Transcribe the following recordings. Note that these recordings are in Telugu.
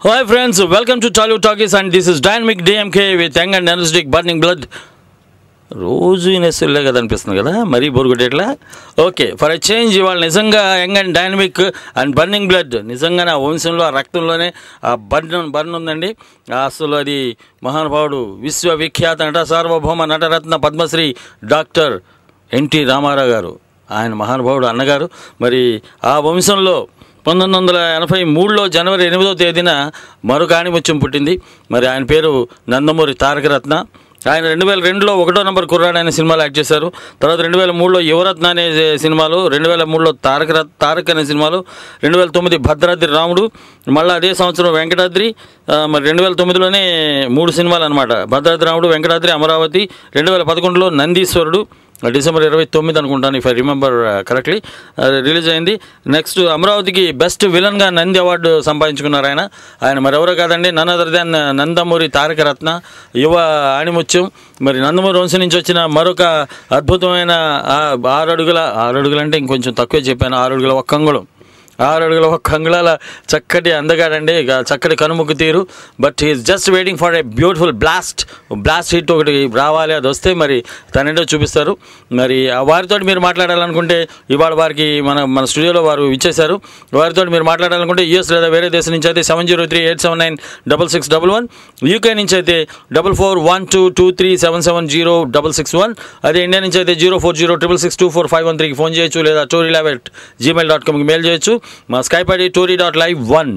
Hi friends, welcome to Tollywood Talkies and this is Dynamic DMK with Young and Energetic Burning Blood. రోజు ఇనేసలే కదా అనిపిస్తుంది కదా మరీ బోరుగుడేట్లా. ఓకే, ఫర్ ఎ చేంజ్ ఇవాళ నిజంగా young and dynamic and burning blood నిజంగా నా వంశంలో ఆ రక్తంలోనే ఆ బర్న్ ఉందండి. అసలు అది మహానుభావుడు విశ్వవిఖ్యాత నట సార్వభౌమ నటరత్న పద్మశ్రీ డాక్టర్ ఎన్టీ రామారావు గారు. ఆయన మహానుభావుడు అన్నగారు. మరి ఆ వంశంలో 1983లో జనవరి 8వ తేదీన మరొక ఆణిముత్యం పుట్టింది. మరి ఆయన పేరు నందమూరి తారకరత్న. ఆయన 2002లో 1వ నంబర్ కుర్రాడు అనే సినిమాలో యాక్ట్ చేశారు. తర్వాత 2003లో యువరత్న అనే సినిమాలు, 2003లో తారక్ అనే సినిమాలు, 2009 భద్రాద్రి రాముడు, మళ్ళీ అదే సంవత్సరం వెంకటాద్రి. మరి 2009లోనే 3 సినిమాలు అనమాట, భద్రాద్రి రాముడు, వెంకటాద్రి, అమరావతి. 2011లో నందీశ్వరుడు, డిసెంబర్ 29 అనుకుంటాను, if I remember correctly, release అయింది. నెక్స్ట్ అమరావతికి బెస్ట్ విలన్గా నంది అవార్డు సంపాదించుకున్నారు ఆయన. ఆయన మరెవరో కాదండి, none other than Nandamuri Tarakaratna, యువ ఆణిముత్యం. మరి నందమూరి వంశం నుంచి వచ్చిన మరొక అద్భుతమైన 6 అడుగులు అంటే ఇంకొంచెం తక్కువే చెప్పాను, 6 అడుగుల 1 అంగుళం, 6 అడుగుల 1 అంగుళాల చక్కటి అందగాడండి, చక్కటి కనుముక్కు తీరు. But he's just waiting for a beautiful blast hit ఒకటి రావాలి. అది వస్తే మరి తనేంటో చూపిస్తారు. మరి వారితో మీరు మాట్లాడాలనుకుంటే ఇవాళ వారికి మన స్టూడియోలో వారు ఇచ్చేశారు. వారితో మీరు మాట్లాడాలనుకుంటే యూఎస్ లేదా వేరే దేశం నుంచి అయితే 703-879-6611, యూకే నుంచి అయితే 441223770661, అదే ఇండియా నుంచి అయితే 04066624513కి ఫోన్ చేయొచ్చు, లేదా tory@gmail.comకి మెయిల్ చేయొచ్చు. మా Skype ID tory.live1.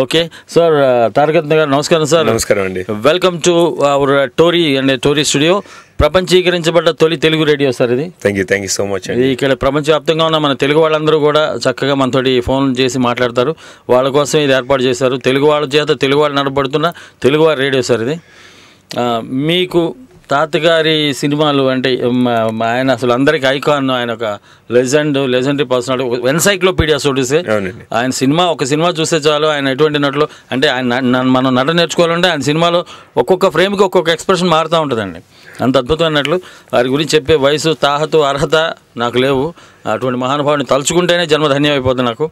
Okay sir, Tarakaratna గారు నమస్కారం సార్. నమస్కారం అండి. Welcome to our Tory and Tory studio. ప్రపంచీకరించబడ్డ తొలి తెలుగు రేడియో సార్ ఇది. థ్యాంక్ యూ సో మచ్ అండి. ఇక్కడ ప్రపంచవ్యాప్తంగా ఉన్న మన తెలుగు వాళ్ళందరూ కూడా చక్కగా మనతోటి ఫోన్ చేసి మాట్లాడతారు. వాళ్ళ కోసం ఇది ఏర్పాటు చేశారు. తెలుగు వాళ్ళ చేత తెలుగు వాళ్ళు నడపడుతున్న తెలుగువారి రేడియో సార్ ఇది. మీకు తాతగారి సినిమాలు అంటే ఆయన అసలు అందరికి ఐకాన్, ఆయన ఒక లెజెండరీ పర్సనాలిటీ, ఎన్సైక్లోపీడియా సోటిసే. ఆయన ఒక సినిమా చూస్తే చాలు ఆయన ఎటువంటి నటులు అంటే ఆయన మనం నట నేర్చుకోవాలంటే ఆయన సినిమాలో ఒక్కొక్క ఫ్రేమ్కి ఒక్కొక్క ఎక్స్ప్రెషన్ మారుతూ ఉంటుందండి. అంత అద్భుతమైన నటులు. వారి గురించి చెప్పే వయసు, తాహతు, అర్హత నాకు లేవు. అటువంటి మహానుభావుని తలుచుకుంటేనే జన్మధన్యం అయిపోతుంది నాకు.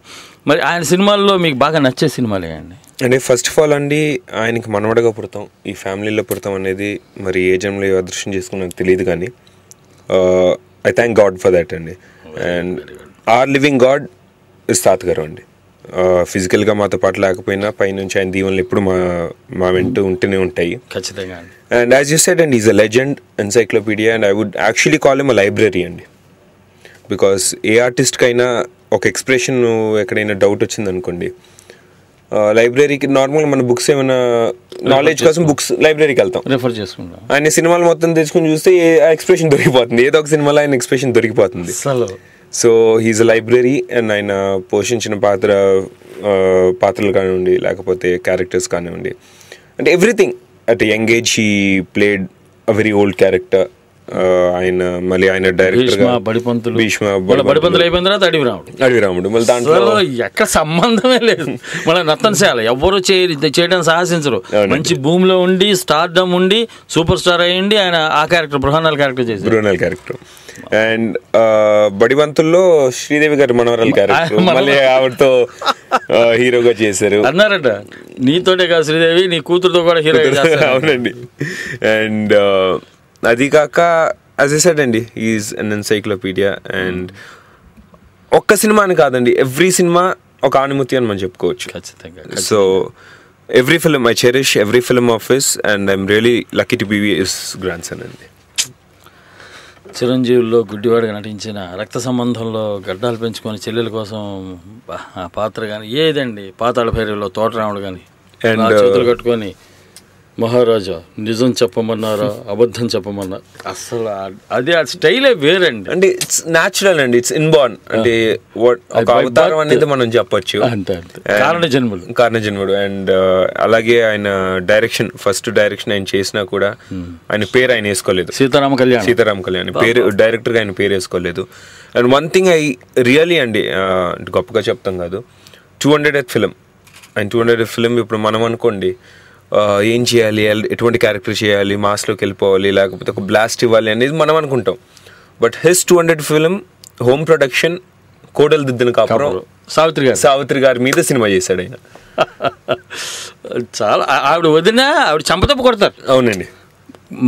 మరి ఆయన సినిమాల్లో మీకు బాగా నచ్చే సినిమాలే అండి? అంటే ఫస్ట్ ఆఫ్ ఆల్ అండి, ఆయనకి మనవడగా పుడతాం, ఈ ఫ్యామిలీలో పుడతాం అనేది మరి ఏ జన్మలో అదృష్టం చేసుకుని నాకు తెలియదు, కానీ I thank God for that అండి. And our living God is తాతగారు అండి. ఫిజికల్గా మాతో పాటు లేకపోయినా పైనుంచి ఆయన దీవెనలు ఎప్పుడు మా వెంట ఉంటూనే ఉంటాయి ఖచ్చితంగా. And as you said and is a legend, encyclopedia, and I would actually call him a library అండి. బికాస్ ఏ ఆర్టిస్ట్కైనా ఒక ఎక్స్ప్రెషన్ ఎక్కడైనా డౌట్ వచ్చింది అనుకోండి, లైబ్రరీకి నార్మల్గా మన బుక్స్ ఏమైనా నాలెడ్జ్ కోసం బుక్స్ లైబ్రరీకి వెళ్తాం, రిఫర్ చేసుకుంటాం. ఆయన సినిమాలు మొత్తం తెచ్చుకుని చూస్తే ఆ ఎక్స్ప్రెషన్ దొరికిపోతుంది, ఏదో ఒక సినిమాలో ఆయన ఎక్స్ప్రెషన్ దొరికిపోతుంది. So he's a library. And ఆయన పోషించిన పాత్రలు కానివ్వండి, లేకపోతే క్యారెక్టర్స్ కానివ్వండి, అంటే everything. At young age he played a very old character. ఆయన మళ్ళీ ఆయన డైరెక్టర్ బడిపంతులు అయిపోయిన తర్వాత అడవిరాముడు, మళ్ళీ దాంట్లో ఎక్కడ సంబంధమే లేదు. మళ్ళీ నర్తనశాల ఎవ్వరూ చేయడానికి సాహసించరు. మంచి భూమిలో ఉండి స్టార్డమ్ ఉండి సూపర్ స్టార్ అయ్యండి ఆయన. ఆ క్యారెక్టర్ బృహన్నాల్ క్యారెక్టర్. అండ్ బడివంతుల్లో శ్రీదేవి గారి మనవరాలు క్యారెక్టర్ మళ్ళీ ఆవిడతో హీరోగా చేశారు అన్నారట. నీతోటే కాదు శ్రీదేవి, నీ కూతురుతో కూడా హీరో. అవునండి. అండ్ అది కాక యాజ్ ఐ సెడ్ అండి, ఈజ్ అన్ ఎన్సైక్లోపీడియా. అండ్ ఒక్క సినిమా అని కాదండి, ఎవ్రీ సినిమా ఒక ఆణిముత్యం అని మనం చెప్పుకోవచ్చు. ఖచ్చితంగా. So every film I cherish every film of his, and I'm really lucky to be his grandson అండి. చిరంజీవుల్లో గుడ్డివాడిగా నటించిన, రక్త సంబంధంలో గడ్డాలు పెంచుకొని చెల్లెల కోసం ఆ పాత్ర కానీ, ఏదండి పాతాళ భైరవిలో తోటరాముడు కానీ చేతులు కట్టుకొని మహారాజా నిజం చెప్పమన్నారా అబద్ధం చెప్పమన్నారు, అసలు అది ఆ స్టైలే వేరండి. అంటే ఇట్స్ న్యాచురల్ అండి, ఇట్స్ ఇన్బార్న్. అంటే ఒక అవతారం అనేది మనం చెప్పొచ్చు, కారణ జన్ముడు. అండ్ అలాగే ఆయన ఫస్ట్ డైరెక్షన్ ఆయన చేసినా కూడా ఆయన పేరు ఆయన వేసుకోలేదు, సీతారామ కళ్యాణ్ పేరు డైరెక్టర్గా ఆయన పేరు వేసుకోలేదు. And one thing I really అండి, గొప్పగా చెప్తాం కాదు, 200th film. And 200th film ఇప్పుడు మనం అనుకోండి ఏం చేయాలి, ఎటువంటి క్యారెక్టర్ చేయాలి, మాస్లోకి వెళ్ళిపోవాలి, లేకపోతే ఒక బ్లాస్ట్ ఇవ్వాలి అనేది మనం అనుకుంటాం. But his 200th film home production, కోడలు దిద్దిన కాపురం, సావిత్రి గారి మీద సినిమా చేశాడు ఆయన. చాలా ఆవిడ వదిన ఆవిడ చంపతప్పు కొడతారు. అవునండి.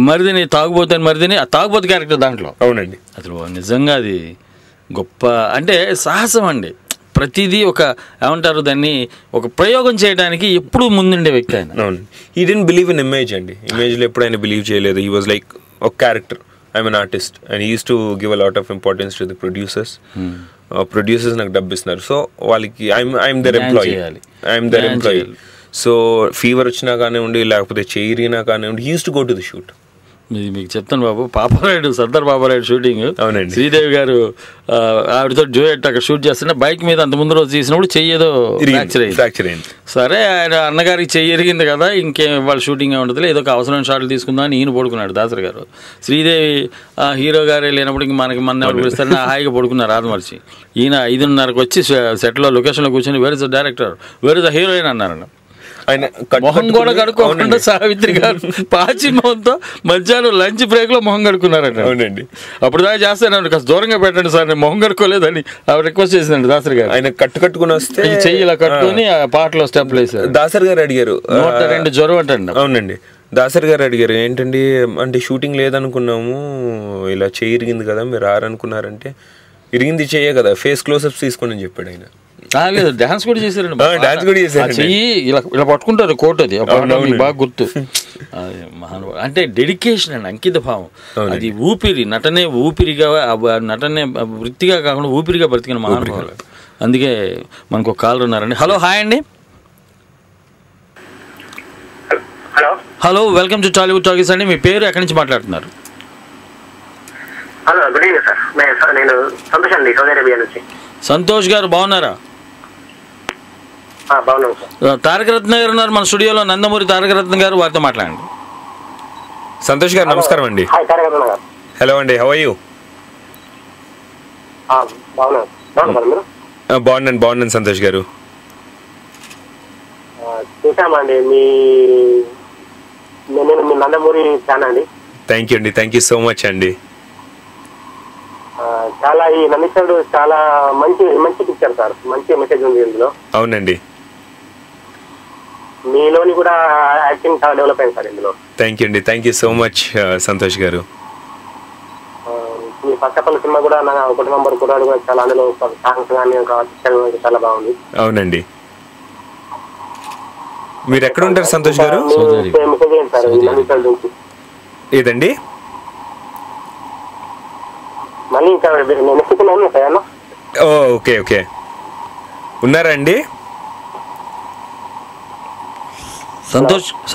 మరిదిని తాగుబోతాను, మరిదిని ఆ తాగుబోతు క్యారెక్టర్ దాంట్లో. అవునండి. అసలు నిజంగా అది గొప్ప అంటే సాహసం అండి. ప్రతిదీ ఒక ఏమంటారు దాన్ని ఒక ప్రయోగం చేయడానికి ఎప్పుడు ముందుండే వ్యక్తి ఆయన. అవును. He didn't believe in image అండి. ఇమేజ్లో ఎప్పుడు ఆయన బిలీవ్ చేయలేదు. హీ వాజ్ లైక్ ఒక character. I'm an artist and he used to give a lot of importance to the producers. Producers నాకు డబ్బు ఇస్తున్నారు, సో వాళ్ళకి I'm their employee. So fever వచ్చినా కానివ్వండి, లేకపోతే చేరినా కానివ్వండి, he used to go to the shoot. మీకు చెప్తాను బాబు, పాపారాయుడు సర్దార్ పాపారాయుడు షూటింగ్. అవునండి. శ్రీదేవి గారు ఆవిడతో జోయెట్ అక్కడ షూట్ చేస్తున్నా బైక్ మీద అంత ముందు రోజు తీసినప్పుడు చెయ్యేదో ఫ్రాక్చర్ అయింది. సరే ఆయన అన్నగారికి చెయ్యి ఎరిగింది కదా, ఇంకేం వాళ్ళ షూటింగ్ ఉండదు, ఏదో ఒక అవసరమైన షాట్లు తీసుకుందామని ఈయన పడుకున్నాడు దాసరి గారు. శ్రీదేవి హీరో గారే లేనప్పుడు ఇంక మనకి మన పిలుస్తారని హాయిగా పడుకున్నారు ఆదమర్చి. ఈయన 5:30కి వచ్చి సెట్లో లొకేషన్లో కూర్చొని where is the director, where is the heroine అన్నారండి. ఆయన మొహం కూడా కడుక్కోకుండా సావిత్రి గారు పాచి మొహంతో మధ్యాహ్నం లంచ్ బ్రేక్ లో మొహం కడుక్కున్నారంట. అవునండి. అప్పుడు దాకా చేస్తాను కాస్త దూరంగా పెట్టండి సార్, నేను మొహం కడుక్కోలేదని ఆవిడ రిక్వెస్ట్ చేసిందండి దాసరి గారు. ఆయన కట్టుకుని వస్తే చెయ్యి ఇలా కట్టుకుని ఆ పాటలో స్టెప్లు వేసారు. దాసరి గారు అడిగారు 102 జ్వరం అంటండి. అవునండి. దాసరి గారు అడిగారు ఏంటండి అంటే షూటింగ్ లేదనుకున్నాము, ఇలా చెయ్యి ఇరిగింది కదా మీరు రారనుకున్నారంటే, ఇరిగింది చెయ్యే కదా, ఫేస్ క్లోజప్స్ తీసుకోండి అని చెప్పాడు ఆయన. లేదు డాన్స్ కూడా చేశారండి. డాన్స్ కూడా చేశారు. చెయ్యి ఇలా ఇలా పట్టుకుంటారు కోట్, అది బాగా గుర్తు. మహానుభావుడు అంటే డెడికేషన్ అండి, అంకిత భావం. అది ఊపిరి, నటనే ఊపిరిగా, నటనే వృత్తిగా కాకుండా ఊపిరిగా బ్రతికిన మహానుభావులు. అందుకే మనకు ఒక కాలర్ ఉన్నారండి. హలో, హాయ్ అండి. Hello, welcome to Tollywood talkies అండి. మీ పేరు, ఎక్కడి నుంచి మాట్లాడుతున్నారు? Hello, good evening sir. నేను సంతోష్ అండి, సౌదీ అరేబియా నుంచి. సంతోష్ గారు బాగున్నారా? బాగున్నాను సార్. తారక రత్న గారు ఉన్నారు మన స్టూడియోలో, నందమూరి తారక రత్న గారు, వారితో మాట్లాడండి. సంతోష్ గారు నమస్కారం అండి. హలో అండి, హౌ ఆర్ యూ? బాగున్నాను సంతోష్ గారు. చూసామండి నేను మీ నందమూరి ఫ్యాన్ అండి. థ్యాంక్ యూ సో మచ్ అండి. చాలా ఈ నందీశ్వరుడు చాలా మంచి పిక్చర్ సార్, మంచి మెసేజ్ ఉంది ఇందులో. అవునండి. మీలోని కూడా యాక్టింగ్ చాలా డెవలప్ అయింది సార్ ఇందులో. Thank you so much Santosh గారు. మీ ఫస్ట్ ఆఫ్ ఆల్ సినిమా కూడా నా ఒకటి నంబర్ కూడా చాలా, అందులో సాంగ్స్ కానీ చాలా బాగుంది. అవునండి. మీరు ఎక్కడ ఉంటారు సంతోష్ గారు? ఏదండి? మళ్ళీ ఇంకా ఓకే ఉన్నారా అండి?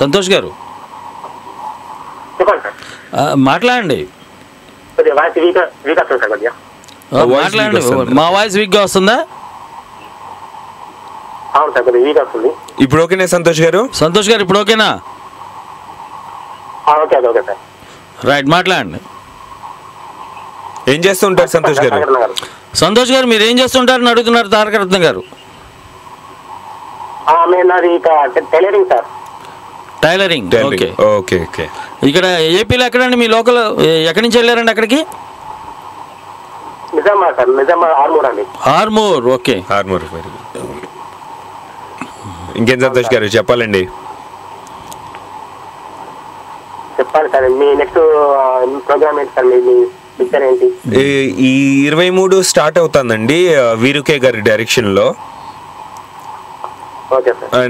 సంతోష్ గారు మాట్లాడండి. మాట్లాడండి. మా వాయిస్ వీక్గా వస్తుందా? ఇప్పుడు ఓకేనా సంతోష్ గారు? ఇప్పుడు ఓకేనా? రైట్, మాట్లాడండి. ఏం చేస్తుంటారు సంతోష్ గారు మీరు ఏం చేస్తుంటారని అడుగుతున్నారు తారక రత్న గారు. టైలరింగ్. ఓకే. ఇక్కడ ఏపీలో ఎక్కడండి మీ లోకల్? ఎక్కడి నుంచి వెళ్ళారండి అక్కడికి? ఆర్మూర్. ఓకే. ఆర్మూర్. ఇంకేం సంతోష్ గారు చెప్పాలండి? చెప్పాలి సార్, మీ నెక్స్ట్ ప్రోగ్రామ్ ఏంటి సార్? మీ పిక్చర్ ఏంటి? ఈ 23 స్టార్ట్ అవుతుందండి వీరుకే గారి డైరెక్షన్ లో.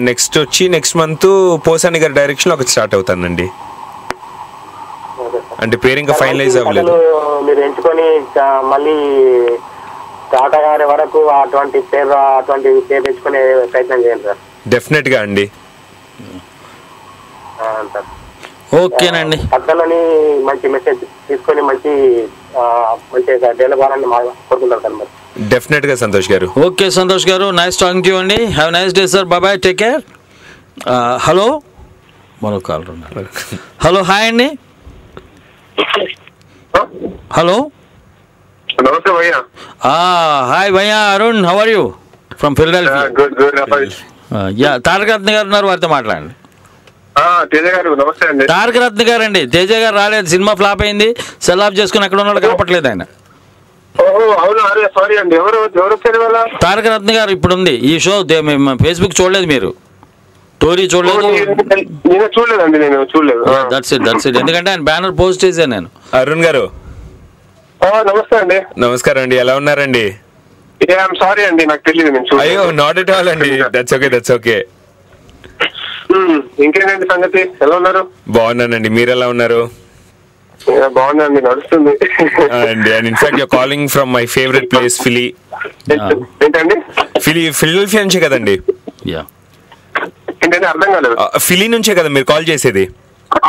నెక్స్ట్ వచ్చి నెక్స్ట్ మంత్ పోసాని గారి డైరెక్షన్ లో ఒకటి స్టార్ట్ అవుతుందండి. అంటే పేరు ఇంకా ఫైనలైజ్ అవ్వలేదు. మీరు ఎంచుకొని మళ్ళీ టాటా గారి వరకు అటువంటి పేరు తెచ్చుకునే ప్రయత్నం చేయండి సార్. డెఫినెట్ గా అండి. ఓకేనండి. పక్కనని మంచి మెసేజ్ తీసుకొని మంచిగా డెవలప్ అవ్వాలని కోరుకుంటారు సార్. మరి డెఫినెట్ గా సంతోష్ గారు. ఓకే సంతోష్ గారు, నైస్ టాకింగ్ టు యూ అండి. Have nice day sir, bye, take care. Hello, మరో కాల్ ఉన్నారు. హలో, హాయ్ అండి. హలో, నమస్తే భయ్యా. హాయ్ భయ్యా, Arun, how are you? From Philadelphia. Yeah, Taraka Ratna గారు ఉన్నారు, వారితో మాట్లాడండి. తేజ గారు నమస్తే అండి. తారక రత్న గారు అండి. తేజ గారు రాలేదు, సినిమా ఫ్లాప్ అయింది, సెల్ ఆఫ్ చేసుకుని అక్కడ ఉన్నాడు, కనపట్లేదు ఆయన. సారీ అండి. ఎవరు వచ్చారు? తారక రత్న గారు ఇప్పుడు ఉంది ఈ షో, ఫేస్బుక్ చూడలేదు మీరు? స్టోరీ చూడలేదు? నేను చూడలేదండి, నేను చూడలేదు. దట్స్ ఇట్ ఎందుకంటే ఆయన బ్యానర్ పోస్ట్ చేశాను నేను. అరుణ్ గారు నమస్తే అండి. నమస్కారం అండి, ఎలా ఉన్నారండి? సారీ అండి, నాకు తెలియదు, నేను చూడలేదు. అయ్యో నాట్ ఎట్ ఆల్ అండి, దట్స్ ఓకే. ఇంకేంటండి సంగతి, ఎలా ఉన్నారు? బాగున్నానండి, మీరు ఎలా ఉన్నారు? బాగున్నాండి, నడుస్తుంది. And in fact you're calling from my favourite place Philly. ఏంటండి? ఫిలడెల్ఫియా నుంచే కదండి? ఏంటంటే అర్థం కాలేదు. ఫిలీ నుంచే కదా మీరు కాల్ చేసేది?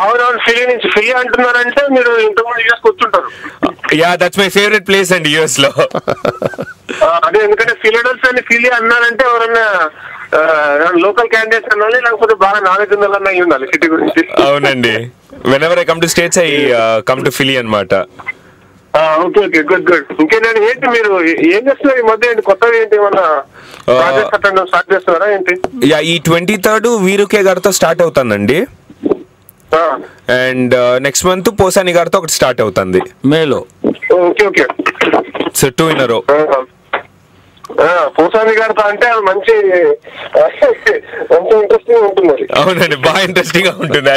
అవునవును, ఫిలీ నుంచి. ఫిలీ అంటున్నారంటే మీరు ఇంతకుముందు యూఎస్ కూర్చుంటారు. Yeah, that's my favourite place అండి యూఎస్ లో. అదే, ఎందుకంటే ఫిలడెల్ఫియా అని ఫిలీ అన్నారంటే ఎవరన్నా లోకల్ క్యాండిడేట్స్ అనాలి, లేకపోతే బాగా నాలెడ్జ్ ఉండాలన్నా అయి ఉండాలి సిటీ గురించి. అవునండి, whenever I come to states I come to Philly అన్నమాట. Okay okay, good. ఇంకేంటంటే ఏంటి మీరు ఏం చేస్తున్నారు ఈ మధ్య? ఏంటి కొత్తగా ఏంటి ఏమన్నా స్టార్ట్ చేస్తున్నారా ఏంటి? యా, ఈ 23rd వీరుకే గారితో స్టార్ట్ అవుతానండి. అండ్ నెక్స్ట్ మంత్ పోసాని గారితో ఒకటి స్టార్ట్ అవుతుంది మేలో. Okay. So 2 in a row. Posani గారితో అంటే అది మంచి ఇంట్రెస్టింగ్ ఉంటుంది. అవునండి, బాగా ఇంట్రెస్టింగ్ గా ఉంటుంది.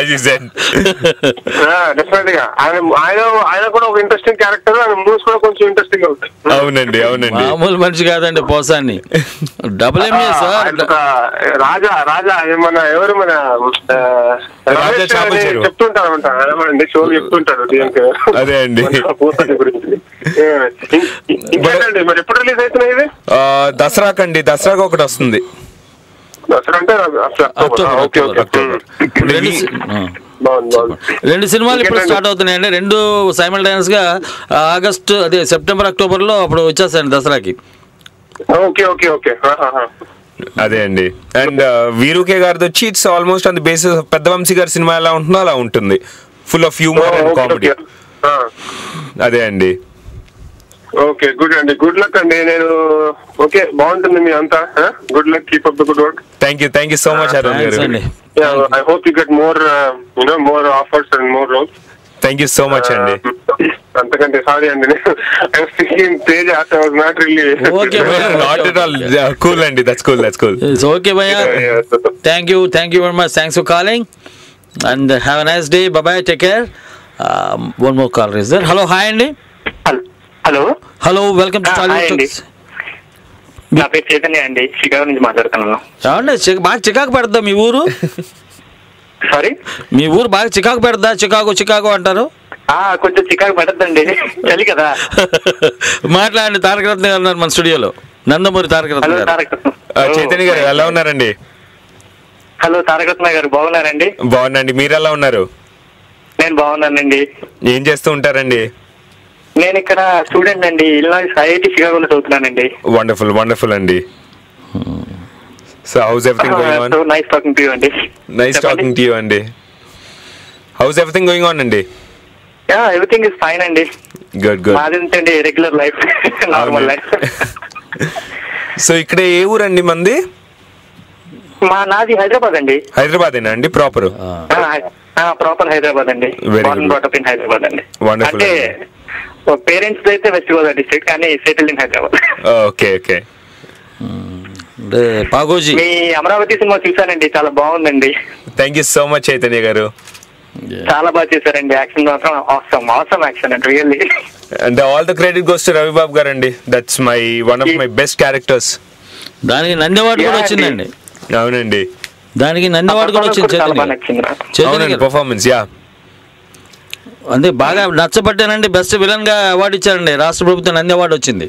డెఫినెట్ గా ఆయన కూడా ఒక ఇంట్రెస్టింగ్ క్యారెక్టర్, ఆయన మూవ్స్ కూడా కొంచెం ఇంట్రెస్టింగ్ గా ఉంటాయి. అవునండి మామూలు మనిషి కాదండి పోసాని. డబుల్ రాజా మన ఎవరు మన చెప్తుంటారు షోలు చెప్తుంటారు. అదే అండి, పోసాని గురించి. ఇంకేంటండి మరి ఎప్పుడు రిలీజ్ అవుతున్నాయి ఇది? దసరాకండి, దసరాకి ఒకటి వస్తుంది. దసరా అంటే రెండు సినిమాలు ఇప్పుడు స్టార్ట్ అవుతున్నాయండి, రెండు సైమల్టైనస్ గా. ఆగస్ట్ అదే సెప్టెంబర్ అక్టోబర్ లో అప్పుడు వచ్చేస్తాయండి దసరాకి. ఓకే. అదే అండి. అండ్ వీరుకే గారిది వచ్చి it's almost on the basis పెద్ద వంశీ గారి సినిమా ఎలా ఉంటుందో అలా ఉంటుంది, full of humour and comedy. అదే అండి. ఓకే, గుడ్ అండి, గుడ్ లక్ అండి. నేను ఓకే, బాగుంటుంది మీ అంతా. Good luck, keep up the good work. Thank you so much Arun గారు. I hope you get more offers and more roles. Thank you so much అండి. అంతకంటే సారీ అండి, Teja I was not really not at all. Cool అండి, దట్స్ కూల్. It's okay భయ్యా. Thank you very much. Thanks for calling and have a nice day. Bye bye, take care. One more caller is there. Hello, hi అండి. Hello, welcome to Tollywood. నా పేరు చైతన్య అండి, చికాగో నుంచి మాట్లాడుతున్నాను. అవునండి, బాగా చికాకు పెడతా మీ ఊరు. సారీ, మీ ఊరు బాగా చికాకు పెడతా. చికాగో అంటారు. కొంచెం చికాకు పెడద్దండి, చలి కదా. మాట్లాడండి. తారక రత్న గారు ఉన్నారు మన స్టూడియోలో, నందమూరి తారక రత్న గారు. చైతన్య గారు ఎలా ఉన్నారండి? హలో తారక రత్న గారు, బాగున్నారండి? బాగున్నాండి, మీరు ఎలా ఉన్నారు? నేను బాగున్నానండి. ఏం చేస్తూ ఉంటారండి? నేను ఇక్కడ స్టూడెంట్ అండి, ఇల్లాయిస్ ఐఐటి చికాగోలో చదువుతున్నానండి. వండర్ఫుల్ అండి. So how's everything going on? Nice talking to you అండి. నైస్ టాకింగ్ టు యు అండి. హౌస్ ఎవ్రీథింగ్ గోయింగ్ ఆన్ అండి? యా, ఎవ్రీథింగ్ ఇస్ ఫైన్ అండి. గుడ్. మాదేంటండి regular life, normal life. So ఇక్కడ ఏ ఊరండి మంది? నాది హైదరాబాద్ అండి. హైదరాబాదేనా అండి ప్రాపర్? ప్రాపర్ హైదరాబాద్ అండి, బాటప్ ఇన్ హైదరాబాద్ అండి. అంటే పేరెంట్స్ అయితే వెస్ట్ గోదావరి డిస్ట్రిక్ట్, కానీ సెటిల్ ఇన్ హైదరాబాద్. ఓకే. పాగోజీ, మీ అమరావతి సినిమా చూసానండి, చాలా బాగుందండి. Thank you so much Chaitanya గారు. చాలా బాగా చేశారండి, యాక్షన్ మాత్రం awesome action and really. And all the credit goes to Ravibabu గారు అండి. That's one of my best characters. దానికి నంది అవార్డు కూడా వచ్చిందండి. అవునండి, దానికి నంది అవార్డు కూడా వచ్చింది. పర్ఫార్మెన్స్ యా, అంటే బాగా నచ్చబట్టానండి. బెస్ట్ విలన్ గా అవార్డు ఇచ్చారండి, రాష్ట్ర ప్రభుత్వం నంది అవార్డు వచ్చింది.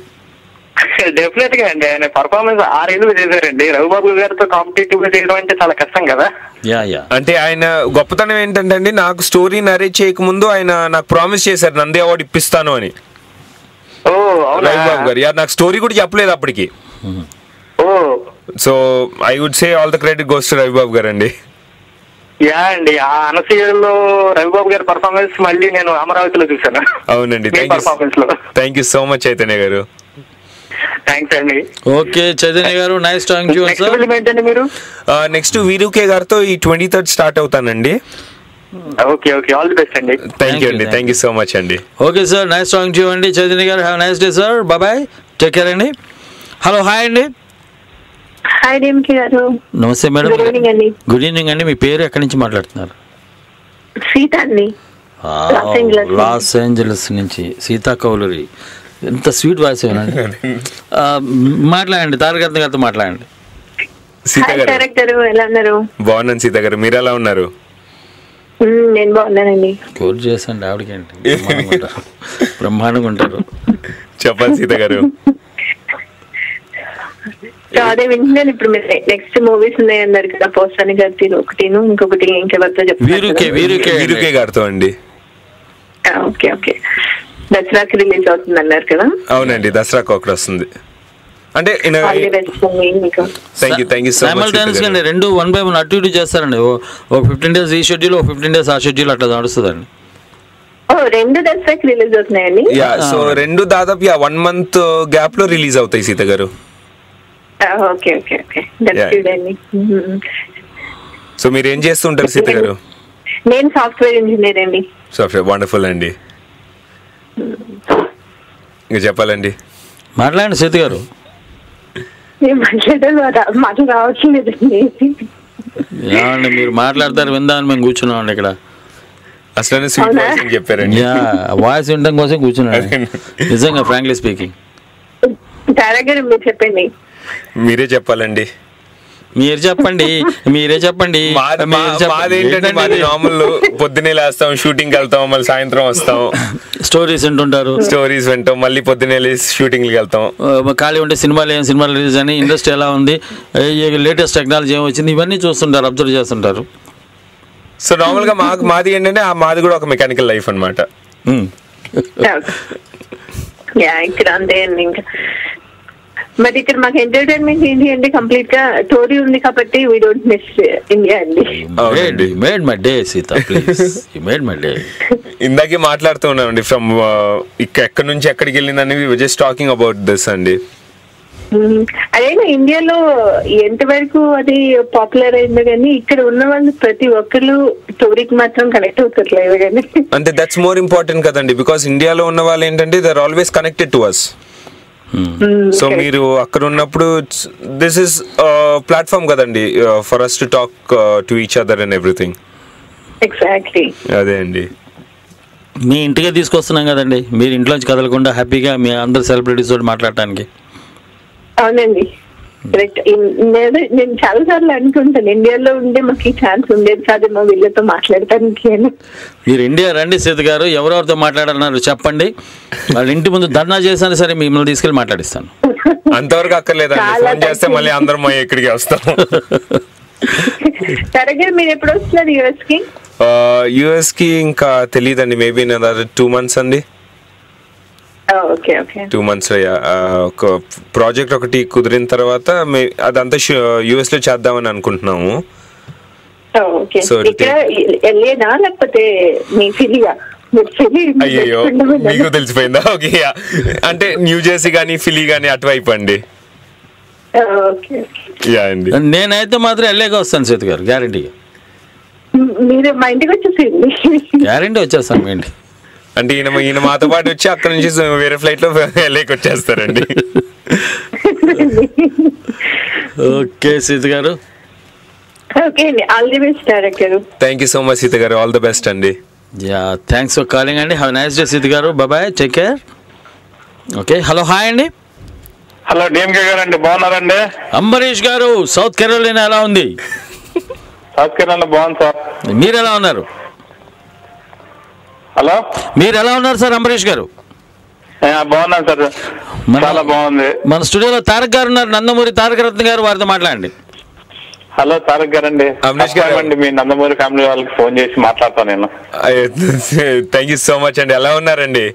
డెఫినెట్ గా అండి, ఆయన పర్ఫార్మెన్స్ 6 ఏళ్ళు చేశారండి. రవిబాబు గారితో కాంపిటేటివ్ గా చేయడం అంటే చాలా కష్టం కదా. అంటే ఆయన గొప్పతనం ఏంటంటే అండి, నాకు స్టోరీ నరేట్ చేయక ముందు ఆయన నాకు ప్రామిస్ చేశారు నంది అవార్డు ఇప్పిస్తాను అని. రవిబాబు గారు నాకు స్టోరీ కూడా చెప్పలేదు అప్పటికి. So I would say all the credit goes to Ravibabu గారు అండి. యా అండి, ఆ అనసూయలో రవిబాబు గారి పర్ఫార్మెన్స్ మళ్ళీ నేను అమరావతిలో చూసాను. అవునండి, thank you so much Chaitanya గారు. థ్యాంక్స్ అండి. ఓకే చైతన్య గారు, nice talking to you sir. ఏంటండి మీరు? నెక్స్ట్ వీరుకే గారితో ఈ 23rd స్టార్ట్ అవుతానండి. ఓకే, ఆల్ ది బెస్ట్ అండి. థ్యాంక్ యూ అండి, థ్యాంక్ యూ సో మచ్ అండి. Okay sir, nice talking to you అండి చైతన్య గారు. Have nice day sir, bye bye, take care అండి. హలో, హాయ్ అండి. హాయ్ డిఎంకే గారు. నమస్తే మేడం. గుడ్ ఈవినింగ్ అండి. గుడ్ ఈవినింగ్ అండి. మీ పేరు ఎక్కడి నుంచి మాట్లాడుతున్నారు? సీత అండి, లాస్ ఏంజలస్ నుంచి. సీతా కౌలరి, ఎంత స్వీట్ వాయిస్ ఏనండి. మాట్లాడండి, తారక గారితో మాట్లాడండి. డైరెక్టర్ ఎలా ఉన్నారు? బాగున్నాను సీత గారు, మీరు ఎలా ఉన్నారు? నేను బాగున్నానండి. కోర్టు చేసండి ఆవిడకేంటి, బ్రహ్మాండంగా ఉంటారు. చెప్పాలి సీత గారు. అదే వింటున్నాను. ఇప్పుడు మీరు నెక్స్ట్ మూవీస్ ఉన్నాయి అన్నారు కదా, పోస్టాని గారి ఒకటిను, ఇంకొకటి ఇంకెవరితో వీరుకే గారితో అండి. Okay okay. దసరాకి రిలీజ్ అవుతుంది అన్నారు కదా? అవునండి, దసరాకి ఒకటి వస్తుంది. అంటే రెండు 1 by 1 అటు ఇటు చేస్తారండి. ఒక 15 days ఈ షెడ్యూల్, ఒక 15 days ఆ షెడ్యూల్, అట్లా నడుస్తుందండి. రెండు దసరాకి రిలీజ్ అవుతున్నాయండి. సో రెండు దాదాపు 1 month గ్యాప్ లో రిలీజ్ అవుతాయి సీత గారు. Okay okay okay. సో మీరు ఏం చేస్తుంటారు సీత గారు? నేను సాఫ్ట్వేర్ ఇంజనీర్ అండి. సాఫ్ట్వేర్, వండర్ఫుల్ అండి. ఇంకా చెప్పాలండి. మాట్లాడండి సీత గారు. మాటలు రావట్లేదండి. ఏమండి మీరు మాట్లాడతారు, విందామని మేము కూర్చున్నామండి ఇక్కడ. అసలు చెప్పారండి, వాయిస్ వినడం కోసం కూర్చున్నాడు. నిజంగా ఫ్రాంక్లీ స్పీకింగ్. మీరు చెప్పండి. మీరే చెప్పాలండి. మీరే చెప్పండి. మాది నార్మల్, పొద్దునే లేస్తాం, షూటింగ్ వెళ్తాం, మళ్ళీ సాయంత్రం వస్తాం, స్టోరీస్ వింటాం, మళ్ళీ పొద్దునే షూటింగ్ వెళ్తాం. ఖాళీ ఉంటే సినిమాలు రిలీజ్ అని, ఇండస్ట్రీ ఎలా ఉంది, లేటెస్ట్ టెక్నాలజీ ఏం వచ్చింది, ఇవన్నీ చూస్తుంటారు, అబ్జర్వ్ చేస్తుంటారు. సో నార్మల్ గా మాది ఏంటంటే మాది కూడా ఒక మెకానికల్ లైఫ్ అన్నమాట. ఇక్కడ అంతే అండి. ఇంకా మరి ఇక్కడ మాకు ఎంటర్టైన్మెంట్ ఏంటి అంటే కంప్లీట్ గా స్టోరీ ఉంది కాబట్టి వీ డోంట్ మిస్ ఇండియా అండి. ఇందాకే మాట్లాడుతూ ఉన్నామండి ఫ్రమ్ ఎక్కడి నుంచి ఎక్కడికి వెళ్ళిందని జస్ట్ టాకింగ్ అబౌట్ దిస్ అండి. అదేనా ఇండియాలో ఎంతవరకు అది పాపులర్ అయిందో కానీ ఇక్కడ ఉన్న వాళ్ళు ప్రతి ఒక్కరు స్టోరీకి మాత్రం కనెక్ట్ అవుతారు కానీ. అంటే దట్స్ మోర్ ఇంపార్టెంట్ కదండి, బికాస్ ఇండియాలో ఉన్న వాళ్ళు ఏంటంటే they are always connected to us. So మీరు అక్కడ ఉన్నప్పుడు దిస్ ఇస్ ప్లాట్ఫామ్ కదండి for us to talk to each other and everything. Exactly అదే అండి. మీ ఇంటికే తీసుకొస్తున్నాం కదండి, మీరు ఇంట్లోంచి కదలకుండా హ్యాపీగా మీ అందరు సెలబ్రిటీస్ తోటి మాట్లాడటానికి. అవునండి, నేను చాలా సార్లు అనుకుంటాను ఇండియాలో ఉండే మాకు ఈ ఛాన్స్ ఉండేది కాదేమో వీళ్ళతో మాట్లాడటానికి అని. మీరు ఇండియా రండి సీత గారు, ఎవరెవరితో మాట్లాడాలన్నారు చెప్పండి, వాళ్ళ ఇంటి ముందు ధర్నా చేసినా సరే మిమ్మల్ని తీసుకెళ్ళి మాట్లాడిస్తాను. అంతవరకు అక్కర్లేదండి, ఫోన్ చేస్తే మళ్ళీ అందరం ఇక్కడికి వస్తాం. సరే మీరు ఎప్పుడు వస్తున్నారు యుఎస్ కి? ఇంకా తెలియదండి, మేబీ 2 months అండి. 2 months ఒక ప్రాజెక్ట్ ఒకటి కుదిరిన తర్వాత అదంతా యుఎస్ లో చేద్దామని అనుకుంటున్నాము. అయ్యో మీకు తెలిసిపోయిందా? ఓకే, అంటే న్యూ జెర్సీ గానీ ఫిలీ గానీ అటువైపు అండి. నేనైతే మాత్రం ఎల్ఏగా వస్తాను సీత గారు, గ్యారంటీగా. మీరు మా ఇంటికి వచ్చేసేయండి. గ్యారంటీ వచ్చేస్తాను మీ ఇంటికి. అంటే ఈయన మాతో పాటు వచ్చి అక్కడ నుంచి వేరే ఫ్లైట్ లో ఎల్ఏకి వచ్చేస్తారండి. Okay Sita garu. Thank you so much Sita garu, all the best అండి. యా, థ్యాంక్స్ ఫర్ కాలింగ్ అండి. Have nice day Sita garu, bye, take care. Okay, hello, hi అండి. హలో డిఎంకే గారు అండి, బాగున్నారండి? అంబరీష్ గారు, సౌత్ కెరోలినా ఎలా ఉంది? సౌత్ కెరోలినా బాగుంది సార్. మీరు ఎలా ఉన్నారు? హలో, మీరు ఎలా ఉన్నారు సార్? అంబరీష్ గారు బాగున్నాను సార్, చాలా బాగుంది. మన స్టూడియోలో తారక్ గారు ఉన్నారు, నందమూరి తారక రత్న గారు, వారితో మాట్లాడండి. హలో తారక్ గారు అండి. అండి మీ నందమూరి ఫ్యామిలీ వాళ్ళకి ఫోన్ చేసి మాట్లాడతాను నేను. థ్యాంక్ యూ సో మచ్ అండి. ఎలా ఉన్నారండి?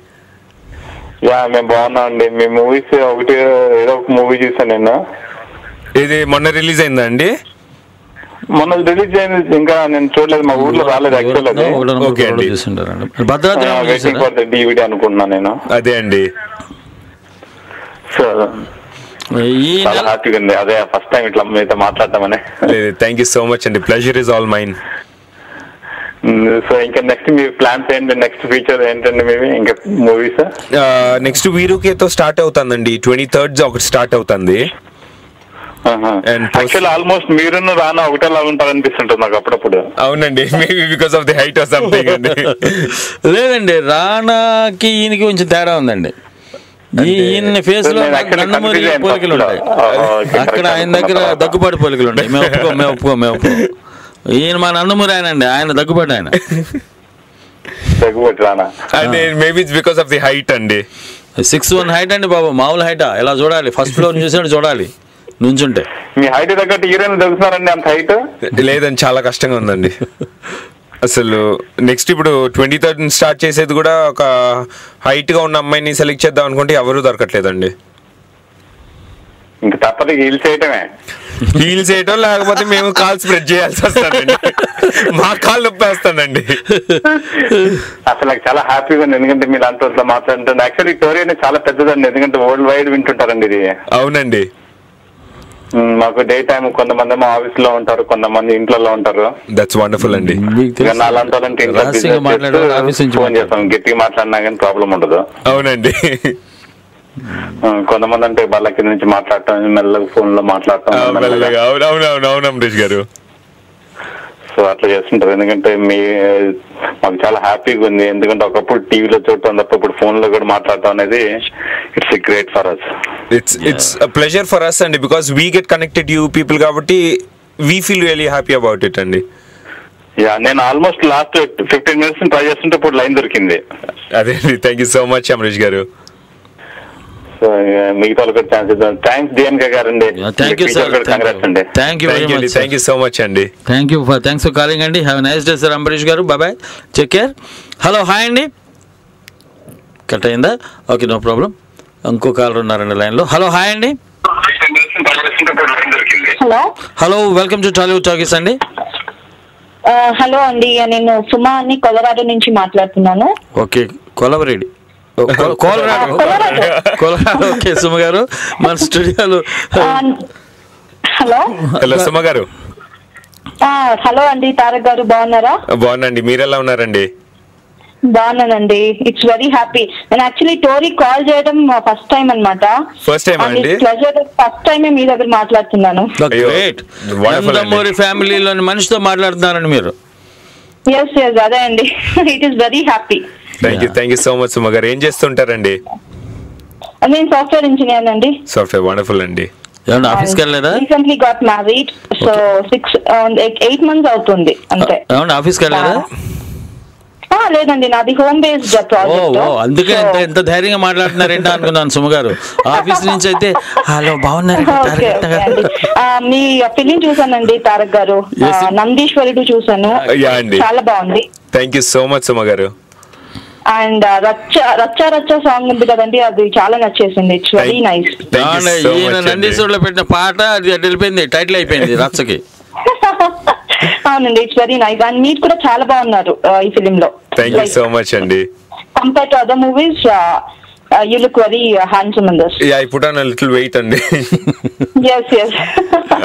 యా, మేము బాగున్నాం అండి. మీ మూవీస్ ఏదో ఒక మూవీ చూసాను నేను. ఇది మొన్న రిలీజ్ అయిందా అండి? మొన్న రిలీజ్ అయింది, ఇంకా నేను చూడలేదు, మా ఊర్లో రాలేదు యాక్చువల్. అది వెయిటింగ్ ఫర్ ద డివిడి అనుకుంటున్నా నేను. అదే అండి. సో చాలా హ్యాపీగా ఉంది, అదే ఫస్ట్ టైం ఇట్లా మీతో మాట్లాడతామని. థ్యాంక్ యూ సో మచ్ అండి, pleasure is all mine. So ఇంకా నెక్స్ట్ మీ ప్లాన్స్ ఏంటి? నెక్స్ట్ ఫీచర్ ఏంటండి మీవి ఇంకా మూవీస్? నెక్స్ట్ వీరుకేతో స్టార్ట్ అవుతుందండి, 23rd ఒకటి స్టార్ట్ అవుతుంది. యాక్చువల్లీ ఆల్మోస్ట్ మీరున్న రానా ఒకటేలా ఉంటారు అనిపిస్తుంటుంది నాకు అప్పుడప్పుడు. అవునండి, maybe because of the height or something అండి. లేదండి, రానాకి ఈయనకి కొంచెం తేడా ఉందండి. ఈయన ఫేస్ లో నందమూరి పోలికలు ఉంటాయి, అక్కడ ఆయన దగ్గర దగ్గుబాటు పోలికలు ఉంటాయి. మేము ఒప్పుకో. ఈయన మా నందమూరి ఆయన అండి, ఆయన దగ్గుబాటు ఆయన. అంటే maybe it's because of the height అండి. 6'1" హైట్ అండి బాబు, మామూలు హైటా? ఇలా చూడాలి, ఫస్ట్ ఫ్లోర్ చూసినట్టు చూడాలి నుంచుంటే. మీ హైట్ తగ్గట్టు హీరోయిన్ తెలుస్తున్నారండి అంత హైట్? లేదండి, చాలా కష్టంగా ఉందండి అసలు. నెక్స్ట్ ఇప్పుడు 23rd స్టార్ట్ చేసేది కూడా ఒక హైట్ గా ఉన్న అమ్మాయిని సెలెక్ట్ చేద్దాం అనుకుంటే ఎవరు దొరకట్లేదండి. ఇంకా తప్పదు హీల్స్ వేయటం, లేకపోతే మేము కాల్ స్ప్రెడ్ చేయాల్సి వస్తానండి. మా కాల్ నొప్పి వస్తానండి. అసలు నాకు చాలా హ్యాపీగా ఉంది, ఎందుకంటే మీరు అంత మాట్లాడుతుంది. యాక్చువల్లీ టోరీ అనేది చాలా పెద్దదండి, ఎందుకంటే వరల్డ్ వైడ్ వింటుంటారండి ఇది. అవునండి, మాకు డే టైం కొంతమంది మా ఆఫీస్ లో ఉంటారు, కొంతమంది ఇంట్లో ఉంటారు. దట్స్ వండర్ఫుల్ అండి. అలాంటి వాళ్ళంటే ఫోన్ చేస్తాం, గట్టిగా మాట్లాడినా కానీ ప్రాబ్లం ఉండదు. అవునండి, కొంతమంది అంటే వాళ్ళ కింద నుంచి మాట్లాడటం, మెల్లగా ఫోన్ లో మాట్లాడటం. అవును అమరీష్ గారు. సో అట్లా చేస్తుంటారు, ఎందుకంటే మాకు చాలా హ్యాపీగా ఉంది. ఎందుకంటే ఒకప్పుడు టీవీలో చూడటం తప్ప ఇప్పుడు ఫోన్ లో కూడా మాట్లాడటం అనేది it's great for us. It's pleasure for us అండి, because we get connected you people కాబట్టి we feel really happy about it అండి. నేను ఆల్మోస్ట్ లాస్ట్ 15 minutes ట్రై చేస్తుంటే ఇప్పుడు లైన్ దొరికింది. అదే అండి, thank you so much Amarish గారు. సో మిగతా కూడా ఛాన్స్ ఇద్దాం. థ్యాంక్స్ డిఎన్కే గారండి. Thank you sir, thank you so much అండి. థ్యాంక్స్ ఫర్ కాలింగ్ అండి. Have a nice day sir Ambarish గారు. Bye, take care. Hello, hi అండి. కట్ అయిందా? Okay, no problem. ఇంకో కాలర్ ఉన్నారండి లైన్లో. హలో, హాయ్ అండి. Hello, welcome to Tollywood talkies అండి. హలో అండి, నేను సుమా అని కొలరాడో నుంచి మాట్లాడుతున్నాను. Okay, కొలవరేడి Colorado. ఓకే సుమ గారు, మన స్టూడియోలో. హలో సుమ గారు. హలో అండి, తారక్ గారు బాగున్నారా? బాగున్నాండి, మీరు ఎలా ఉన్నారండి? బాగున్నానండి, ఇట్స్ వెరీ హ్యాపీ. నేను యాక్చువల్లీ టోరీ కాల్ చేయడం ఫస్ట్ టైం అన్నమాట. ఫస్ట్ టైం అండి? ఫస్ట్ టైమే మీ దగ్గర మాట్లాడుతున్నాను. నందమూరి ఫ్యామిలీలోని మనిషితో మాట్లాడుతున్నారండి మీరు. ఎస్ అదే అండి, it is very happy. Thank you so much Suma గారు. ఏం చేస్తుంటారండి? నేను సాఫ్ట్వేర్ ఇంజనీర్ అండి. సాఫ్ట్వేర్, వండర్ఫుల్ అండి. ఆఫీస్కి వెళ్ళలేదా? Recently got married, so 8 months అవుతుంది అంతే. ఆఫీస్కి వెళ్ళలేదా? లేదండి, నాది హోమ్ బేస్డ్ ప్రాజెక్ట్. అందుకే ఎంత ధైర్యంగా మాట్లాడుతున్నారేంటి అనుకున్నాను సుమ గారు. ఆఫీస్ నుంచి అయితే హలో బాగున్నారు. మీ ఫిలిం చూసానండి తారక్ గారు, నందీశ్వరుడు చూసాను, చాలా బాగుంది. Thank you so much Suma గారు. అండ్ రచ్చ సాంగ్ ఉంది కదండి, అది చాలా నచ్చేసింది. It's very nice. నందీశ్వరులో పెట్టిన పాట అది వెళ్ళిపోయింది, టైటిల్ అయిపోయింది రచ్చకి. అవునండి, ఇట్స్ వెరీ నైస్. అండ్ మీరు కూడా చాలా బాగున్నారు ఈ ఫిలిం లో. థ్యాంక్ యూ సో మచ్ అండి. Compare to other movies you look very handsome in this. Yeah, I put on a little weight అండి. yes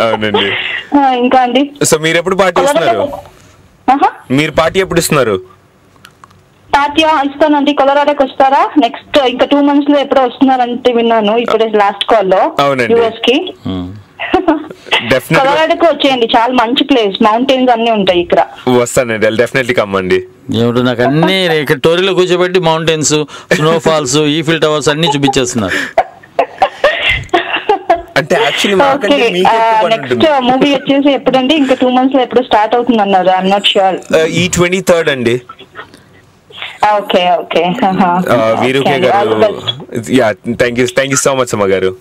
అవునండి. ఇంకా అండి, సో మీరు ఎప్పుడు పార్టీ ఇస్తున్నారు? మీరు పార్టీ ఎప్పుడు ఇస్తున్నారు? పార్టీ ఇస్తానండి. కొలరాడోకి వస్తారా? నెక్స్ట్ ఇంకా 2 months లో ఎప్పుడో వస్తున్నారంటే విన్నాను. ఇప్పుడే లాస్ట్ కాల్ లో యుఎస్ కి. కొలరాడోకి వచ్చేయండి, చాలా మంచి ప్లేస్, మౌంటైన్స్ అన్ని ఉంటాయి ఇక్కడ. వస్తానండి, డెఫినెట్లీ కమ్ అండి. ఏమిటో నాకు అన్ని ఇక్కడ టోరీలో కూర్చోబెట్టి mountains, snow falls, Eiffel towers అన్ని చూపించేస్తున్నారు. అంటే నెక్స్ట్ మూవీ వచ్చేసి ఎప్పుడండి? ఇంకా 2 months లో ఎప్పుడు స్టార్ట్ అవుతుంది అన్నారు. I'm not sure. ఈ 23rd అండి. ఓకే వీరుకే garu. Yeah, thank you so much అమ్మ గారు.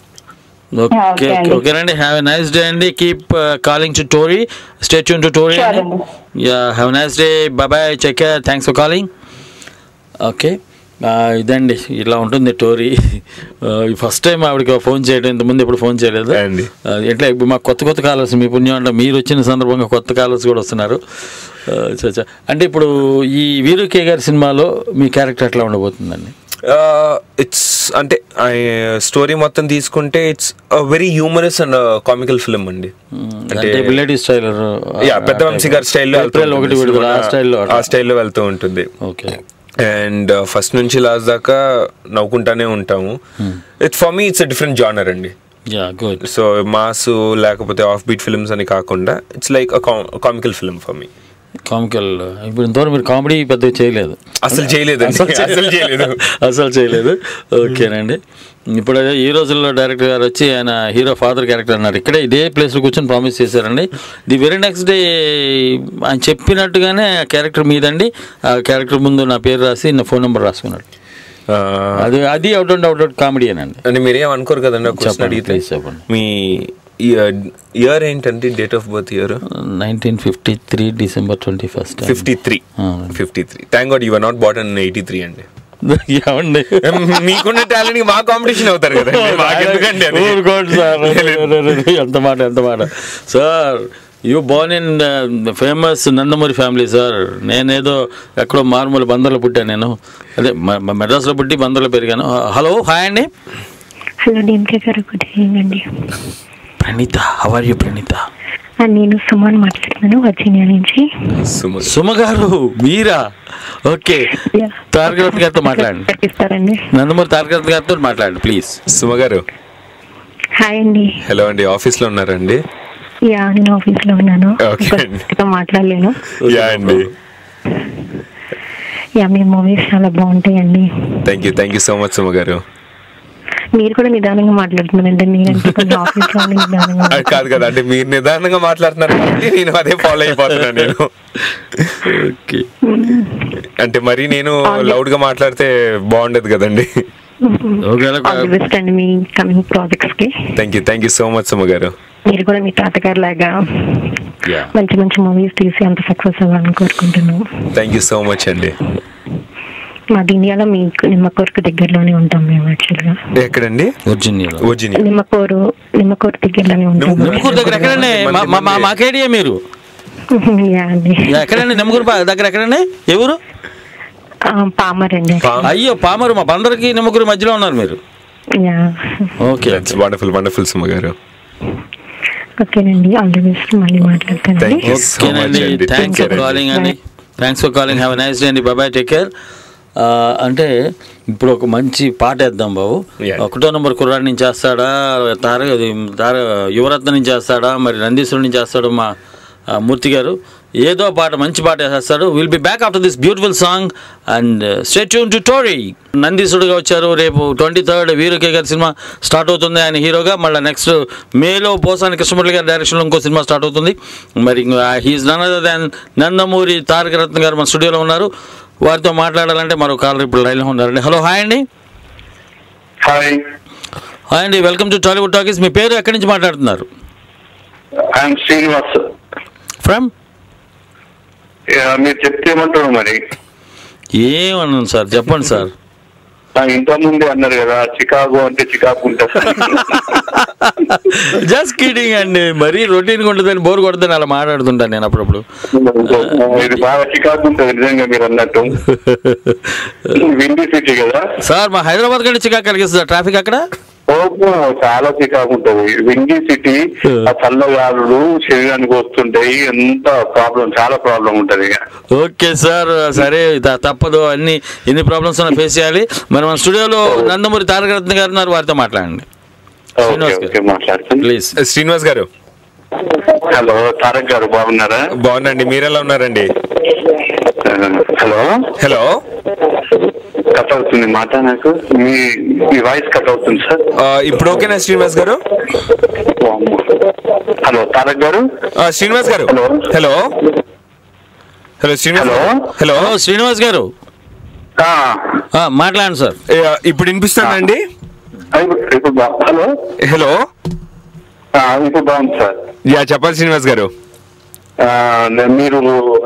ఓకేనండి, హ్యావ్ ఎ నైస్ డే అండి. Keep calling to Tori, stay tune to Tori. Yeah, have a nice day, bye, take care, thanks for calling. Okay, ఇదండి, ఇలా ఉంటుంది టోరీ. ఫస్ట్ టైం ఆవిడకి ఫోన్ చేయడం, ఇంతకుముందు ఎప్పుడు ఫోన్ చేయలేదు అండి. ఎట్లా ఇప్పుడు మాకు కొత్త కాలర్స్, మీ పుణ్యం అంటే మీరు వచ్చిన సందర్భంగా కొత్త కాలర్స్ కూడా వస్తున్నారు. అంటే ఇప్పుడు ఈ వీరుకే గారి సినిమాలో మీ క్యారెక్టర్ ఎట్లా ఉండబోతుందండి? ఇట్స్ అంటే స్టోరీ మొత్తం తీసుకుంటే it's very humorous and comical film అండి. అంటే లేడీస్ స్టైల్, పెద్ద వంశీ గారి స్టైల్లో ఆ స్టైల్లో వెళ్తూ ఉంటుంది. ఓకే, అండ్ ఫస్ట్ నుంచి లాస్ట్ దాకా నవ్వుకుంటానే ఉంటాము. It's for me it's a different genre అండి. సో మాస్ లేకపోతే ఆఫ్ బీట్ ఫిల్మ్స్ అని కాకుండా it's like comical film for me. Comical. ఇప్పుడు ఇంతవరకు మీరు కామెడీ పెద్దగా చేయలేదు. అసలు చేయలేదు. ఓకేనండి. ఇప్పుడు ఈ రోజుల్లో డైరెక్టర్ గారు వచ్చి ఆయన హీరో ఫాదర్ క్యారెక్టర్ అన్నారు. ఇక్కడే ఇదే ప్లేస్లో కూర్చొని ప్రామిస్ చేశారండి. ది వెరీ నెక్స్ట్ డే ఆయన చెప్పినట్టుగానే ఆ క్యారెక్టర్ మీదండి, ఆ క్యారెక్టర్ ముందు నా పేరు రాసి నా ఫోన్ నెంబర్ రాసుకున్నాడు. అది అవుట్ అండ్ అవుట్ కామెడీ అనండి. అంటే మీరేం అనుకోరు కదండి? చెప్పండి. మీ ఇయర్ ఏంటంటే date of birth year? 1953 December 21st. 53. Thank god you are not born in 83 అండి. మీకున్న టాలెంట్ మా కాంపిటీషన్ అవుతారు కదా. ఎంత మాట sir. You Born in famous Nandamuri family sir. నేనేదో ఎక్కడో మారుమూల బందర్లో పుట్టాను. నేను అదే మెడ్రాస్లో పుట్టి బందర్లో పెరిగాను. హలో, హాయ్ అండి. Hello DMK garu, good evening అండి. Praneetha, how are you Praneetha? నేను సుమన్ మాట్లాడుతున్నాను, వర్జీనియా నుంచి. సుమ గారు మీరా? ఓకే, తారకరత్న గారితో మాట్లాడండి. నందమూరి తారకరత్న గారితో మాట్లాడండి ప్లీజ్. సుమ గారు హాయ్ అండి. హలో అండి, ఆఫీస్లో ఉన్నారండి? యా, నేను ఆఫీస్లో ఉన్నాను, మాట్లాడలేను. యా అండి. యా, మీ మూవీస్ చాలా బాగుంటాయండి. Thank you so much Suma గారు. మీరు కూడా నిదానంగా మాట్లాడుతున్నారంటే మీరంటే కొంచెం ఆఫీస్లో నిదానంగా కాదు కదా, అంటే మీరు నిదానంగా మాట్లాడుతున్నారు కాబట్టి నేను అదే ఫాలో అయిపోతున్నాను. నేను అంటే మరి నేను లౌడ్ గా మాట్లాడితే బాగుండేది కదండి. మీ కమింగ్ ప్రాజెక్ట్స్ కి thank you so much Suma గారు. మీరు కూడా మీ తాతగారు లాగా మంచి మంచి మూవీస్ తీసి అంత సక్సెస్ అవ్వాలని కోరుకుంటున్నాను. థ్యాంక్ యూ సో మచ్ అండి. మాది ఇండియాలో మీకు నిమ్మకూరుకు దగ్గరలోనే ఉంటాం మేము. యాక్చువల్గా ఎక్కడండి? నిమ్మకూరు దగ్గరలోనే ఉంటాం. మీరు ఎక్కడండి? నిమ్మకూరు దగ్గర ఎక్కడండి? ఎవరు? పామర్ అండి. అయ్యో, పామరు. మా బందర్కి నిమ్మకూరు మధ్యలో ఉన్నారు మీరు. ఓకే, వండర్ఫుల్ సుమ గారు. ఓకేనండి, ఆల్ ది బెస్ట్. మళ్ళీ మాట్లాడతాను. థ్యాంక్స్ ఫర్ కాలింగ్ అండి. Thanks for calling. Have a nice day అండి. Bye, take care. అంటే ఇప్పుడు ఒక మంచి పాట వేద్దాం బాబు. 1వ నెంబర్ కుర్రాడి నుంచి వేస్తాడా, యువరత్న నుంచి వేస్తాడా, మరి నందీశ్వరుడి నుంచి వేస్తాడు మా మూర్తి గారు. ఏదో పాట, మంచి పాట వేసేస్తాడు. Will be back after this beautiful song and stay tune to Tory. నందీశ్వరుడుగా వచ్చారు. రేపు 23rd వీరకే గారి సినిమా స్టార్ట్ అవుతుంది ఆయన హీరోగా. మళ్ళీ నెక్స్ట్ మేలో పోసాని కృష్ణమురళి గారి డైరెక్షన్లో ఇంకో సినిమా స్టార్ట్ అవుతుంది. మరి he's none other than Nandamuri Tarakaratna garu మన స్టూడియోలో ఉన్నారు. వారితో మాట్లాడాలంటే మరో కాలర్ ఇప్పుడు లైన్లో ఉన్నారండి. హలో, హాయ్ అండి. హాయ్ అండి, వెల్కమ్ టు టాలీవుడ్ టాకీస్. మీ పేరు, ఎక్కడి నుంచి మాట్లాడుతున్నారు? శ్రీనివాస్ ఫ్రమ్. మీరు చెప్తే ఏమంటారు మరి? ఏమన్నాను సార్, చెప్పండి సార్. ఇంతకుముందే అన్నారు కదా చికాగో అంటే చికాకు ఉంటుంది. జస్ట్ కిడింగ్ అండి. మరీ రొటీన్ ఉంటుందని, బోర్ కొడుతుంది అలా మాట్లాడుతుంటాను నేను అప్పుడప్పుడు. ఇది బాగా చికాకు ఉంటుంది నిజంగా మీరు అన్నట్టు. విండీ సిటీ కదా సార్. మా హైదరాబాద్ కంటే చికాకు కలిగిస్తుంది ట్రాఫిక్ అక్కడ. చాలా చికాకు ఉంటుంది. విండీ సిటీ, ఆ చల్లగాలులు శరీరానికి వస్తుంటాయి. ఎంత ప్రాబ్లం, చాలా ప్రాబ్లం ఉంటది. ఓకే సార్, సరే తప్పదు. ఎన్ని ప్రాబ్లమ్స్ ఫేస్ చేయాలి. మరి మన స్టూడియోలో నందమూరి తారకరత్న గారు ఉన్నారు, వారితో మాట్లాడండి. ప్లీజ్. శ్రీనివాస్ గారు. హలో, తారక్ గారు బాగున్నారా? బాగున్నాండి, మీరు ఎలా ఉన్నారండి? హలో, కట్ అవుతుంది మాట, నాకు మీ వాయిస్ కట్ అవుతుంది సార్. ఇప్పుడు ఓకేనా శ్రీనివాస్ గారు? హలో తారక్ గారు. శ్రీనివాస్ గారు. హలో శ్రీనివాస్ గారు మాట్లాడండి సార్. ఇప్పుడు వినిపిస్తానండి? హలో, ఇప్పుడు బాగుంది సార్. చెప్పాలి శ్రీనివాస్ గారు.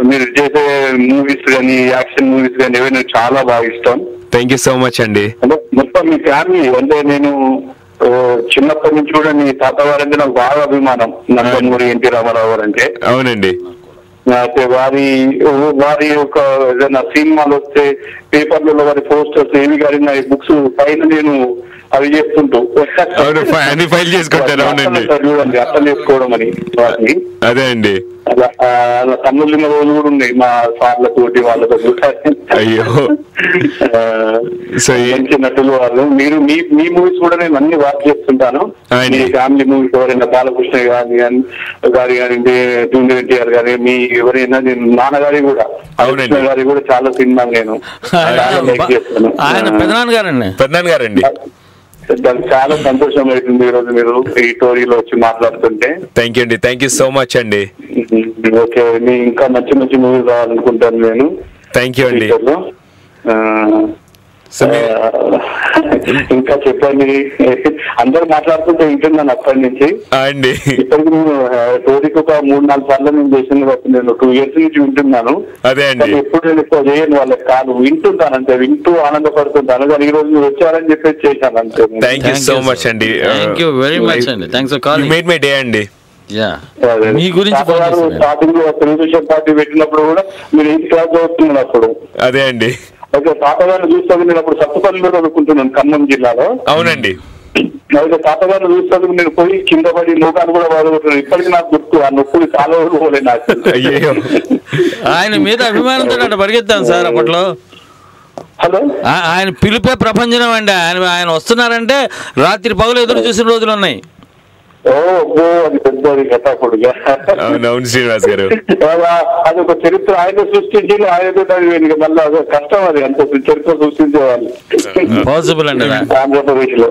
మీరు చేసే మూవీస్ కానీ, యాక్షన్ మూవీస్ కానీ ఏవైనా చాలా బాగా ఇష్టం. థ్యాంక్ యూ సో మచ్ అండి. మొత్తం మీ ఫ్యామిలీ అంటే నేను చిన్నప్పటి నుంచి కూడా మీ తాత వారంటే నాకు బాగా అభిమానం. నందమూరి ఎన్టీ రామారావు గారు అంటే. అవునండి. వారి ఒక ఏదైనా సినిమాలు వస్తే పేపర్లలో వారి పోస్టర్స్ ఏవి కానీ బుక్స్ పైన నేను అవి చేస్తుంటూ ఫైల్ చేసుకుంటారు. చూడండి, అర్థం చేసుకోవడం అని వాటిని. అదే అండి. అలా తమ్ముళ్ళ రోజులు కూడా ఉన్నాయి మా సార్లతోటి వాళ్ళతో. అయ్యో మంచి నటులు వాళ్ళు. మీరు మీ మూవీస్ కూడా నేను అన్ని వాచ్ చేస్తుంటాను. మీ ఫ్యామిలీ మూవీస్ ఎవరైనా బాలకృష్ణ గారి కానివ్వండి, జూనియర్ ఎన్టీఆర్ గారి, మీ ఎవరైనా నేను నాన్నగారి కూడా కృష్ణ గారి కూడా చాలా సినిమా నేను పెద్దనాన్నగారండి. చాలా సంతోషం అవుతుంది ఈరోజు మీరు ఈ టోరీలో వచ్చి మాట్లాడుతుంటే. థ్యాంక్ యూ అండి, థ్యాంక్ యూ సో మచ్ అండి. ఓకే, మీ ఇంకా మంచి మంచి మూవీస్ రావాలనుకుంటాను నేను. థ్యాంక్ యూ అండి. ఇంకా చెప్పండి, అందరూ మాట్లాడుతుంటే వింటున్నాను అప్పటి నుంచి అండి. ఇప్పటికి నేను టోరీకి ఒక 3-4 సార్లు నేను చేసిన నేను 2 years నుంచి వింటున్నాను. అదే అండి, ఎప్పుడు నేను ఎక్కువ చేయను వాళ్ళకి కాదు, వింటుంటాను అంతే, వింటూ ఆనందపడుతుంటాను. కానీ ఈ రోజు మీరు వచ్చారని చెప్పేసి చేశాను అంతే. థ్యాంక్ యూ సో మచ్ అండి. థ్యాంక్ యూ వెరీ మచ్ అండి. Thanks for calling. You made my day అండి. మీ గురించి స్టార్టింగ్ లో తెలుగుదేశం పార్టీ పెట్టినప్పుడు కూడా మీరు 8th class చదువుతున్నారు అప్పుడు. అదే అండి. అయితే తాతగారిని చూస్తాను నేను అప్పుడు సత్తుపల్లిలో చదువుకుంటున్నాను ఖమ్మం జిల్లాలో. అవునండి. అయితే తాతగారిని చూస్తాను నేను పోయి కింద పడి నూకాను కూడా బాధపడుతున్నాను. ఇప్పటికి నాకు గుర్తు ఆ నొప్పులు చాలా రోజులు పోలేదు నాకు. ఆయన మీద అభిమానంతో పరిగెత్తాను సార్ అప్పట్లో. హలో, ఆయన పిలిపే ప్రపంచం అండి. ఆయన వస్తున్నారంటే రాత్రి పగలు ఎదురు చూసిన రోజులు ఉన్నాయి. అది పెద్దది కథాకుడుగా. అవునవును శ్రీనివాస్ గారు, అది ఒక చరిత్ర ఆయన సృష్టించి ఆయనతో మళ్ళీ అదే కష్టం. అది అంత చరిత్ర సృష్టించేవాళ్ళు పాసిబుల్ అండి ఆంధ్రప్రదేశ్ లో.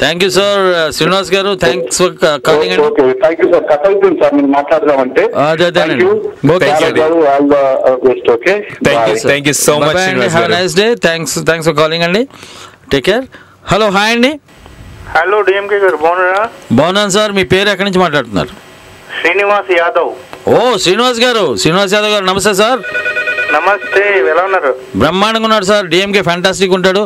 Thank you sir Srinivas garu. Thanks for calling అండి. Okay, thank you sir. కథ అవుతుంది సార్ మీరు మాట్లాడదామంటే. Thank you so much. Have a nice day. Thanks for calling అండి. Take care. హలో, హాయ్ అండి. హలో డిఎంకే గారు, బాగున్నారా? బాగున్నాను సార్. మీ పేరు ఎక్కడి నుంచి మాట్లాడుతున్నారు? శ్రీనివాస్ యాదవ్. శ్రీనివాస్ యాదవ్ గారు నమస్తే సార్. నమస్తే, ఎలా ఉన్నారు? బ్రహ్మాండంగా ఉన్నాడు సార్. డిఎంకే ఫ్యాంటాస్టిక్ ఉంటాడు.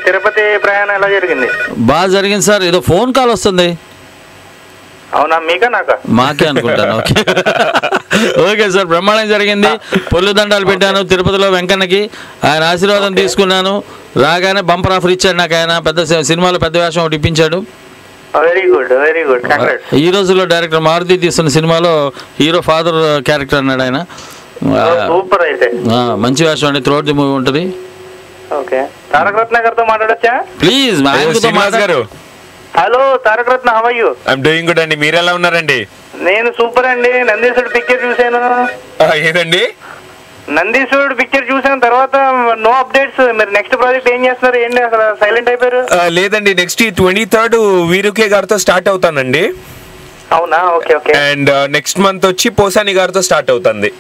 తిరుపతి ప్రయాణం ఎలా జరిగింది? బాగా జరిగింది సార్. ఏదో ఫోన్ కాల్ వస్తుంది. అవునా, మీకా నాకా? మాకే అనుకుంటాను. ఓకే సార్, బ్రహ్మాండం జరిగింది. పొల్లు దండాలు పెట్టాను తిరుపతిలో వెంకన్నకి. ఆయన ఆశీర్వాదం తీసుకున్నాను. రాగానే బంపర్ ఆఫర్ ఇచ్చాడు నాకు. ఆయన పెద్ద సినిమాలో పెద్ద వేషం ఒకటి ఇప్పించాడు. Very good, very good. ఈ రోజుల్లో డైరెక్టర్ మారుతి తీస్తున్న సినిమాలో హీరో ఫాదర్ క్యారెక్టర్ అన్నాడు ఆయన. సూపర్. అయితే మంచి వేషం అండి. త్రూఅవుట్ ది మూవీ ఉంటుంది. ఓకే, తారక రత్న గారితో మాట్లాడొచ్చా please? Garu, hello Taraka Ratna, how are you? I'm doing good అండి. మీరు ఎలా ఉన్నారండి? నేను సూపర్ అండి. నందీశ్వరుడు పిక్చర్ చూసాను. ఏదండి? నందీశ్వరుడు పిక్చర్ చూసిన తర్వాత నో అప్డేట్స్. మీరు నెక్స్ట్ ప్రాజెక్ట్ ఏం చేస్తున్నారు? ఏంటి అసలు సైలెంట్ అయిపోయారు? లేదండి, నెక్స్ట్ 23rd వీరుకే గారితో స్టార్ట్ అవుతానండి. అవునా, okay okay. And next month వచ్చి పోసాని గారితో స్టార్ట్ అవుతుంది.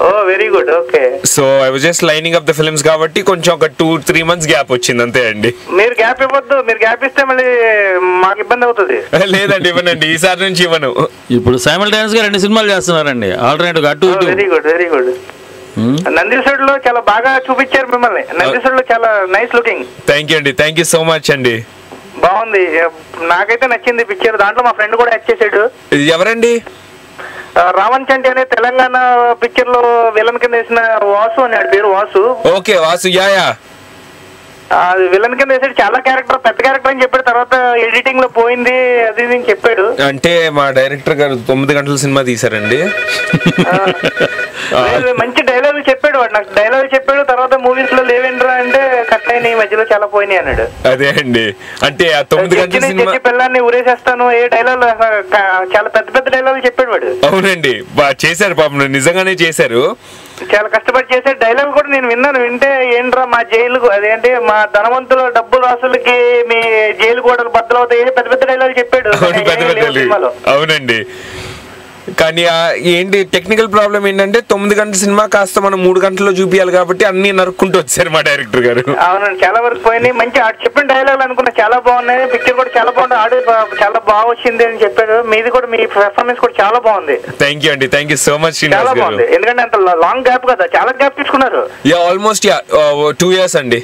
Oh very good. Okay, so I was just lining up the films కాబట్టి కొంచెం ఒక 2-3 months గ్యాప్ వచ్చింది అంతే అండి. మీరు గ్యాప్ ఇవ్వద్దు. మీరు గ్యాప్ ఇస్తే మళ్ళీ మాకు ఇబ్బంది అవుతుంది. లేదండి, ఇవ్వనండి, ఈసారి నుంచి ఇవ్వను. ఇప్పుడు సైమల్టేనియస్ గా 2 సినిమాలు చేస్తున్నారండి ఆల్టర్నేటివ్ అటు ఇటు. Very good, very good. నందీశ్వరుడులో చాలా బాగా చూపించారు మిమ్మల్ని. నందీశ్వరుడులో చాలా నైస్ లుకింగ్. థ్యాంక్ యూ అండి, థ్యాంక్ యూ సో మచ్ అండి. బాగుంది, నాకైతే నచ్చింది పిక్చర్. దాంట్లో మా ఫ్రెండ్ కూడా యాక్ట్ చేసాడు. ఎవరండి? రావణ్ చంటి అనే తెలంగాణ పిక్చర్ లో విలన్ కింద వేసిన వాసు అని పేరు. వాసు. ఓకే, వాసు. యా అది విలన్ కింద వేసాడు. చాలా క్యారెక్టర్, పెద్ద క్యారెక్టర్ అని చెప్పాడు. తర్వాత ఎడిటింగ్ లో పోయింది అది ఇది అని చెప్పాడు. అంటే మా డైరెక్టర్ గారు 9 గంటల సినిమా తీసారండి. మంచి డైలాగ్ చెప్పాడు వాడు. నాకు డైలాగ్ చెప్పాడు. తర్వాత మూవీస్ లో లేవేంట్రా అంటే కట్ అయిన ఈ మధ్యలో చాలా పోయినాయి అన్నాడు. అదే అండి, అంటే ఆ 9 గంటల సినిమా పిల్లల్ని ఊరేసేస్తాను ఏ డైలాగ్, చాలా పెద్ద పెద్ద డైలాగ్ చెప్పాడు వాడు. అవునండి, బాగా చేశారు పాపం, నిజంగానే చేశారు. చాలా కష్టపడి చేసే డైలాగ్ కూడా నేను విన్నాను. వింటే ఏంట్రా మా జైలు, అదేంటి మా ధనవంతుల డబ్బు రాసులకి మీ జైలు గోడలు బద్దలవుతాయి, పెద్ద పెద్ద డైలాగ్ చెప్పాడు. అవునండి, కానీ ఏంటి టెక్నికల్ ప్రాబ్లం ఏంటంటే 9 గంటల సినిమా కాస్త మనం 3 గంటల్లో చూపించాలి కాబట్టి అన్ని నరుక్కుంటూ వచ్చారు మా డైరెక్టర్ గారు. అవునండి, చాలా వరకు పోయినాయి. మంచి చెప్పిన డైలాగ్ అనుకున్నా చాలా బాగున్నాయి. పిక్చర్ కూడా చాలా బాగుంది. ఆడు చాలా బాగా వచ్చింది అని చెప్పారు. మీది కూడా, మీ పెర్ఫార్మెన్స్ కూడా చాలా బాగుంది. థ్యాంక్ యూ అండి, థ్యాంక్ యూ సో మచ్. చాలా బాగుంది, ఎందుకంటే అంత లాంగ్ గ్యాప్ కదా, చాలా గ్యాప్ తీసుకున్నారు. ఆల్మోస్ట్ 2 years అండి.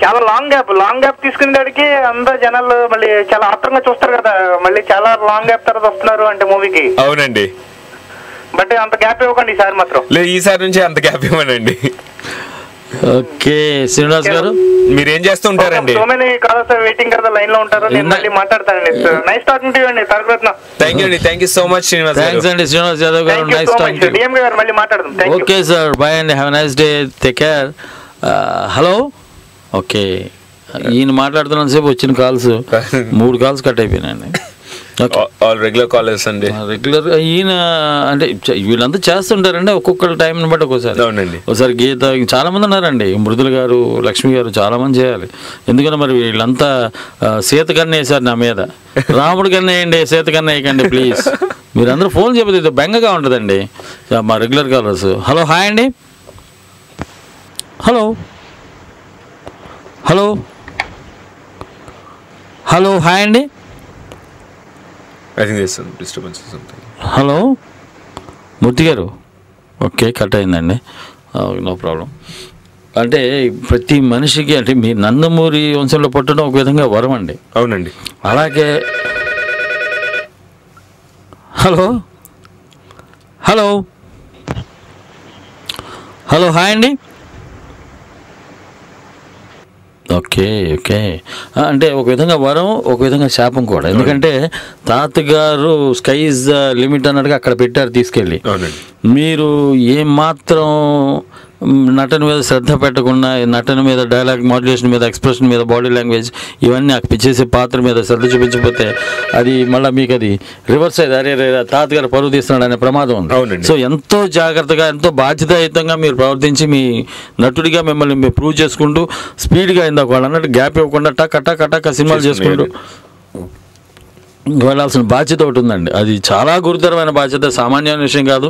చాలా లాంగ్ గ్యాప్ తీసుకునే దానికి అందరు జనాలు మళ్ళీ చాలా ఆత్రంగా చూస్తారు కదా. మళ్ళీ చాలా లాంగ్ గ్యాప్ తర్వాత వస్తున్నారు అంటే మూవీకి. అవునండి, బట్ అంత గ్యాప్ ఇవ్వకండి ఈసారి మాత్రం. లేదు, ఈసారి నుంచి అంత గ్యాప్ ఇవ్వనండి. ఓకే శ్రీనివాస్ గారు మీరేం చేస్తూ ఉంటారండి? సో మెనీ కాలర్స్ వెయిటింగ్ కదా, లైన్ లో ఉంటారు. నేను మళ్ళీ మాట్లాడతానండి. నైస్ టాకింగ్ టు యు అండి తారకరత్న. థాంక్యూ అండి. థాంక్యూ సో మచ్ శ్రీనివాస్ గారు. థాంక్స్ అండి శ్రీనివాస్ యాదవ్ గారు. Nice talking to you. DM గారు మళ్ళీ మాట్లాడదాం. థాంక్యూ. ఓకే సార్, బై అండి. Have a nice day. Take care. Hello. Okay, ఈయన మాట్లాడుతున్నంత సేపు వచ్చిన కాల్స్ 3 కాల్స్ కట్ అయిపోయినాయండి. ఆల్ రెగ్యులర్ కాలర్స్ అండి. రెగ్యులర్ ఈయన అంటే వీళ్ళంతా చేస్తుంటారండి ఒక్కొక్కరు టైంని బట్టి ఒక్కోసారి. అవునండి. ఒకసారి గీత చాలా మంది ఉన్నారండి, మృదుల గారు, లక్ష్మి గారు, చాలా మంది చేయాలి. ఎందుకంటే మరి వీళ్ళంతా సీత కన్నా వేసారు నా మీద. రాముడి కన్నా వేయండి, సీత కన్నా వేయకండి ప్లీజ్. మీరందరూ ఫోన్ చెప్పదు, బెంగగా ఉంటుందండి మా రెగ్యులర్ కాలర్స్. హలో, హాయ్ అండి. హలో హలో హలో, హాయ్ అండి. Hello Murthy garu. Okay, cut అయిందండి. No problem. అంటే ప్రతి మనిషికి అంటే మీ నందమూరి వంశంలో పుట్టడం ఒక విధంగా వరం అండి. అవునండి. అలాగే హలో హలో హలో, హాయ్ అండి. ఓకే ఓకే, అంటే ఒక విధంగా వరం, ఒక విధంగా శాపం కూడా. ఎందుకంటే తాతగారు స్కై ఇస్ ద లిమిట్ అన్నట్టుగా అక్కడ పెట్టారు తీసుకెళ్ళి. మీరు ఏమాత్రం నటన మీద శ్రద్ధ పెట్టకుండా, నటన మీద, డైలాగ్ మాడ్యులేషన్ మీద, ఎక్స్ప్రెషన్ మీద, బాడీ లాంగ్వేజ్ ఇవన్నీ చేసే పాత్ర మీద శ్రద్ధ చూపించకపోతే అది మళ్ళీ మీకు అది రివర్స్ అయ్యేది. అరే తాతగారు పరువు తీస్తున్నాడు అనే ప్రమాదం ఉంది. సో ఎంతో జాగ్రత్తగా, ఎంతో బాధ్యతాయుతంగా మీరు ప్రవర్తించి మీ నటుడిగా మిమ్మల్ని మీరు ప్రూవ్ చేసుకుంటూ స్పీడ్గా ఇందాక వాళ్ళు అన్నట్టు గ్యాప్ ఇవ్వకుండా టక్ సినిమాలు చేసుకుంటూ వెళ్ళాల్సిన బాధ్యత ఒకటి ఉందండి. అది చాలా గురుతరమైన బాధ్యత, సామాన్యమైన విషయం కాదు.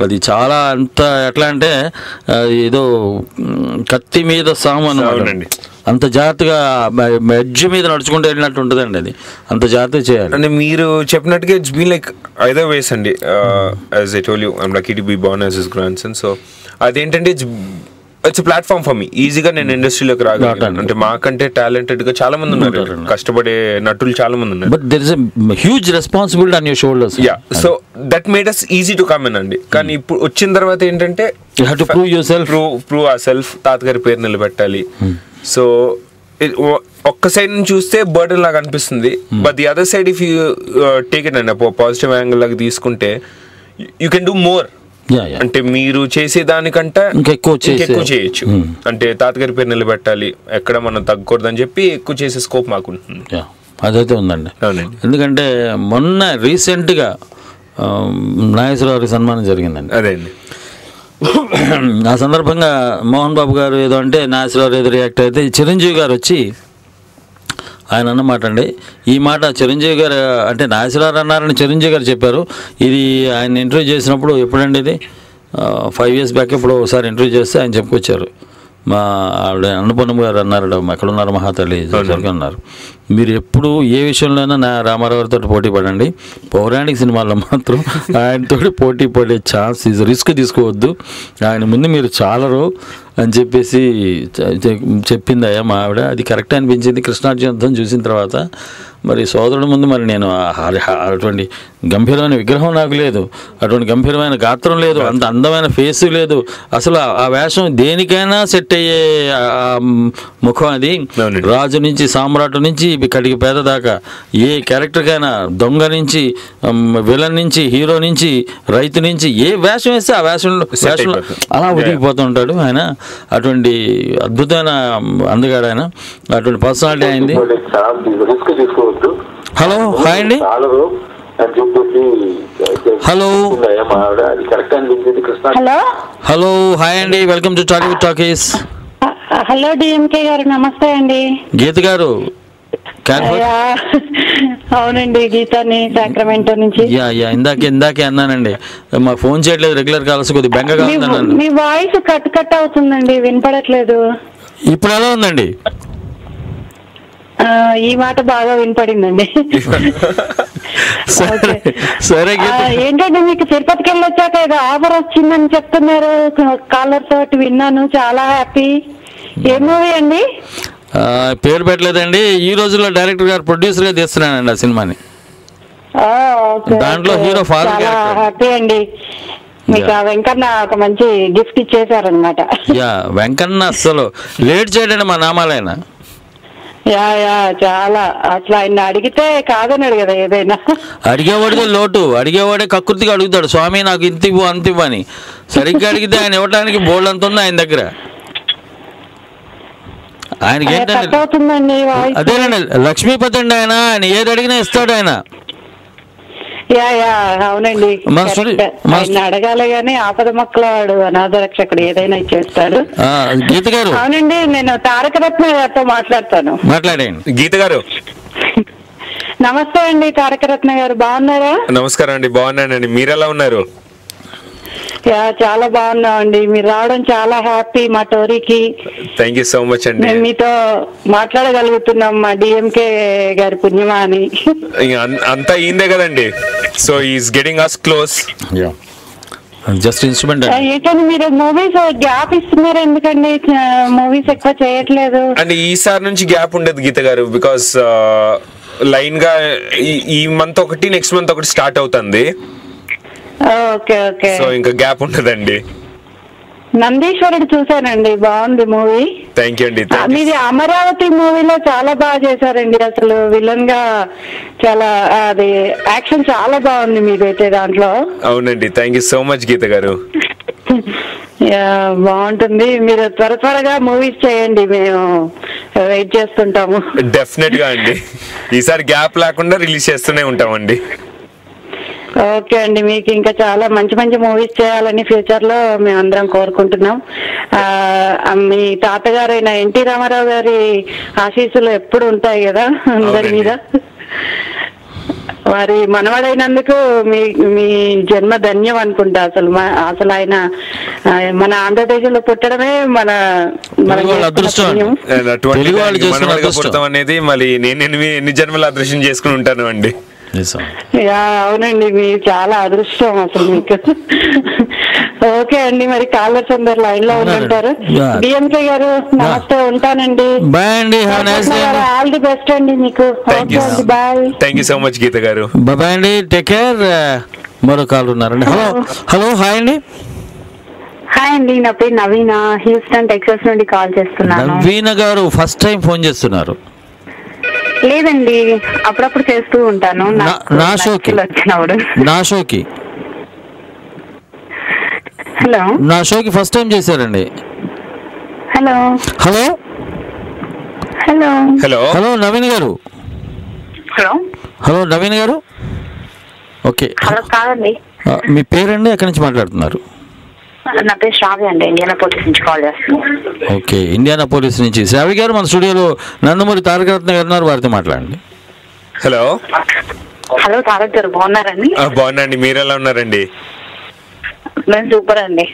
అది చాలా అంత ఎట్లా అంటే ఏదో కత్తి మీద సామాను, అంత జాగ్రత్తగా ఎడ్జ్ మీద నడుచుకుంటూ వెళ్ళినట్టు ఉంటుందండి. అది అంత జాగ్రత్త చేయాలి. అంటే మీరు చెప్పినట్టుగా it's been like either ways అండి. As I told you, I'm lucky to be born as his grandson. So అదేంటంటే ఇట్స్ ప్లాట్ఫామ్ ఫర్ మీ. ఈజీగా నేను ఇండస్ట్రీలోకి రాగలను. అంటే మాకంటే టాలెంటెడ్ గా చాలా మంది ఉన్నారు, కష్టపడే నటులు చాలా మంది ఉన్నారు. But there is a huge responsibility on your shoulders. Yeah, so that made us easy to come in అండి. కానీ ఇప్పుడు వచ్చిన తర్వాత ఏంటంటే you have to prove yourself, prove ourself. తాతగారి పేరు నిలబెట్టాలి. సో ఒక్క సైడ్ నుంచి చూస్తే బర్డెన్ లాగా అనిపిస్తుంది. But the other side if you take it అండి, పాజిటివ్ యాంగిల్ లాగా తీసుకుంటే యూ కెన్ డూ మోర్. అంటే మీరు చేసే దానికంటే ఎక్కువ చేయొచ్చు. అంటే తాతగారి పేరు నిలబెట్టాలి, ఎక్కడ మనం తగ్గకూడదని చెప్పి ఎక్కువ చేసే స్కోప్ మాకు ఉంటుంది. అదైతే ఉందండి. ఎందుకంటే మొన్న రీసెంట్గా నాగేశ్వరరావుకి సన్మానం జరిగిందండి. అదే అండి. ఆ సందర్భంగా మోహన్ బాబు గారు ఏదో అంటే నాగేశ్వరరావు ఏదో రియాక్ట్ అయితే చిరంజీవి గారు వచ్చి ఆయన అన్నమాట అండి. ఈ మాట చిరంజీవి గారు అంటే నాగేశ్వరరావు అన్నారని చిరంజీవి గారు చెప్పారు. ఇది ఆయన ఇంటర్వ్యూ చేసినప్పుడు ఎప్పుడండి, ఇది 5 years బ్యాక్ ఎప్పుడు ఒకసారి ఇంటర్వ్యూ చేస్తే ఆయన చెప్పుకొచ్చారు. మా ఆవిడ అన్నపూర్ణమ్మ గారు అన్నారు, ఎక్కడున్నారు మహాతల్లి అన్నారు, మీరు ఎప్పుడు ఏ విషయంలోనైనా నా రామారావు గారితో పోటీ పడండి, పౌరాణిక సినిమాల్లో మాత్రం ఆయనతో పోటీ పడే ఛాన్స్ రిస్క్ తీసుకోవద్దు, ఆయన ముందు మీరు చాలరు అని చెప్పేసి చెప్పింది అయ్యా మా ఆవిడ. అది కరెక్ట్ అనిపించింది. కృష్ణార్జున చూసిన తర్వాత మరి సోదరుడు ముందు మరి నేను అటువంటి గంభీరమైన విగ్రహం నాకు లేదు, అటువంటి గంభీరమైన గాత్రం లేదు, అంత అందమైన ఫేస్ లేదు. అసలు ఆ వేషం దేనికైనా సెట్ అయ్యే ముఖం అది. రాజు నుంచి సామ్రాట్ నుంచి కడిగి పేద దాకా ఏ క్యారెక్టర్కైనా, దొంగ నుంచి విలన్ నుంచి హీరో నుంచి రైతు నుంచి ఏ వేషం వేస్తే ఆ వేషంలో అలా ఉడికిపోతూ ఉంటాడు ఆయన. అటువంటి అద్భుతమైన అందగాడు ఆయన, అటువంటి పర్సనాలిటీ అయింది. హలో, హాయ్ అండి. హలో హలో హలో, హాయ్ అండి. Welcome to Tollywood talkies. Hello DMK గారు, నమస్తే అండి. గీత గారు. అవునండి, గీతాని సాక్రమెంటో నుంచి. ఇందాకే అన్నానండి, మాకు ఫోన్ చేయట్లేదు, రెగ్యులర్ కాల్స్ కొద్దిగా బెంగగా ఉందన్నాను. మీ వాయిస్ కట్ అవుతుందండి, వినపడట్లేదు. ఇప్పుడు ఎలా ఉందండి? ఈ మాట బాగా వినపడిందండి. సరే, ఏంటంటే మీకు తిరుపతికి వెళ్ళొచ్చాక ఏదో ఆఫర్ వచ్చిందని చెప్తున్నారు, కాలర్ తోటి విన్నాను, చాలా హ్యాపీ. ఏ మూవీ అండి? పేరు పెట్టలేదండి. ఈ రోజుల్లో డైరెక్టర్ గారు ప్రొడ్యూసర్ గా తీస్తున్నానండి ఆ సినిమాని. దాంట్లో హీరో ఫాదర్. హ్యాపీ అండి. మీకు ఆ వెంకన్న ఒక మంచి గిఫ్ట్ ఇచ్చేసారనమాట. యా వెంకన్న అస్సలు లేట్ చేయడండి మా నామాలైన. యా యా చాలా అసలు ఆయన అడిగితే కాదన్నాడు కదా ఏదైనా. అడిగేవాడిదే లోటు, అడిగేవాడే కకృతిగా అడుగుతాడు, స్వామి నాకు ఇంత ఇవ్వు అంత ఇవ్వు అని. సరిగ్గా అడిగితే ఆయన ఇవ్వడానికి బోల్డ్ అంత ఉంది ఆయన దగ్గర. ఆయనకి ఏంటంటే అదేనండి లక్ష్మీపతి అండి ఆయన, ఆయన ఏది అడిగినా ఇస్తాడు ఆయన. యా యా అవునండి, అడగాలి గానీ ఆపద మొక్కలవాడు అనాథ రక్షకుడు ఏదైనా ఇచ్చేస్తాడు. గీత గారు. అవునండి, నేను తారక రత్న గారితో మాట్లాడతాను. మాట్లాడండి గీత గారు. నమస్తే అండి తారక రత్న గారు, బాగున్నారా? నమస్కారం అండి, బాగున్నానండి. మీరు ఎలా ఉన్నారు? యా చాలా బాగున్నామండి, మీరు రావడం చాలా హ్యాపీ మా టోరీకి. థ్యాంక్ యూ సో మచ్ అండి. మేము మీతో మాట్లాడగలుగుతున్నాం మా డిఎంకే గారి పుణ్యమా అని. అంతా ఈందే కదండి, so is getting us close. Just instrument. ఏంటండి మీరు మూవీస్ గ్యాప్ ఇస్తున్నారు ఎందుకండి? మూవీస్ ఎక్కువ చేయట్లేదు అంటే ఈసారి నుంచి గ్యాప్ ఉండదు గీత గారు, బికాస్ లైన్ గా ఈ మంత్ ఒకటి నెక్స్ట్ మంత్ ఒకటి స్టార్ట్ అవుతుంది. ఓకే ఓకే, సో ఇంకా గ్యాప్ ఉండదండి. నందీశ్వరుడు చూసానండి, బాగుంది మూవీ. థ్యాంక్ యూ అండి. మీది అమరావతి మూవీలో చాలా బాగా చేశారండి, అసలు విలన్ గా చాలా అది యాక్షన్ చాలా బాగుంది మీదైతే దాంట్లో. అవునండి, thank you so much Geetha గారు. బాగుంటుంది, మీరు త్వరగా మూవీస్ చేయండి, మేము వెయిట్ చేస్తుంటాము. డెఫినెట్ గా అండి, ఈసారి గ్యాప్ లేకుండా రిలీజ్ చేస్తూనే ఉంటామండి. ఓకే అండి, మీకు ఇంకా చాలా మంచి మంచి మూవీస్ చేయాలని ఫ్యూచర్ లో మేమందరం కోరుకుంటున్నాం. మీ తాతగారైన ఎన్టీ రామారావు గారి ఆశీస్సులు ఎప్పుడు ఉంటాయి కదా అందరి మీద. వారి మనవడైనందుకు మీ జన్మ ధన్యం అనుకుంటా. అసలు ఆయన మన ఆంధ్రప్రదేశ్ లో పుట్టడమే మన అదృష్టం అనేది. మళ్ళీ నేను ఎన్ని జన్మల అదృష్టం చేసుకుని ఉంటాను అండి. అవునండి, మీరు చాలా అదృష్టం అసలు మీకు. ఓకే అండి, మరి కాలర్స్ అందరు లైన్ లో ఉంటారు. డిఎంకే గారు నమస్తే, ఉంటానండి. ఆల్ ది బెస్ట్ అండి మీకు. ఓకే అండి, bye. Thank you so much Geetha garu. Bye అండి, టేక్ కేర్. మరో కాల్ ఉన్నారండి. హలో హలో, హాయ్ అండి. హాయ్ అండి, నా పేరు నవీన, హ్యూస్టన్ టెక్సాస్ నుండి కాల్ చేస్తున్నాను. నవీన గారు ఫస్ట్ టైం ఫోన్ చేస్తున్నారు? లేదండి, అప్పుడప్పుడు చేస్తూ ఉంటాను నా షోకి. హలో, నా షోకి ఫస్ట్ టైం చేశారండి. Hello hello hello hello hello Naveen garu. Hello hello Naveen గారు. ఓకే, హలో కాదండి. మీ పేరండి, ఎక్కడి నుంచి మాట్లాడుతున్నారు? నా పేరు శ్రావ్య అండి, ఇండియానాపోలిస్ నుంచి కాల్ చేస్తున్నాను. ఓకే, ఇండియానాపోలిస్ నుంచి. శ్రావ్య గారు, మన స్టూడియోలో నందమూరి తారక రత్న గారు ఉన్నారు, వారితో మాట్లాడండి. హలో హలో, తారక్ గారు బాగున్నారండి? బాగున్నాండి, మీరు ఎలా ఉన్నారండి? మేము సూపర్ అండి,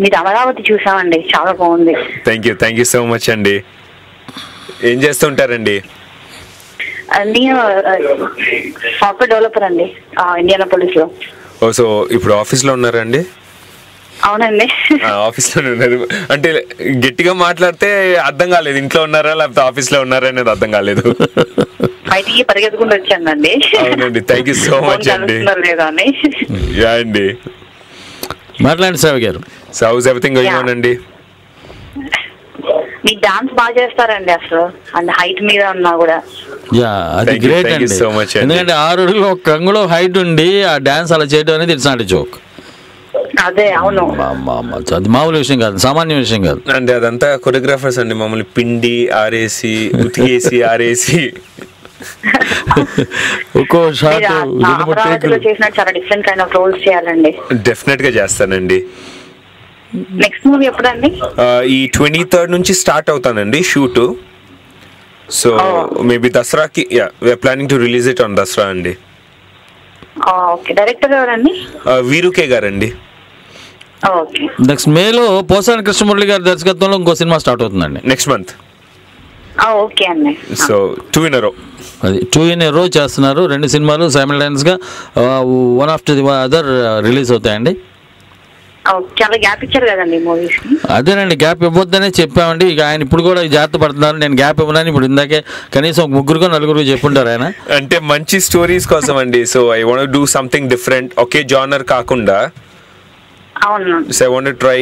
మీరు అమరావతి చూసామండి, చాలా బాగుంది. థ్యాంక్ యూ సో మచ్ అండి. ఏం చేస్తుంటారండి? నేను సాఫ్ట్వేర్ డెవలపర్ అండి, ఇండియానాపోలిస్ లో. ఓ, సో ఇప్పుడు ఆఫీస్ లో ఉన్నారండి? అవునండి, ఆఫీస్ లో ఉన్నారు. అంటే గట్టిగా మాట్లాడితే అర్థం కాలేదు, ఇంట్లో ఉన్నారా లేకపోతే ఆఫీస్ లో ఉన్నారా అనేది అర్థం కాలేదు. బయటికి పరిగెత్తుకుంటూ వచ్చానండి. అవునండి, థ్యాంక్ యూ సో మచ్ అండి. యా అండి, మాట్లాడండి శ్రావ్య గారు. హౌస్ ఎవ్రీథింగ్ గోయింగ్ ఆన్ అండి? మీకు డాన్స్ బాగా చేస్తారండి అసలు, అండ్ హైట్ మీద ఉన్నా కూడా. యా, అది గ్రేట్ అండి. ఎందుకంటే 6 అడుగులు 1 అంగుళం హైట్ ఉండి ఆ డాన్స్ అలా చేయడం అనేది ఇట్స్ నాట్ ఎ జోక్. అదే, అవును, అది మామూలు విషయం కాదు, సామాన్య విషయం కాదు అంటే. అదంతా కొరియోగ్రాఫర్స్ అండి, మమ్మల్ని పిండి ఆరేసి ఉతికేసి ఆరేసి ఒక్కో షాట్ చేసినట్టు చాలా డిఫరెంట్ కైండ్ ఆఫ్ రోల్స్ చేయాలండి. డెఫినెట్ గా చేస్తానండి. నెక్స్ట్ మూవీ ఎప్పుడండి? ఈ 23rd నుంచి స్టార్ట్ అవుతానండి షూట్. సో మేబీ దసరాకి, we're planning to release it on Dasara అండి. ఓకే, డైరెక్టర్ ఎవరండి? వీరుకే గారండి. నెక్స్ట్ మేలో పోసాని కృష్ణమురళి గారి దర్శకత్వంలో ఇంకో సినిమా స్టార్ట్ అవుతుందండి నెక్స్ట్ మంత్. ఓకే అండి. So 2 in a row. అది 2 in a row చేస్తున్నారు. 2 సినిమాలు సైమల్టేనియస్ గా one after the other release అవుతాయండి. చాలా గ్యాప్ ఇచ్చారు కదండి మూవీస్. అదేనండి, గ్యాప్ ఇవ్వద్దనే చెప్పామండి. ఇక ఆయన ఇప్పుడు కూడా జాగ్రత్త పడుతున్నారు, నేను గ్యాప్ ఇవ్వనని. ఇప్పుడు ఇందాకే కనీసం 3-4 చెప్పుంటారు ఆయన. అంటే మంచి స్టోరీస్ కోసం అండి. So I want do something different, ఒకే జానర్ కాకుండా so I want to try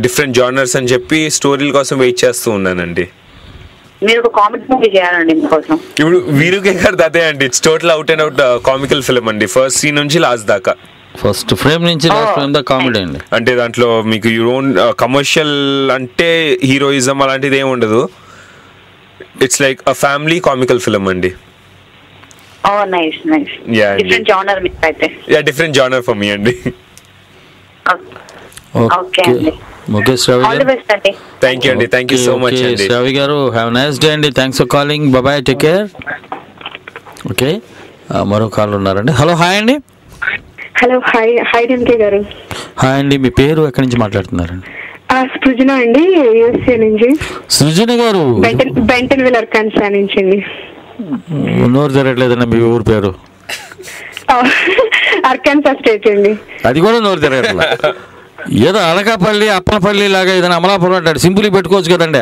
different genres అని చెప్పి స్టోరీల కోసం వెయిట్ చేస్తూ ఉన్నానండి. మీరు ఒక కామెడీ మూవీ చేయాలండి మీకోసం. ఇప్పుడు వీరుకే గారు అదే అండి, it's total out and out comical film అండి, ఫస్ట్ సీన్ నుంచి లాస్ట్ దాకా. ఫస్ట్ ఫ్రేమ్ నుంచి లాస్ట్ ఫ్రేమ్ దాకా కామెడీ అండి. అంటే దాంట్లో మీకు యూర్ ఓన్ కమర్షియల్ అంటే హీరోయిజం అలాంటిది ఏమి ఉండదు. It's like a family comical film అండి. Nice nice. డిఫరెంట్ జానర్ మీకు అయితే. డిఫరెంట్ జానర్ ఫర్ మీ అండి. ఓకే అండి. Okay Shravi all the best అండి. థ్యాంక్ యూ అండి. థ్యాంక్ యూ సో మచ్ అండి. Shravi garu have nice day అండి. Thanks for calling. Bye, take care. Okay, మరో కాల్ ఉన్నారండి. హలో, హాయ్ అండి. Hello, hi. Hi DMK garu. Hi అండి, మీ పేరు ఎక్కడి నుంచి మాట్లాడుతున్నారండి? సృజన అండి, యూఎస్ఏ నుంచి. సృజన గారు, బెంటన్ విల్ అర్కాన్సా నుంచి అండి. నోరు తిరగట్లేదండి మీ ఊరు పేరు? అర్కాన్సా స్టేట్ అండి. అది కూడా నోరు తిరగట్లేదు. ఏదో అనకాపల్లి అప్పనపల్లి లాగా ఏదైనా అమలాపురం అంటాడు, సింపుల్ పెట్టుకోవచ్చు కదండి.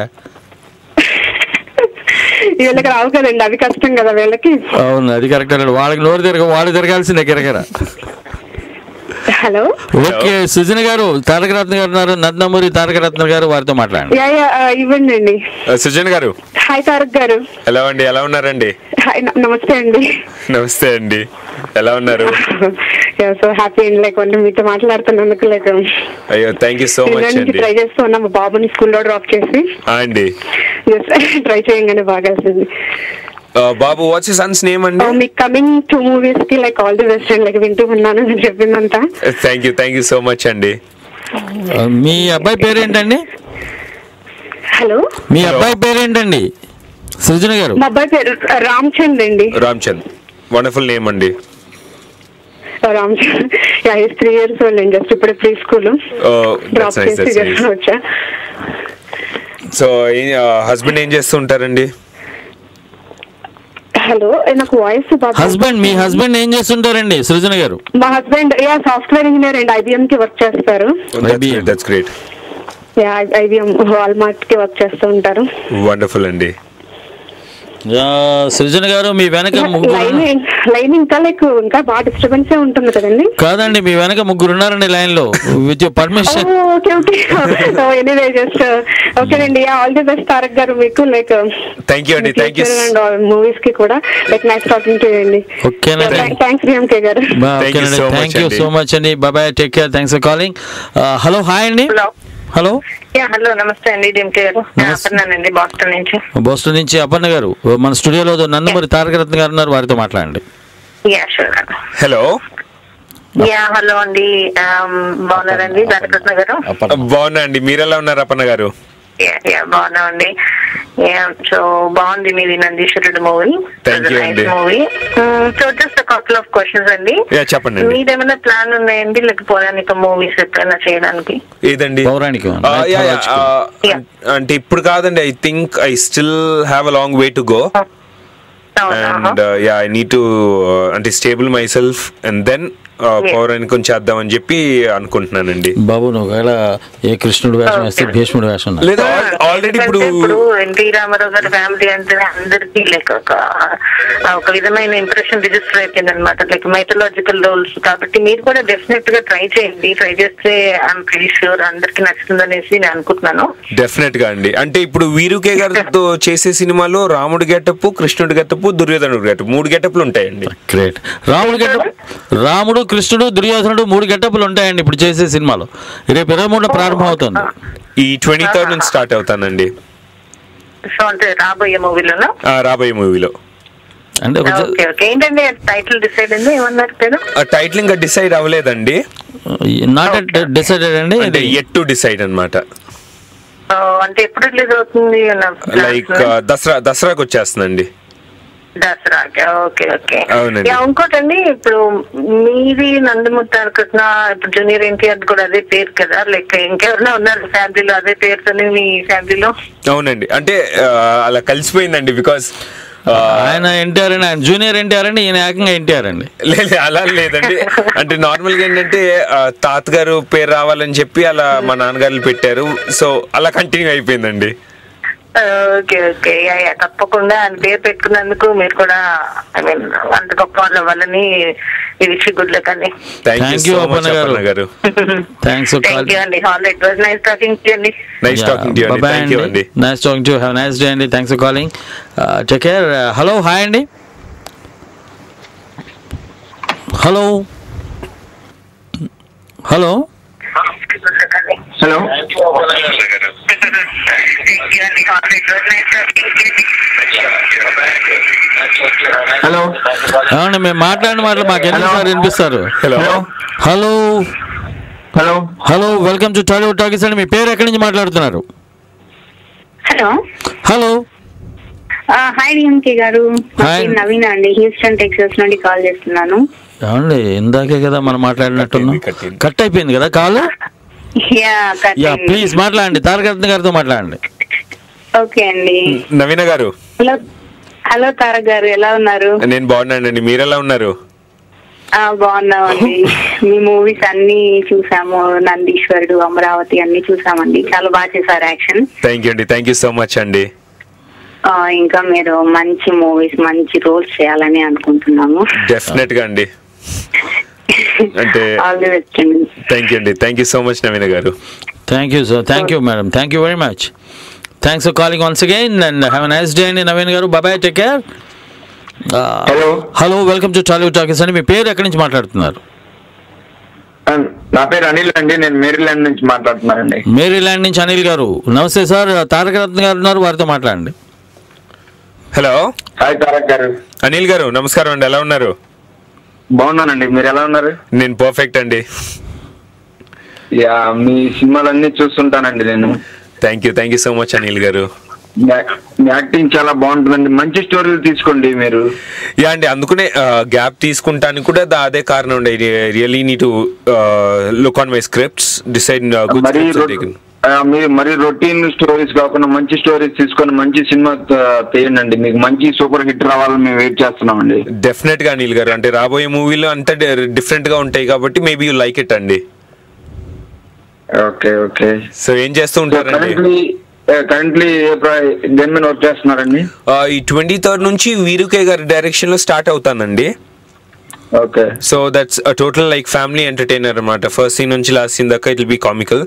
వీళ్ళకి రావు కదండి, అది కష్టం కదా వీళ్ళకి. అవును, అది కరెక్ట్ అన్నాడు. వాళ్ళకి నోరు వాళ్ళు తిరగాల్సిందే కిరకిర. హలో, ఓకే సుజన గారు, తారకరత్న గారు ఉన్నారు, నందమూరి తారకరత్న గారు, వారితో మాట్లాడండి. ఇవ్వండి అండి. సుజన్ గారు. హాయ్ తారక్ గారు. హలో అండి, ఎలా ఉన్నారండి? నమస్తే అండి. నమస్తే అండి, ఎలా ఉన్నారు? సో హ్యాపీ అండి, లైక్ అంటే మీతో మాట్లాడుతున్నందుకు. లైక్ అయ్యో, థ్యాంక్ యూ సో మచ్ అండి. ట్రై చేస్తూ ఉన్నాం మా బాబుని స్కూల్లో డ్రాప్ చేసి. అండి ట్రై చేయంగానే బాగా వస్తుంది. బాబు, వాట్స్ యువర్ సన్స్ నేమ్ అండి? మీ కమింగ్ 2 మూవీస్ కి లైక్ ఆల్ ది బెస్ట్ అండి. లైక్ వింటూ ఉన్నాను అని చెప్పిందంతా. థ్యాంక్ యూ సో మచ్ అండి. మీ అబ్బాయి పేరేంటండి? హలో, మీ అబ్బాయి పేరేంటండి సృజన గారు? మా అబ్బాయి పేరు రామ్చంద్ అండి. రామ్చంద్, వండర్ఫుల్ నేమ్ అండి. రామ్చంద్, 3 years old అండి. జస్ట్ ఇప్పుడు ప్రీ స్కూల్ డ్రాప్ చేసి వచ్చా. సో హస్బెండ్ ఏం చేస్తూ ఉంటారండి? హలో, నాకు వాయిస్. హస్బెండ్, మీ హస్బెండ్ ఏం చేస్తుంటారండి సృజన గారు? మా husband software engineer and IBM కి వర్క్ చేస్తారు. That's great. IBM వాల్మార్ట్ కి వర్క్ చేస్తూ ఉంటారు. వండర్ఫుల్ అండి. సృజన గారు, మీ వెనక లైన్ ఇంకా లైక్ ఇంకా బాగా డిస్టర్బెన్స్ ఉంటుంది కదండి? కాదండి, మీ వెనక ముగ్గురు ఉన్నారండి లైన్ లో, with your permission. Okay okay. Anyway just ఓకేనండి. All the best Tarak garu మీకు. లైక్ థ్యాంక్ యూ అండి. థ్యాంక్ యూ అండ్ మూవీస్ కి కూడా like nice talking to you అండి. ఓకేనండి, thanks DMK garu. Thank you so much అండి. Bye, take care. Thanks for calling. Hello, hi అండి. హలో, హలో, నమస్తే అండి డిఎంకే గారు. అపర్ణనండి, బోస్టన్ నుంచి. బోస్టన్ నుంచి అపర్ణ గారు, మన స్టూడియోలో నందమూరి తారకరత్న గారు ఉన్నారు, వారితో మాట్లాడండి. హలో. హలో అండి, బాగున్నారండి తారకరత్న గారు? బాగున్నా అండి, మీరు ఎలా ఉన్నారు అపర్ణ గారు? బాగున్నామండి. సో బాగుంది మీది Nandeeswarudu movie. Movie. So just couple of questions అండి. చెప్పండి. మీదేమైనా ప్లాన్ ఉన్నాయండి లైక్ పౌరాణిక మూవీస్ ఎప్పుడైనా చేయడానికి? ఏదండి? పౌరాణిక అంటే ఇప్పుడు కాదండి. I think I still have a long way to go. And I need to అంటే stable myself and then పౌరాణికం చేద్దామని చెప్పి అనుకుంటున్నానండి. బాబు, ఒకవేళ ఏ కృష్ణుడు వేషం వేస్తే భీష్ముడు వేషం లేదా? ఆల్రెడీ ఇప్పుడు ఎన్టీ రామారావు గారి ఫ్యామిలీ అంటే అందరికి లైక్ ఒక విధమైన ఇంప్రెషన్ రిజిస్టర్ అయిపోయింది అనమాట, లైక్ మైథలాజికల్ రోల్స్. కాబట్టి మీరు కూడా డెఫినెట్ గా ట్రై చేయండి. ట్రై చేస్తే ఐఎమ్ వెరీ ష్యూర్ అందరికి నచ్చుతుంది అనేసి నేను అనుకుంటున్నాను. డెఫినెట్ గా అండి. అంటే ఇప్పుడు వీరుకే గారితో చేసే సినిమాలో రాముడి గెటప్, కృష్ణుడి గెటప్, దుర్యోధనుడి గెటప్, 3 గెటప్లు ఉంటాయండి. గ్రేట్. రాముడు, కృష్ణుడు, దుర్యోధనుడు 3 గెటప్లు ఉంటాయండి ఇప్పుడు చేసే సినిమాలో. రేపు 23 ప్రారంభం అవుతుంది. ఈ 23rd నుంచి స్టార్ట్ అవుతానండి. సో అంటే రాబోయే మూవీలో? రాబోయే మూవీలో. అంటే ఏంటంటే టైటిల్ డిసైడ్ అయింది, ఏమన్నారు పేరు? టైటిల్ ఇంకా డిసైడ్ అవ్వలేదండి. నాట్ డిసైడెడ్ అండి, అంటే యెట్ టు డిసైడ్ అన్నమాట. అంటే ఎప్పుడు రిలీజ్ అవుతుంది? లైక్ దసరాకి వచ్చేస్తుందండి. దసరాకి. Okay okay. అవునండి. ఇంకోటండి, ఇప్పుడు మీది నందమూరి తారకరత్న, ఇప్పుడు జూనియర్ ఎన్టీఆర్ కూడా అదే పేరు కదా, లైక్ ఇంకెవరైనా ఉన్నారు ఫ్యామిలీలో అదే పేరుతో మీ ఫ్యామిలీలో? అవునండి, అంటే అలా కలిసిపోయిందండి. బికాస్ ఆయన ఎన్టీఆర్ అని, ఆయన జూనియర్ ఎన్టీఆర్ అండి, ఈయన ఏకంగా ఎన్టీఆర్ అండి. లేదు, అలా లేదండి. అంటే నార్మల్గా ఏంటంటే తాతగారు పేరు రావాలని చెప్పి అలా మా నాన్నగారు పెట్టారు. సో అలా కంటిన్యూ అయిపోయిందండి. ఓకే ఓకే తప్పకుండా ఆయన పేరు పెట్టుకున్నందుకు మీరు కూడా ఐ మీన్ అంత గొప్ప వాళ్ళ వల్లని విష్ గుడ్ లక్ అండి. Thank you Aparna garu. Thanks for calling. Thank you అండి. All it was nice talking to you అండి. నైస్ టాకింగ్ టు యు అండి. థాంక్యూ అండి. Nice talking to you. Have a nice day అండి. Thanks for calling. Take care. Hello hi అండి. హలో హలో హలో హలో అవునండి, మేము మాట్లాడిన మాటలు మాకు ఎన్నిసార్లు వినిపిస్తారు. Hello hello hello hello welcome to Tollywood talkies అండి. మీ పేరు ఎక్కడి నుంచి మాట్లాడుతున్నారు? హలో హలో హాయ్ డిఎంకే గారు. నవీన అండి, హ్యూస్టన్ టెక్సాస్ నుండి కాల్ చేస్తున్నాను. అవునండి, ఇందాకే కదా మనం మాట్లాడినట్టున్నాం. కట్ అయిపోయింది కదా కాల్. ప్లీజ్ మాట్లాడండి, తారక గారితో మాట్లాడండి. ఓకే అండి. నవీన గారు. హలో హలో తారక్ గారు, ఎలా ఉన్నారు? నేను బాగున్నానండి, మీరు ఎలా ఉన్నారు? బాగున్నామండి. మీ మూవీస్ అన్ని చూసాము, నందీశ్వరుడు, అమరావతి అన్ని చూసామండి. చాలా బాగా చేశారు యాక్షన్. థ్యాంక్ యూ అండి. థ్యాంక్ యూ సో మచ్ అండి. ఇంకా మీరు మంచి మూవీస్, మంచి రోల్స్ చేయాలని అనుకుంటున్నాము. డెఫినెట్ గా అండి. అంటే థ్యాంక్ యూ అండి. Thank you so much Naveena garu. Thank you sir. Thank you madam. Thank you very much. Thanks for calling once again and have a nice day అండి Naveen garu. Bye, take care. Hello hello welcome to Tollywood talkies అండి. మీ పేరు ఎక్కడి నుంచి మాట్లాడుతున్నారు? నా పేరు అనిల్ అండి, నేను మేరీల్యాండ్ నుంచి మాట్లాడుతున్నానండి. మేరీల్యాండ్ నుంచి అనిల్ గారు. నమస్తే సార్. తారక రత్న గారు ఉన్నారు, వారితో మాట్లాడండి. హలో హాయ్ తారక్ గారు. అనిల్ గారు నమస్కారం అండి, ఎలా ఉన్నారు? బాగున్నానండి, మీరు ఎలా ఉన్నారు? నేను పర్ఫెక్ట్ అండి. మీ సినిమాలన్నీ చూస్తుంటానండి నేను. Thank you so much Anil గారు. మీ యాక్టింగ్ చాలా బాగుంటుందండి, మంచి స్టోరీలు తీసుకోండి మీరు. యా అండి, అందుకనే గ్యాప్ తీసుకుంటానికి కూడా అదే కారణం ఉండే. Really need to look on my scripts, decide good scripts. మీరు మరి రొటీన్ స్టోరీస్ కాకుండా మంచి స్టోరీస్ తీసుకొని మంచి సినిమా తీయండి. మీకు మంచి సూపర్ హిట్ రావాలని మేము వెయిట్ చేస్తున్నామండి. డెఫినెట్ గా అనిల్ గారు, అంటే రాబోయే మూవీలో అంతా డిఫరెంట్ గా ఉంటాయి కాబట్టి మేబీ యూ లైక్ ఇట్ అండి. Okay okay. సో ఏం చేస్తూ ఉంటారండి? కరెంట్లీ దేని మీద వర్క్ చేస్తున్నారండి? ఈ 23rd నుంచి వీరుకే గారి డైరెక్షన్ లో స్టార్ట్ అవుతానండి. Okay. So that's total like family entertainer అన్నమాట. ఫస్ట్ సీన్ నుంచి లాస్ట్ సీన్ దాకా it will be comical.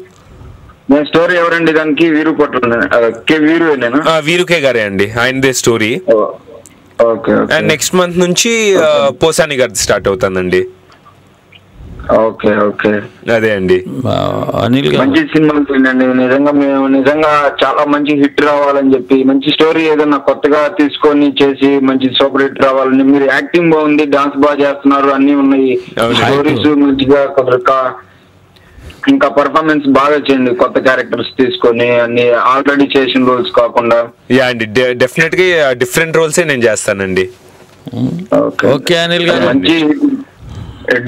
Story ఎవరండి దానికి? వీరు వీరుకే గారే అండి, ఆయనదే స్టోరీ. అండ్ నెక్స్ట్ మంత్ నుంచి పోసాని గారి స్టార్ట్ అవుతానండి. Okay okay. అదే అండి. మంచి సినిమాలు తీయండి. నిజంగా చాలా మంచి హిట్ రావాలని చెప్పి, మంచి స్టోరీ ఏదైనా కొత్తగా తీసుకొని చేసి మంచి సూపర్ హిట్ రావాలని. మీరు యాక్టింగ్ బాగుంది, డాన్స్ బాగా చేస్తున్నారు, అన్ని ఉన్నాయి, స్టోరీస్ మంచిగా ఇంకా పర్ఫార్మెన్స్ బాగా చేయండి. కొత్త క్యారెక్టర్స్ తీసుకొని అన్ని ఆల్రెడీ చేసిన రోల్స్ కాకుండా. యా అండి, డెఫినెట్ గా డిఫరెంట్ రోల్సే నేను చేస్తానండి. ఓకే అనిల్ గారు, మంచి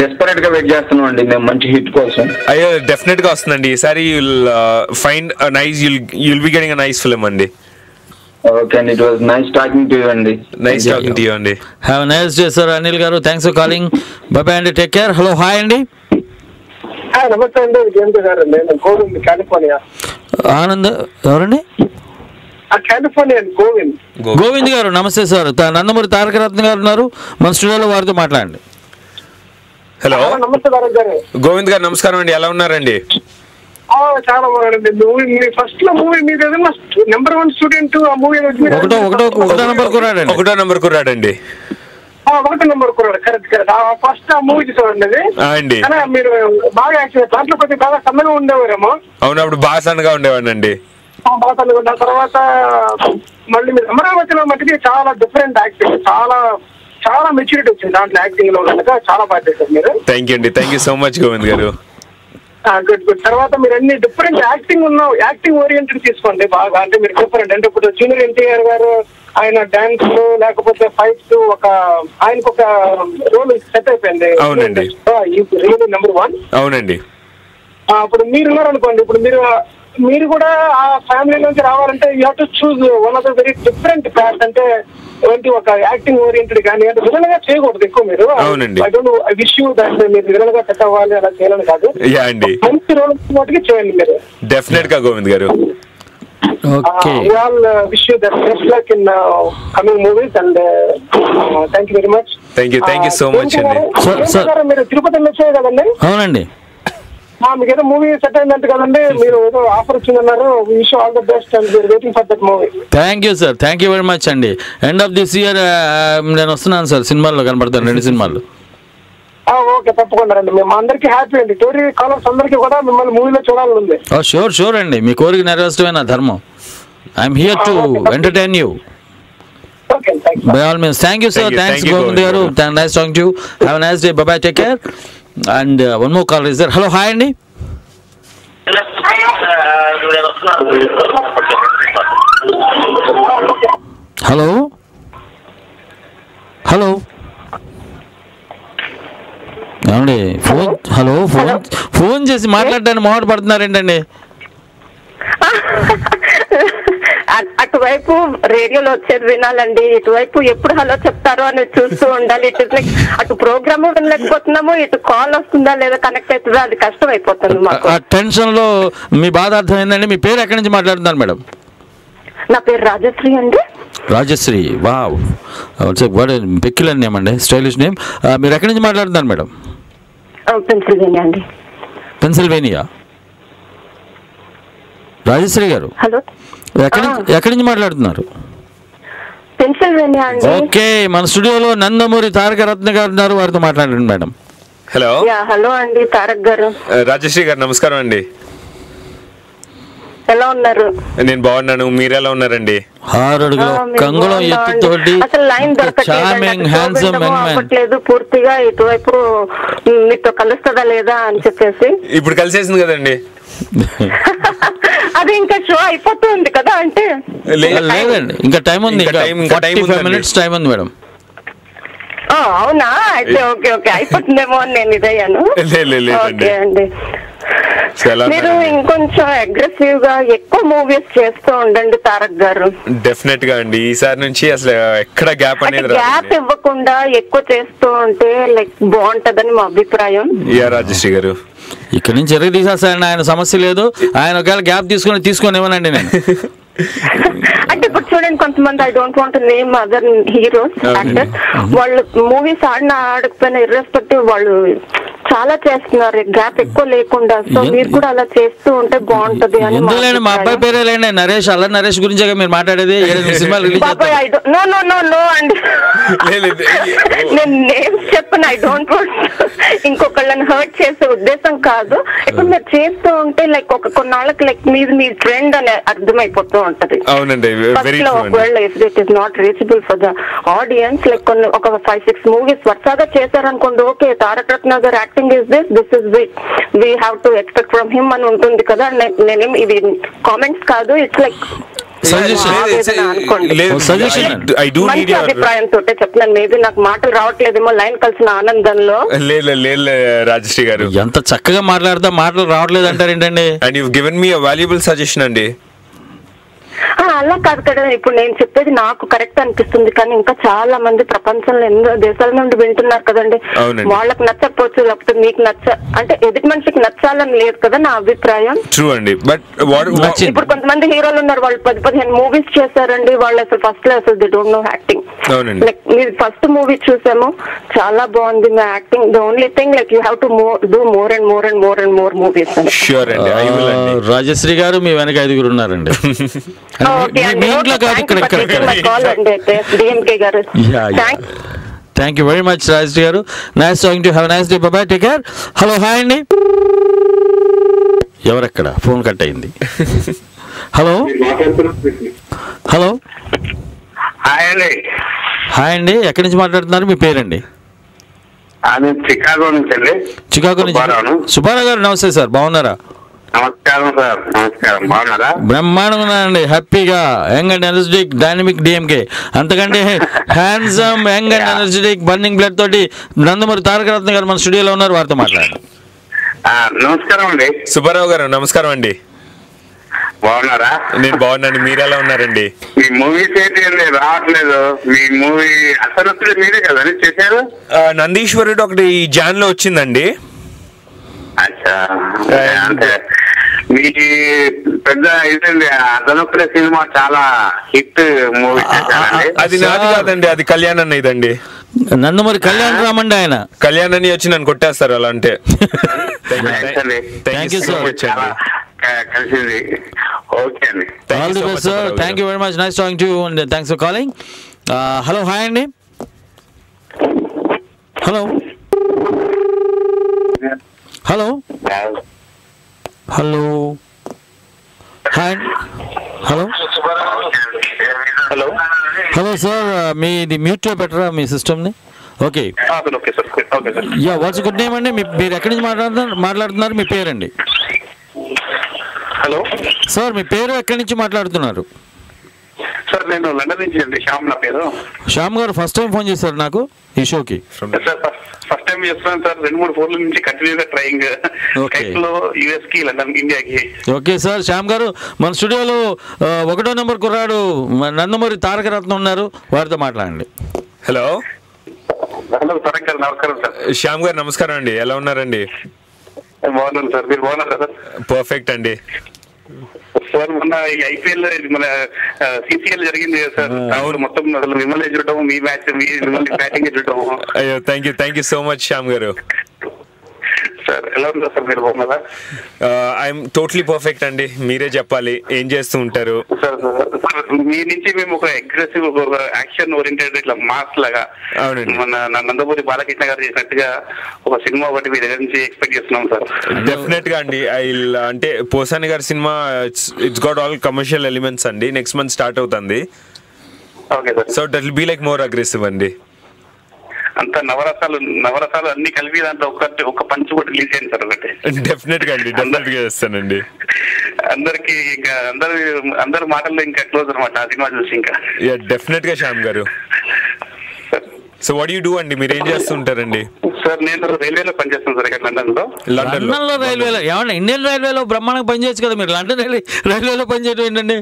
డెస్పరేట్ గా వెయిట్ చేస్తున్నాం అండి మేము మంచి హిట్ కోసం. అయ్యో డెఫినెట్ గా వస్తుందండి ఈసారి. You'll find nice, you'll be getting nice film అండి. ఓకే అండి, it was nice talking to you అండి. నైస్ టాకింగ్ టు యు అండి. Have a nice day sir Anil garu. Thanks for calling. Bye అండి, టేక్ కేర్. హలో హాయ్ అండి. నమస్తే అండి, జయంత్ గారు. నేను గోవింద్, కాలిఫోర్నియా. ఆనంద్ ఎవరండి? కాలిఫోర్నియా గోవింద్. గోవింద్ గారు నమస్తే సార్. నందమూరి తారక రత్న గారు ఉన్నారు మన స్టూడియోలో, వారితో మాట్లాడండి. హలో నమస్తే తారక్ గారు. గోవింద్ గారు నమస్కారం అండి, ఎలా ఉన్నారండి? చాలా బాగుందండి. మూవీ ఫస్ట్ లో మూవీ మీద నెంబర్ 1 స్టూడెంట్. ఆ మూవీ ఒకటో నెంబర్ కుర్రాడండి. 1 నెంబర్ కుర్రాడు, కరెక్ట్. ఫస్ట్ ఆ మూవీ చూసామండి అది. మీరు బాగా దాంట్లో కొద్దిగా బాగా సన్నగా ఉండేవారేమో. అవును, అప్పుడు బాగా సన్నగా ఉండేవాడినండి. బాగా సన్నగా ఉన్న తర్వాత మళ్ళీ మీరు అమరావతిలో మట్టికి చాలా డిఫరెంట్ యాక్టింగ్, చాలా మెచ్యూరిటీ వచ్చింది దాంట్లో యాక్టింగ్ లో కనుక చాలా బాగా చేశారు మీరు. థ్యాంక్ యూ అండి. Thank you so much Govind garu. Good good. తర్వాత మీరు అన్ని డిఫరెంట్ యాక్టింగ్ ఓరియంటెడ్ తీసుకోండి బాగా. అంటే మీరు డిఫరెంట్, అంటే ఇప్పుడు జూనియర్ ఎన్టీఆర్ గారు ఆయన డాన్స్ లేకపోతే ఫైట్స్, ఆయనకు ఒక రోల్ సెట్ అయిపోయింది. అవునండి, రియల్లీ నెంబర్ 1. అవునండి. ఇప్పుడు మీరు ఉన్నారనుకోండి, ఇప్పుడు మీరు కూడా ఆ ఫ్యామిలీ నుంచి రావాలంటే you have to choose one of the very different path. అంటే ఏంటి, ఒక యాక్టింగ్ ఓరియంటెడ్ కానీ అంటే విలన్ గా చేయకూడదు ఎక్కువ మీరు. I don't no, I wish you that మీరు విలన్ గా సెట్ అవ్వాలి, అలా చేయాలని కాదు. మంచి రోల్ మటుకి చేయండి మీరు. డెఫినెట్ గా గోవింద్ గారు. We all wish you the best luck in coming movies and thank you very much. Thank you so much అండి. మీరు తిరుపతి వచ్చాయి కదండి? అవునండి. మీకు ఏదో మూవీ సెట్ అయిందంట కదండి, మీరు ఏదో ఆఫర్ వచ్చిందన్నారు. Wish all the best and we're waiting for that movie. Thank you sir, thank you very much అండి. ఎండ్ ఆఫ్ దిస్ ఇయర్ నేను వస్తున్నాను సార్, సినిమాల్లో కనబడతాను, 2 సినిమాలు. ఓకే, తప్పకుండా రండి. మేము అందరికీ హ్యాపీ అండి. టోరీ కాలర్స్ అందరికీ కూడా మిమ్మల్ని మూవీలో చూడాలని ఉంది. షూర్ అండి, మీ కోరిక నెరవేర్చడమే నా ధర్మం. I'm here to entertain you. By all means, thank you sir. Thanks Govind garu. Nice talking to you. Have a nice day. Bye bye. Take care. And one more caller is there. Hello, hi Andy. Hello. ఏమండి ఫోన్ చేసి మాట్లాడడానికి మొహమాట పడుతున్నారు ఏంటండి? అటువైపు రేడియోలో వచ్చేది వినాలండి, ఇటువైపు ఎప్పుడు హలో చెప్తారో అని చూస్తూ ఉండాలి. ఇట్ ఇస్ లైక్ అటు ప్రోగ్రామ్ వినలేకపోతున్నాము, ఇటు కాల్ వస్తుందా లేదా కనెక్ట్ అవుతుందా, అది కష్టం అయిపోతుంది మాకు. ఆ టెన్షన్ లో మీ బాధ అర్థమైందండి. మీ పేరు ఎక్కడి నుంచి మాట్లాడుతున్నారు మేడం? నా పేరు రాజశ్రీ అండి. రాజశ్రీ, వావ్, పెక్యులర్ నేమ్ అండి, స్టైలిష్ నేమ్. మీరు ఎక్కడి నుంచి మాట్లాడుతున్నారు మేడం? పెన్సిల్వేనియా అండి. పెన్సిల్వేనియా. రాజశ్రీ గారు, హలో, ఎక్కడి నుంచి మాట్లాడుతున్నారు? పెన్సిల్వేనియా అండి. ఓకే, మన స్టూడియోలో నందమూరి తారక రత్న గారు ఉన్నారు, వారితో మాట్లాడండి మేడం. హలో. హలో అండి తారక్ గారు. రాజశ్రీ గారు నమస్కారం అండి. ఎలా ఉన్నారు? నేను బాగున్నాను, మీరు ఎలా ఉన్నారండి? అసలు లైన్ దొరకట్లేదు పూర్తిగా, ఇటువైపు మీతో కలుస్తుందా లేదా అని చెప్పేసి. ఇప్పుడు కలిసేసింది కదండి. అది ఇంకా షో అయిపోతుంది కదా, అంటే లేదండి ఇంకా టైం ఉంది, 45 minutes టైం ఉంది మేడం. అవునా, అయితే ఓకే అయిపోతుందేమో అని నేను ఇదయ్యాను. ఓకే అండి, మీరు ఇంకొంచెం అగ్రెసివ్ గా ఎక్కువ మూవీస్ చేస్తూ ఉండండి తారక్ గారు. డెఫినెట్ గా అండి, ఈసారి నుంచి అసలు ఎక్కడ గ్యాప్ అనేది గ్యాప్ ఇవ్వకుండా ఎక్కువ చేస్తూ ఉంటే లైక్ బాగుంటదని మా అభిప్రాయం. రాజశ్రీ గారు, ఇక్కడ నుంచి ఎరగ తీసేస్తారండి, ఆయన సమస్య లేదు. ఆయన ఒకవేళ గ్యాప్ తీసుకొని ఇవ్వనండి నేను. అంటే ఇప్పుడు చూడండి, కొంతమంది I don't want name other heroes actors, వాళ్ళు మూవీస్ ఆడకపోయినా ఇర్రెస్పెక్టివ్ వాళ్ళు చాలా చేస్తున్నారు గ్యాప్ ఎక్కువ లేకుండా. సో మీరు కూడా అలా చేస్తూ ఉంటే బాగుంటది అని. మా అబ్బాయి పేరే లేండి, నరేష్. అల్ల నరేష్ గురించి మీరు మాట్లాడేది. నో అండి, నేను నేమ్స్ చెప్పను. ఐ డోంట్ వాంట్ ఇంకొకళ్ళని హర్ట్ చేసే ఉద్దేశం కాదు. ఇప్పుడు మీరు చేస్తూ ఉంటే లైక్ కొన్నాళ్ళకి లైక్ మీ ట్రెండ్ అని అర్థమైపోతూ ఉంటది. ఒకవేళ if it is not reachable for the audience, like కొన్ని ఒక 5-6 మూవీస్ వరుసగా చేశారనుకోండి, ఓకే తారక రత్న గారు acting is this is we have to expect from him అని ఉంటుంది కదా. నేనేం ఇది కామెంట్స్ కాదు, ఇట్స్ లైక్ మంచి అభిప్రాయంతో చెప్తున్నాను. మేబీ నాకు మాటలు రావట్లేదేమో లైన్ కలిసిన ఆనందంలో. రాజశ్రీ గారు ఎంత చక్కగా మాట్లాడతా, మాటలు రావట్లేదు అంటారు ఏంటండి? And you given me a valuable suggestion అండి. అలా కాదు కదా, ఇప్పుడు నేను చెప్పేది నాకు కరెక్ట్ అనిపిస్తుంది, కానీ ఇంకా చాలా మంది ప్రపంచంలో ఎన్నో దేశాల నుండి వింటున్నారు కదండి. వాళ్ళకి నచ్చకపోవచ్చు, లేకపోతే మీకు అంటే ఎదుటి మనిషికి నచ్చాలని లేదు కదా నా అభిప్రాయం. ఇప్పుడు కొంతమంది హీరోలు ఉన్నారు, వాళ్ళు 10-15 మూవీస్ చేశారండి, వాళ్ళు అసలు ఫస్ట్ లో అసలు they don't know acting. Like మీరు ఫస్ట్ మూవీ చూసాము, చాలా బాగుంది మీ acting. The only thing like you have to do more and more movies. Rajashree garu మీ వెనక 5 ఉన్నారండి. Thank you very much Rajashree garu. Nice talking to. Have a nice day. Bye bye. Take care. Hello, hi అండి. ఎవరెక్కడ? ఫోన్ కట్ అయింది. హలో హాయ్ అండి, ఎక్కడి నుంచి మాట్లాడుతున్నారు? మీ పేరండి? చికాగో నుంచి అండి. చికాగో నుంచి సుబ్బారావు గారు. నమస్తే సార్, బాగున్నారా? నమస్కారం సార్. నమస్కారం, బాగున్నారా? బ్రహ్మాండంగా ఉన్నానండి, హ్యాపీగా. Young and energetic dynamic DMK, అంతకంటే handsome young and energetic burning blood తోటి నందమూరి తారక రత్న గారు మన స్టూడియోలో ఉన్నారు, వారితో మాట్లాడండి. నమస్కారం అండి. సుబ్బారావు గారు నమస్కారం అండి. బాగున్నారా? నేను బాగున్నాను, మీరు ఎలా ఉన్నారండి? మీ మూవీస్ ఏంటి రావట్లేదు. మీ మూవీ అసలు మీరే కదా చేశారు? నందీశ్వరుడు ఒకటి జాన్ లో వచ్చిందండి. అచ్చా, అంటే మీ పెద్ద ఇదండి అదనొక్కడే సినిమా చాలా హిట్ మూవీ. అది నాది కాదండి, అది కళ్యాణ్ అన్న ఇదండి. నన్ను మరి కళ్యాణ్ రామండి ఆయన. కళ్యాణ్ అని వచ్చి నన్ను కొట్టేస్తారు అలా అంటే. థ్యాంక్ యూ సో మచ్ అండి. కలిసింది. ఓకే అండి. All the best sir. Thank you very much. Nice talking to you and thanks for calling. Hello, hi అండి. Hello hello hello hi. Hello hello hello sir, మీది మ్యూట్ పెట్టరా మీ సిస్టమ్ని? Okay yeah, what's good name అండి? మీరు ఎక్కడి నుంచి మాట్లాడుతున్నారు? మీ పేరండి? హలో సార్, మీ పేరు ఎక్కడి నుంచి మాట్లాడుతున్నారు? సార్ నేను లండన్ నుంచి అండి. శ్యామ్ నా పేరు. శ్యామ్ గారు ఫస్ట్ టైం ఫోన్ చేశారు నాకు ఈ షోకి. ఫస్ట్ టైం చేస్తున్నాను సార్. 2-3 ఫోన్ల నుంచి కంటిన్యూగా ట్రైయింగ్. లో యుఎస్ కి, లండన్, ఇండియాకి. Okay sir. శ్యామ్ గారు, మన స్టూడియోలో 1వ నెంబర్ కుర్రాడు నందమూరి తారక రత్నం ఉన్నారు, వారితో మాట్లాడండి. హలో హలో తారక్ గారు, నమస్కారం సార్. శ్యామ్ గారు నమస్కారం అండి, ఎలా ఉన్నారండి? బాగున్నాను సార్, మీరు బాగున్నారా సార్? పర్ఫెక్ట్ అండి. సార్ మొన్న ఈ ఐపీఎల్ మన సిసిఎల్ జరిగింది కదా సార్, మొత్తం అసలు మిమ్మల్ని చూడటం, మీ మ్యాచ్ మిమ్మల్ని బ్యాటింగ్ చూడటం. అయ్యో thank you so much Shyam గారు. సార్ ఎలా ఉందా సార్, మీరు బాగున్నారా? ఐఎమ్ టోటలీ పర్ఫెక్ట్ అండి, మీరే చెప్పాలి, ఏం చేస్తూ ఉంటారు? సార్ మీ నుంచి మేము ఒక అగ్రెసివ్, ఒక యాక్షన్ ఓరియంటెడ్ ఇట్లా మాస్ లాగా మన నందమూరి బాలకృష్ణ గారు చేసినట్టుగా ఒక సినిమా ఒకటి మీ దగ్గర నుంచి ఎక్స్పెక్ట్ చేస్తున్నాం సార్. డెఫినెట్ గా అండి. అంటే పోసాని గారి cinema it's got all commercial elements అండి. నెక్స్ట్ మంత్ స్టార్ట్ అవుతుంది. So that will be like more aggressive అండి. అంత నవరసాలు అన్ని కలిపి దాంట్లో ఒక పంచ్ కూడా రిలీజ్ అయింది సార్ ఒకటి. డెఫినెట్ గా అండి, డెఫినెట్ గా చేస్తానండి. అందరికి ఇంకా అందరి మాటల్లో ఇంకా క్లోజ్ అనమాట ఆ సినిమా చూసి. ఇంకా డెఫినెట్ గా శ్యామ్ గారు. సో వాట్ యు డూ అండి, మీరు ఏం చేస్తుంటారండి? సార్ నేను రైల్వేలో పనిచేస్తాను సార్, ఇక్కడ లండన్ లో. రైల్వేలో ఏమన్నా ఇండియన్ రైల్వేలో బ్రహ్మాండంగా పనిచేయచ్చు కదా, మీరు లండన్ రైల్వేలో పనిచేయడం ఏంటండి?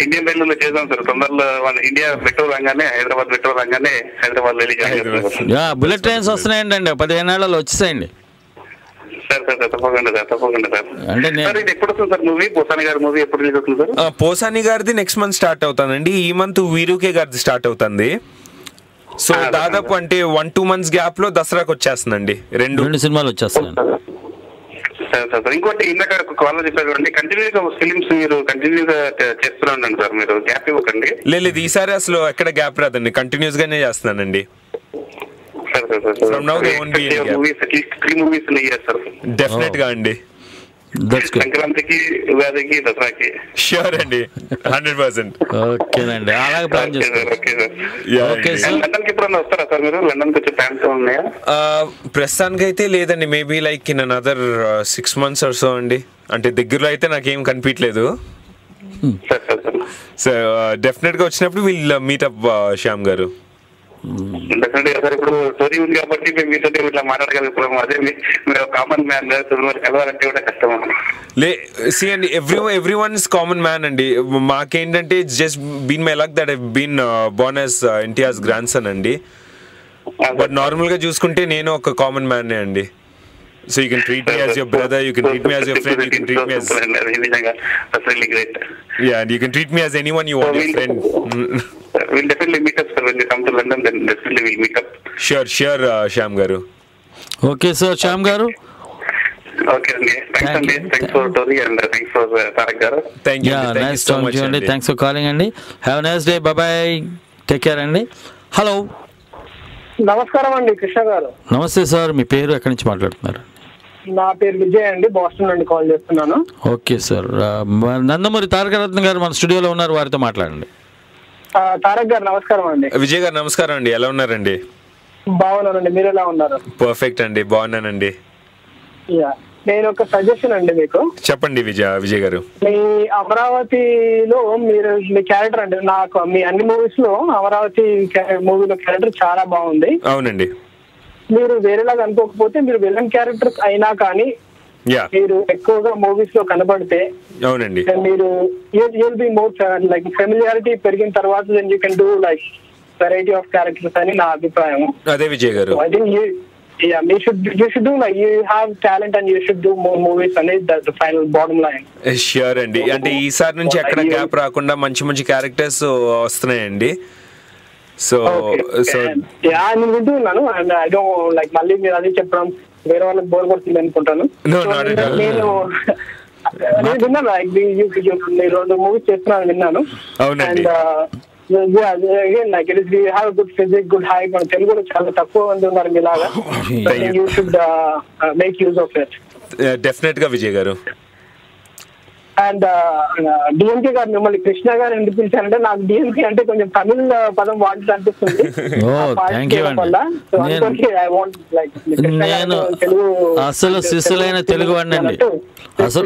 ఇండియన్ రైల్వేలో చేసాం సార్. తొందరలో ఇండియా మెట్రో రంగానే, హైదరాబాద్ మెట్రో రంగానే హైదరాబాద్ బుల్లెట్ ట్రైన్స్ వస్తున్నాయండి, 15 ఏళ్లలో వచ్చేసాయండి. సార్ తప్పకుండా సార్. అంటే ఇది ఎప్పుడు వస్తుంది సార్ మూవీ? పోసాని గారి మూవీ ఎప్పుడు రిలీజ్ అవుతుంది సార్? పోసాని గారిది నెక్స్ట్ మంత్ స్టార్ట్ అవుతుందండి. ఈ మంత్ వీరుకే గారిది స్టార్ట్ అవుతుంది. సో దాదాపు అంటే 1-2 months గ్యాప్ లో దసరాకి వచ్చేస్తుందండి. రెండు సినిమాలు వచ్చేస్తాయి. ఇంకోటి ఇందాక కాల్ చెప్పారు అండి, కంటిన్యూగా ఫిలిమ్స్ మీరు కంటిన్యూగా చేస్తూనే ఉండండి సార్, మీరు గ్యాప్ ఇవ్వకండి. లేదు ఈసారి అసలు ఎక్కడ గ్యాప్ రాదండి, కంటిన్యూస్ గానే చేస్తున్నానండి. డెఫినెట్ గా అండి. సంక్రాంతికి, ఉగాదికి, దసరాకి. ష్యూర్ అండి, 100%. ఓకేనండి, అలాగే ప్లాన్ చేస్తారు. లండన్ కి ఎప్పుడన్నా వస్తారా సార్ మీరు? లండన్ కి వచ్చే ప్లాన్స్ ఉన్నాయా? ప్రస్తుతానికి అయితే లేదండి, maybe like in another 6 months or so అండి. అంటే దగ్గరలో అయితే నాకేం కనిపించలేదు. సో డెఫినెట్ గా వచ్చినప్పుడు విల్ మీట్ అప్ శ్యామ్ గారు. డెఫినెట్ గా సార్. ఇప్పుడు స్టోరీ ఉంది కాబట్టి మేము మీతో ఇట్లా మాట్లాడగలుగుతాం. అదే మీరు కామన్ మ్యాన్ కలవాలంటే కూడా కష్టం. See అండి, everyone is common man అండి. మాకేంటంటే it's just been my luck that I've been born as NTR's grandson అండి. బట్ నార్మల్ గా చూసుకుంటే నేను ఒక కామన్ మ్యాన్ అండి. So you can treat me as your brother, you can treat me as your friend, you can treat me as that's really great. Yeah, and you can treat me as anyone you want, your friend. We'll definitely meet up sir when you come to London, then definitely we'll meet up. Sure Shyam garu. Okay sir, Shyam garu. Okay andy, thanks for Tori and thanks for Tarak garu. Thank you. Yeah, nice so much andy. Thanks for calling andy. Have a nice day. Bye bye. Take care andy. Hello. నమస్కారం అండి కృష్ణ గారు. నమస్తే సార్, మీ పేరు ఎక్కడి నుంచి మాట్లాడుతున్నారు? నా పేరు విజయ్ అండి, బాస్టన్ నుండి కాల్ చేస్తున్నాను. ఓకే సార్, నందమూరి తారక రత్న గారు మన స్టూడియోలో ఉన్నారు, వారితో మాట్లాడండి. తారక్ గారు నమస్కారం అండి. విజయ్ గారు నమస్కారం అండి, ఎలా ఉన్నారండి? బాగున్నానండి, మీరు ఎలా ఉన్నారు? పర్ఫెక్ట్ అండి, బాగున్నానండి. నేను ఒక సజెషన్ అండి మీకు. చెప్పండి విజయ్ గారు. మీ అమరావతిలో మీరు మీ క్యారెక్టర్ అండి, నాకు మీ అన్ని మూవీస్ లో అమరావతి మూవీలో క్యారెక్టర్ చాలా బాగుంది. అవునండి. మీరు వేరేలాగా అనుకోకపోతే మీరు విలన్ క్యారెక్టర్స్ అయినా కానీ మీరు ఎక్కువగా మూవీస్ లో కనబడితే అవునండి మీరు you'll be more like familiarity పెరిగిన తర్వాత then you can do like variety of characters అని నా అభిప్రాయం. అదే విజయ్ గారు, Yeah, you should do like you have talent and you should do more movies and that's the final bottom line. Sure అండి. అంటే ఈసారి నుంచి ఎక్కడ గ్యాప్ రాకుండా మంచి మంచి క్యారెక్టర్స్ వస్తున్నాయండి. సో నేను వింటున్నాను అండ్ ఐ డోంట్ లైక్ మళ్ళీ మీరు అది చెప్పడం వేరే వాళ్ళకి బోర్ కొడుతుంది అనుకుంటాను. నేను విన్నాను లైక్ మీరు 2 మూవీస్ చేస్తున్నాను విన్నాను. అవునండి. Again, like it is, we have a good physics, good height. మన తెలుగు చాలా తక్కువ మంది ఉన్నారు మీలాగా. You should make use of it. Definite గా విజయ్ గారు. అండ్ డిఎంకే గారు మిమ్మల్ని కృష్ణ గారు ఎందుకు పిలిచారంటే నాకు డిఎంకే అంటే కొంచెం తమిళ పదం వాడుతూ అనిపిస్తుంది. నేను అసలు శిశులైన తెలుగు వాడినండి, అసలు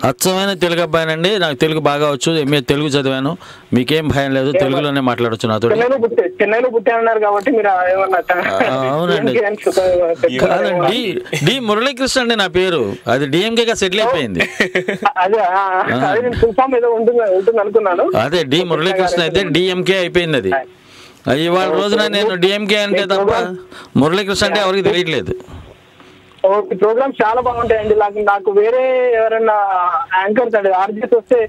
అచ్చమైన తెలుగు అబ్బాయినండి. నాకు తెలుగు బాగా వచ్చు, ఎంఏ తెలుగు చదివాను. మీకేం భయం లేదు, తెలుగులోనే మాట్లాడచ్చు నాతో. చెన్నైలో పుట్టారన్నారు కాబట్టి మీరు అవునండి. డి మురళీకృష్ణ అండి నా పేరు, అది డిఎంకే గా సెటిల్ అయిపోయింది. అదే డి మురళీకృష్ణ అయితే డిఎంకే అయిపోయింది. అది ఇవాళ రోజున నేను డిఎంకే అంటే తప్ప మురళీకృష్ణ అంటే ఎవరికి తెలియట్లేదు. ప్రోగ్రామ్ చాలా బాగుంటాయండి. నాకు వేరే ఎవరైనా యాంకర్స్ అంటే ఆర్జెస్ వస్తే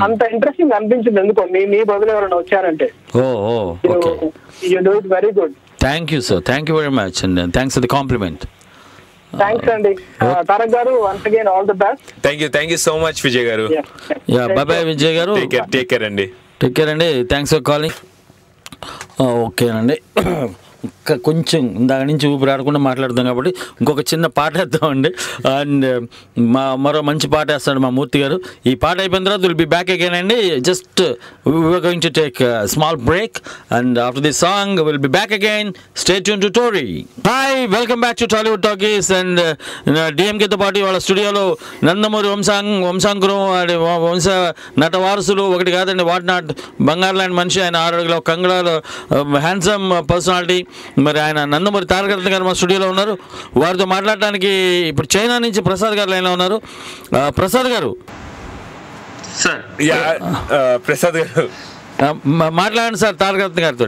అంత ఇంట్రెస్టింగ్ అనిపించింది ఎందుకో మీ బదులు ఎవరైనా వచ్చారంటే. You do it very good. Thank you sir, thank you very much and thanks for the compliment. Thanks అండి తారక్ గారు. Once again all the best. Thank you so much Vijay గారు. బై బై విజయ్ గారు. టేక్ కేర్ అండి. టేక్ కేర్ అండి. Thanks for calling. ఓకేనండి. కొంచెం దాని నుంచి ఊపిరి ఆడకుండా మాట్లాడుతాం కాబట్టి ఇంకొక చిన్న పాట వేద్దామండి. అండ్ మరో మంచి పాట వేస్తాడు మా మూర్తి గారు. ఈ పాట అయిపోయిన తర్వాత విల్ బి బ్యాక్ అగైన్ అండి. Just we're going to take small break and after this song will be back again. Stay tune to Tori. Hi, welcome back to Tollywood Talkies. And డిఎంకేతో పాటు వాళ్ళ స్టూడియోలో నందమూరి వంశాంకురం వంశ నట వారసులు ఒకటి కాదండి, వాట్ నాట్ బంగారు లాంటి మనిషి ఆయన, 6 అడుగుల కంగళాలు, హ్యాండ్సమ్ పర్సనాలిటీ. మరి ఆయన నందమూరి తారక రత్న గారు మా స్టూడియోలో ఉన్నారు. వారితో మాట్లాడడానికి ఇప్పుడు చైనా నుంచి ప్రసాద్ గారు లైన్లో ఉన్నారు. ప్రసాద్ గారు సార్. ప్రసాద్ గారు మాట్లాడండి సార్ తారక రత్న గారితో.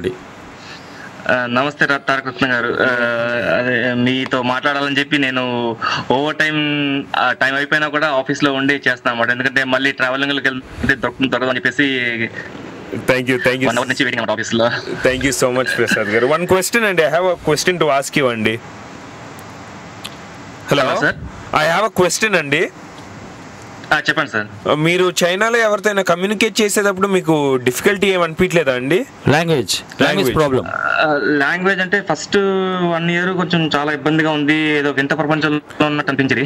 నమస్తే తారక రత్న గారు. అదే మీతో మాట్లాడాలని చెప్పి నేను ఓవర్ టైం అయిపోయినా కూడా ఆఫీస్లో ఉండి చేస్తాను అన్నమాట. ఎందుకంటే మళ్ళీ ట్రావెలింగ్కి వెళ్తే దొరకదు అని చెప్పేసి. Thank you. 1 hour నుంచి వెయిటింగ్ ఆఫీస్ లో. Thank you so much Prasad garu. One question and I have a question to ask you andi. Hello sir, I have a question andi. చెప్పండి సార్. మీరు చైనాలో ఎవరితోనైనా కమ్యూనికేట్ చేసేటప్పుడు మీకు డిఫికల్టీ ఏమి అనిపించలేదా అండి? Language problem. లాంగ్వేజ్ అంటే ఫస్ట్ 1 year కొంచెం చాలా ఇబ్బందిగా ఉంది, ఏదో వింత ప్రపంచంలో ఉన్నట్టు అనిపించింది.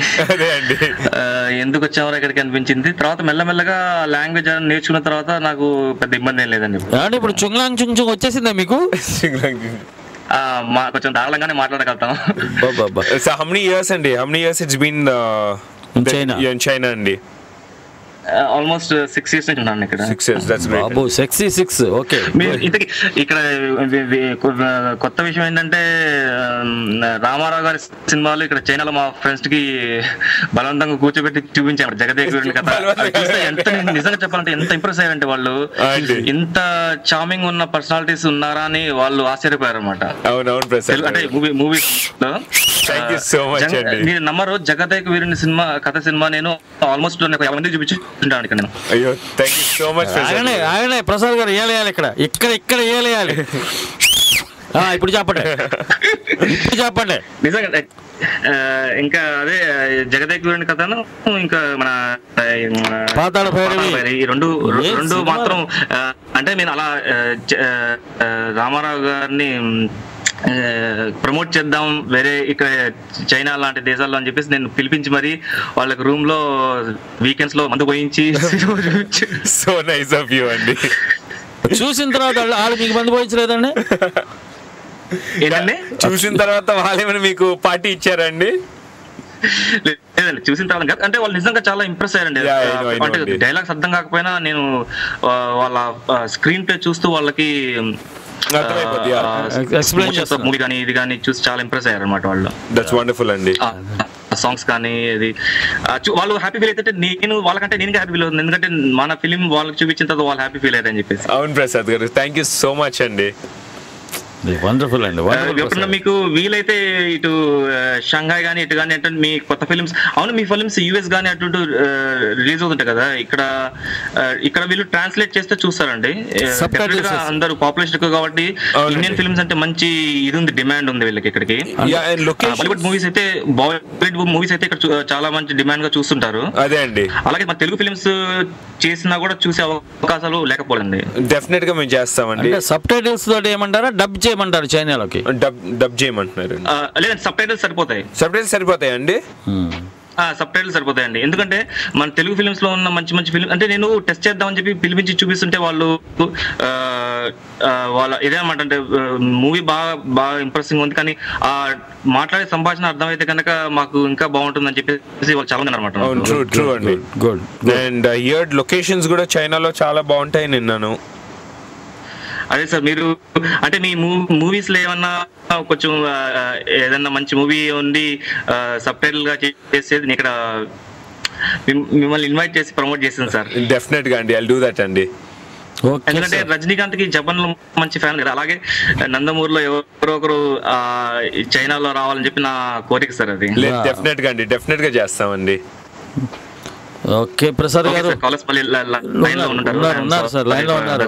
ఎందుకు వచ్చామో ఇక్కడికి అనిపించింది. తర్వాత మెల్లమెల్లగా లాంగ్వేజ్ నేర్చుకున్న తర్వాత నాకు పెద్ద ఇబ్బంది ఏం లేదండి. ఇప్పుడు చుంగ్లాంగ్ చుంగ్ వచ్చేసిందా మీకు? కొంచెం దారుణంగానే మాట్లాడగలుగుతాం. How many years it's been in China అండి? ఆల్మోస్ట్ 6 years నుంచి ఉన్నాను ఇక్కడ. 6 years, that's great. Babu 66. Okay. ఇంతకీ ఇక్కడ కొత్త విషయం ఏంటంటే రామారావు గారి సినిమాలు ఇక్కడ చైనాలో మా ఫ్రెండ్స్ కి బలవంతంగా కూర్చోబెట్టి చూపించారు జగదేగుడి కథ. చూస్తే ఎంత నిజంగా చెప్పాలంటే ఎంత ఇంప్రెస్ అయ్యారంటే వాళ్ళు, ఇంత చార్మింగ్ ఉన్న పర్సనాలిటీస్ ఉన్నారా అని వాళ్ళు ఆశ్చర్యపోయారు అనమాట. అంటే మూవీస్ లో. మీరు నమ్మరు, జగదేక వీరుని కథ సినిమా నేను ఆల్మోస్ట్ 50 మందికి చూపించి నేను. ఆయనే ప్రసాద్ గారు ఏలేయాలి ఇక్కడ ఏలేయాలి. ఇప్పుడు చెప్పండి నిజంగా. ఇంకా అదే జగదేక వీరుని కథను ఇంకా మన పాతాళ భైరవి ఈ రెండు మాత్రం అంటే నేను అలా రామారావు గారిని ప్రమోట్ చేద్దాం వేరే ఇక్కడ చైనా లాంటి దేశాల్లో అని చెప్పేసి నేను పిలిపించి మరి వాళ్ళకి రూమ్ లో వీకెండ్స్ లో మందు పోయించి. సో నైస్ ఆఫ్ యూ అండి. చూసిన తర్వాత వాళ్ళు మీకు మందు పోయించలేదండి? ఏంటండి? చూసిన తర్వాత వాళ్ళేమైనా మీకు పార్టీ ఇచ్చారండి? లేదండి, చూసిన తర్వాత అంటే వాళ్ళు నిజంగా చాలా ఇంప్రెస్ అయ్యారండి. అంటే డైలాగ్స్ అర్థం కాకపోయినా నేను వాళ్ళ స్క్రీన్ ప్లే చూస్తూ వాళ్ళకి మూవీ కానీ ఇది కానీ చూసి చాలా ఇంప్రెస్ అయ్యారు అనమాట వాళ్ళు. దట్స్ వండర్ఫుల్ అండి. సాంగ్స్ కానీ ఇది వాళ్ళు హ్యాపీ ఫీల్ అయితే నేను వాళ్ళకంటే నేను హ్యాపీ ఫీల్ అవుతుంది. ఎందుకంటే మన ఫిలిం వాళ్ళకి చూపించిన తర్వాత వాళ్ళు హ్యాపీ ఫీల్ అయ్యారని చెప్పేసి. అవును ప్రసాద్ గారు, థ్యాంక్ యూ సో మచ్ అండి. వండర్ఫుల్ అండి. ఎప్పుడన్నా మీకు వీలైతే ఇటు షంఘాయ్ కానీ ఇటు కానీ అంటే మీ కొత్త ఫిలిమ్స్, అవును మీ ఫిలిమ్స్ యూఎస్ కానీ అటు రిలీజ్ అవుతుంటాయి కదా, ఇక్కడ వీళ్ళు ట్రాన్స్లేట్ చేస్తే చూస్తారండి. అందరూ పాపులేషన్ ఎక్కువ కాబట్టి ఇండియన్ ఫిలిమ్స్ అంటే మంచి ఇది ఉంది, డిమాండ్ ఉంది వీళ్ళకి ఇక్కడికి. బాలీవుడ్ మూవీస్ అయితే ఇక్కడ చాలా మంచి డిమాండ్ గా చూస్తుంటారు. అదే అండి. అలాగే మన తెలుగు ఫిలిమ్స్ చేసినా కూడా చూసే అవకాశాలు లేకపోలేండి. డెఫినెట్ గా మేము చేస్తామండి. సబ్ టైటిల్స్ తోటి ఏమంటారా, డబ్ చేయమంటారు చైనాలోకి? డబ్ చేయమంటున్నారు. లేదంటే సబ్ టైటిల్స్ సరిపోతాయి. సబ్ టైటిల్స్ సరిపోతాయండి. సబ్ టైటిల్స్ సరిపోతాయండి. ఎందుకంటే మన తెలుగు ఫిలిమ్స్ లో ఉన్న మంచి మంచి ఫిలిం అంటే నేను టెస్ట్ చేద్దామని చెప్పి పిలిపించి చూపిస్తుంటే వాళ్ళు ఇదేమంట అంటే మూవీ బాగా ఇంప్రెసింగ్ ఉంది, కానీ ఆ మాట్లాడే సంభాషణ అర్థమైతే కనుక మాకు ఇంకా బాగుంటుందని చెప్పేసి వాళ్ళు చాలా మంది అనమాట. ట్రూ అండి. గుడ్. అండ్ హియర్ లొకేషన్స్ కూడా చైనాలో చాలా బాగుంటాయి నిన్నాను. అదే సార్, మీరు అంటే మీ మూవీస్ లో ఏమన్నా కొంచెం ఏదన్నా మంచి మూవీ ఉండి సబ్ టైటిల్ గా చేసేది ఇక్కడ మిమ్మల్ని ఇన్వైట్ చేసి ప్రమోట్ చేస్తాను సార్. డెఫినెట్ గా అండి, ఐల్ డూ దట్ అండి. ఎందుకంటే రజనీకాంత్ కి జపాన్ లో మంచి ఫ్యాన్ కదా, అలాగే నందమూరిలో ఎవరో ఒకరు చైనాలో రావాలని చెప్పి నా కోరిక సార్. అది డెఫినెట్ గా అండి, డెఫినెట్ గా చేస్తామండి. ఓకే ప్రసాద్ గారు ఉన్నారు సార్, లైన్ లో ఉన్నారు.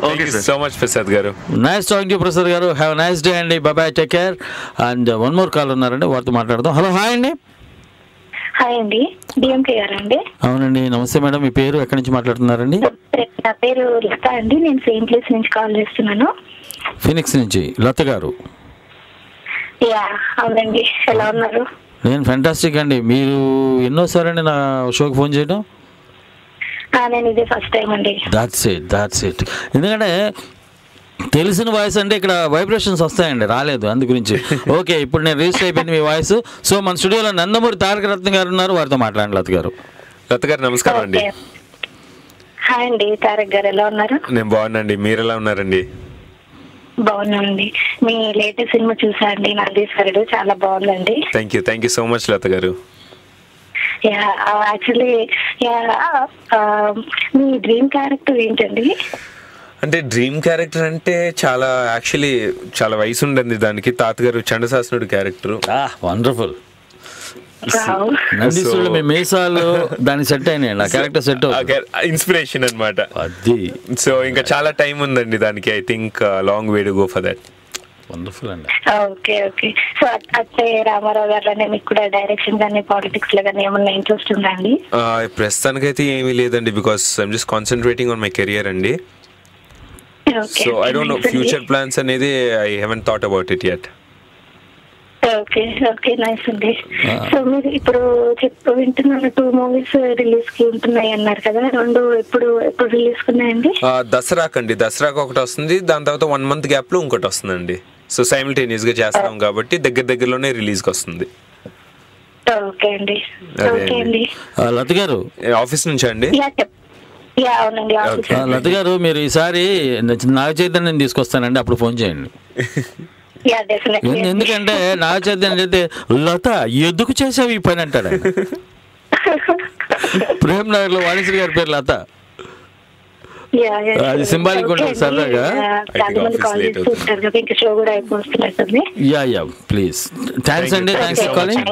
థాంక్యూ సో మచ్ ప్రసాద్ గారు. నైస్ టాకింగ్ టు ప్రసాద్ గారు. హ్యావ్ ఎ నైస్ డే అండి. By bye, take care. And one more call ఉన్నారండి, వారితో మాట్లాడదాం. హలో, హాయ్ అండి. హాయ్ అండి, డిఎంకే గారండి? అవునండి, నమస్తే మేడం. మీ పేరు ఎక్కడి నుంచి మాట్లాడుతున్నారండి? నా పేరు లత అండి, నేను సెయింట్ ప్లేస్ నుంచి కాల్ చేస్తున్నాను. ఫినిక్స్ నుంచి లత గారు? యా అవునండి. ఎలా ఉన్నారు? నేను ఫ్యాంటాస్టిక్ అండి. మీరు ఎన్నోసారండి నా షోకి ఫోన్ చేయడం? నేను ఇదే ఫస్ట్ టైం అండి. That's it. ఎందుకంటే తెలిసిన వాయిస్ అంటే ఇక్కడ వైబ్రేషన్స్ వస్తాయండి, రాలేదు అందు గురించి. ఓకే, ఇప్పుడు నేను రిజిస్టర్ అయిపోయింది మీ వాయిస్. సో మన స్టూడియోలో నందమూరి తారక రత్న గారు ఉన్నారు, వారితో మాట్లాడండి. లత గారు. లత గారు నమస్కారం అండి. హాయ్ అండి, తారక్ గారు ఎలా ఉన్నారు? నేను బాగున్నాండి, మీరు ఎలా ఉన్నారండి? బాగున్నాండి. మీ లేటెస్ట్ సినిమా చూసా అండి, నందీశ్వరుడు, చాలా బాగుందండి. థ్యాంక్ యూ సో మచ్ లత గారు. యాక్చువల్లీ మీ డ్రీమ్ క్యారెక్టర్ ఏంటండి? అంటే డ్రీమ్ క్యారెక్టర్ అంటే చాలా వయసు ఉండండి దానికి. తాతగారు చండశాసనుడు క్యారెక్టర్. వండర్ఫుల్. నందీశ్వరుడు మీ మీసాలు దానికి సెట్ అయినాయి, ఆ క్యారెక్టర్ సెట్ ఇన్స్పిరేషన్ అన్నమాట అది. సో ఇంకా చాలా టైం ఉందండి దానికి. I think long way to go for that. Wonderful అండి. ఓకే. సో అంటే రామారావు గారిలోనే మీకు కూడా డైరెక్షన్ కానీ పాలిటిక్స్ లో కానీ ఏమన్నా ఇంట్రెస్ట్ ఉందా అండి? ప్రస్తుతానికైతే ఏమీ లేదండి, because I'm just concentrating on my career అండి. So I don't know future plans అనేది I haven't thought about it yet. Okay nice అండి. సో మీరు ఇప్పుడు వింటున్న 2 మూవీస్ రిలీజ్ కి ఉంటున్నాయి అన్నారు కదా, 2 ఎప్పుడు రిలీజ్ కున్నాయండి? దసరాకు ఒకటి వస్తుంది, దాని తర్వాత 1 month గ్యాప్ లో ఇంకోటి వస్తుందండి. సో సైమల్టేనియస్ గా చేస్తాం కాబట్టి దగ్గరలోనే రిలీజ్ కి వస్తుంది. ఓకే అండి. లత గారు ఆఫీస్ నుంచి అండి? లత గారు, మీరు ఈసారి నాగ చైతన్యం తీసుకొస్తానండి, అప్పుడు ఫోన్ చేయండి. ఎందుకంటే నాగ చైతన్యం అయితే లత ఎందుకు చేసావు ఈ పని అంటాడు. ప్రేమ్ నగర్ లో వాణిశ్రీ గారి పేరు లత. అది సింబాలిక్ ఉంటుంది సరదాగా. ప్లీజ్. థ్యాంక్స్ అండి, thanks for calling.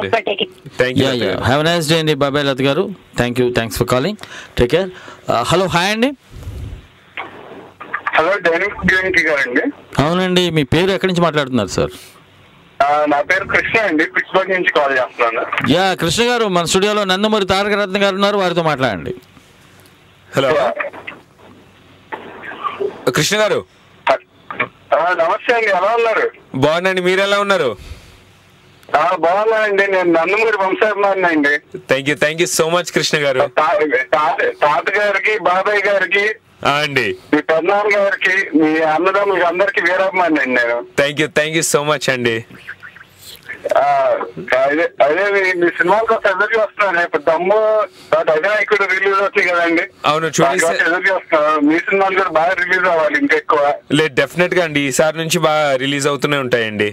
Have a nice day అండి. బాబాయ్ లత గారు, thanks for calling. Take care. Hello, hi అండి. హలో, డైనమిక్ గారండి? అవునండి, మీ పేరు ఎక్కడి నుంచి మాట్లాడుతున్నారు సార్? నా పేరు కృష్ణ అండి, పిట్స్బర్గ్ నుంచి కాల్ చేస్తున్నాను. కృష్ణ గారు, మన స్టూడియోలో నందమూరి తారక రత్న గారు ఉన్నారు, వారితో మాట్లాడండి. హలో కృష్ణ గారు. నమస్తే అండి, ఎలా ఉన్నారు? బాగున్నాండి, మీరు ఎలా ఉన్నారు? బాగున్నానండి, నేను నందమూరి వంశాభిమాని అండి. Thank you so much Krishna గారు. తాతగారికి, బాబాయ్ గారికి అండి, మీ పెద్దనాన్న గారికి, మీ అన్నదమ్ములకి అందరికి వీరాభిమాని అండి నేను. థ్యాంక్ యూ సో మచ్ అండి. అదే మీ సినిమాల కోసం ఎదురు చూస్తున్నాను. ఇప్పుడు దమ్ము అధినాయకుడు రిలీజ్ అవుతుంది కదండి. అవును, ఎదురు చూస్తున్నాను. మీ సినిమాలు కూడా బాగా రిలీజ్ అవ్వాలి, ఇంకా ఎక్కువ. లేదు, డెఫినెట్ గా అండి, ఈసారి నుంచి బాగా రిలీజ్ అవుతూనే ఉంటాయండి.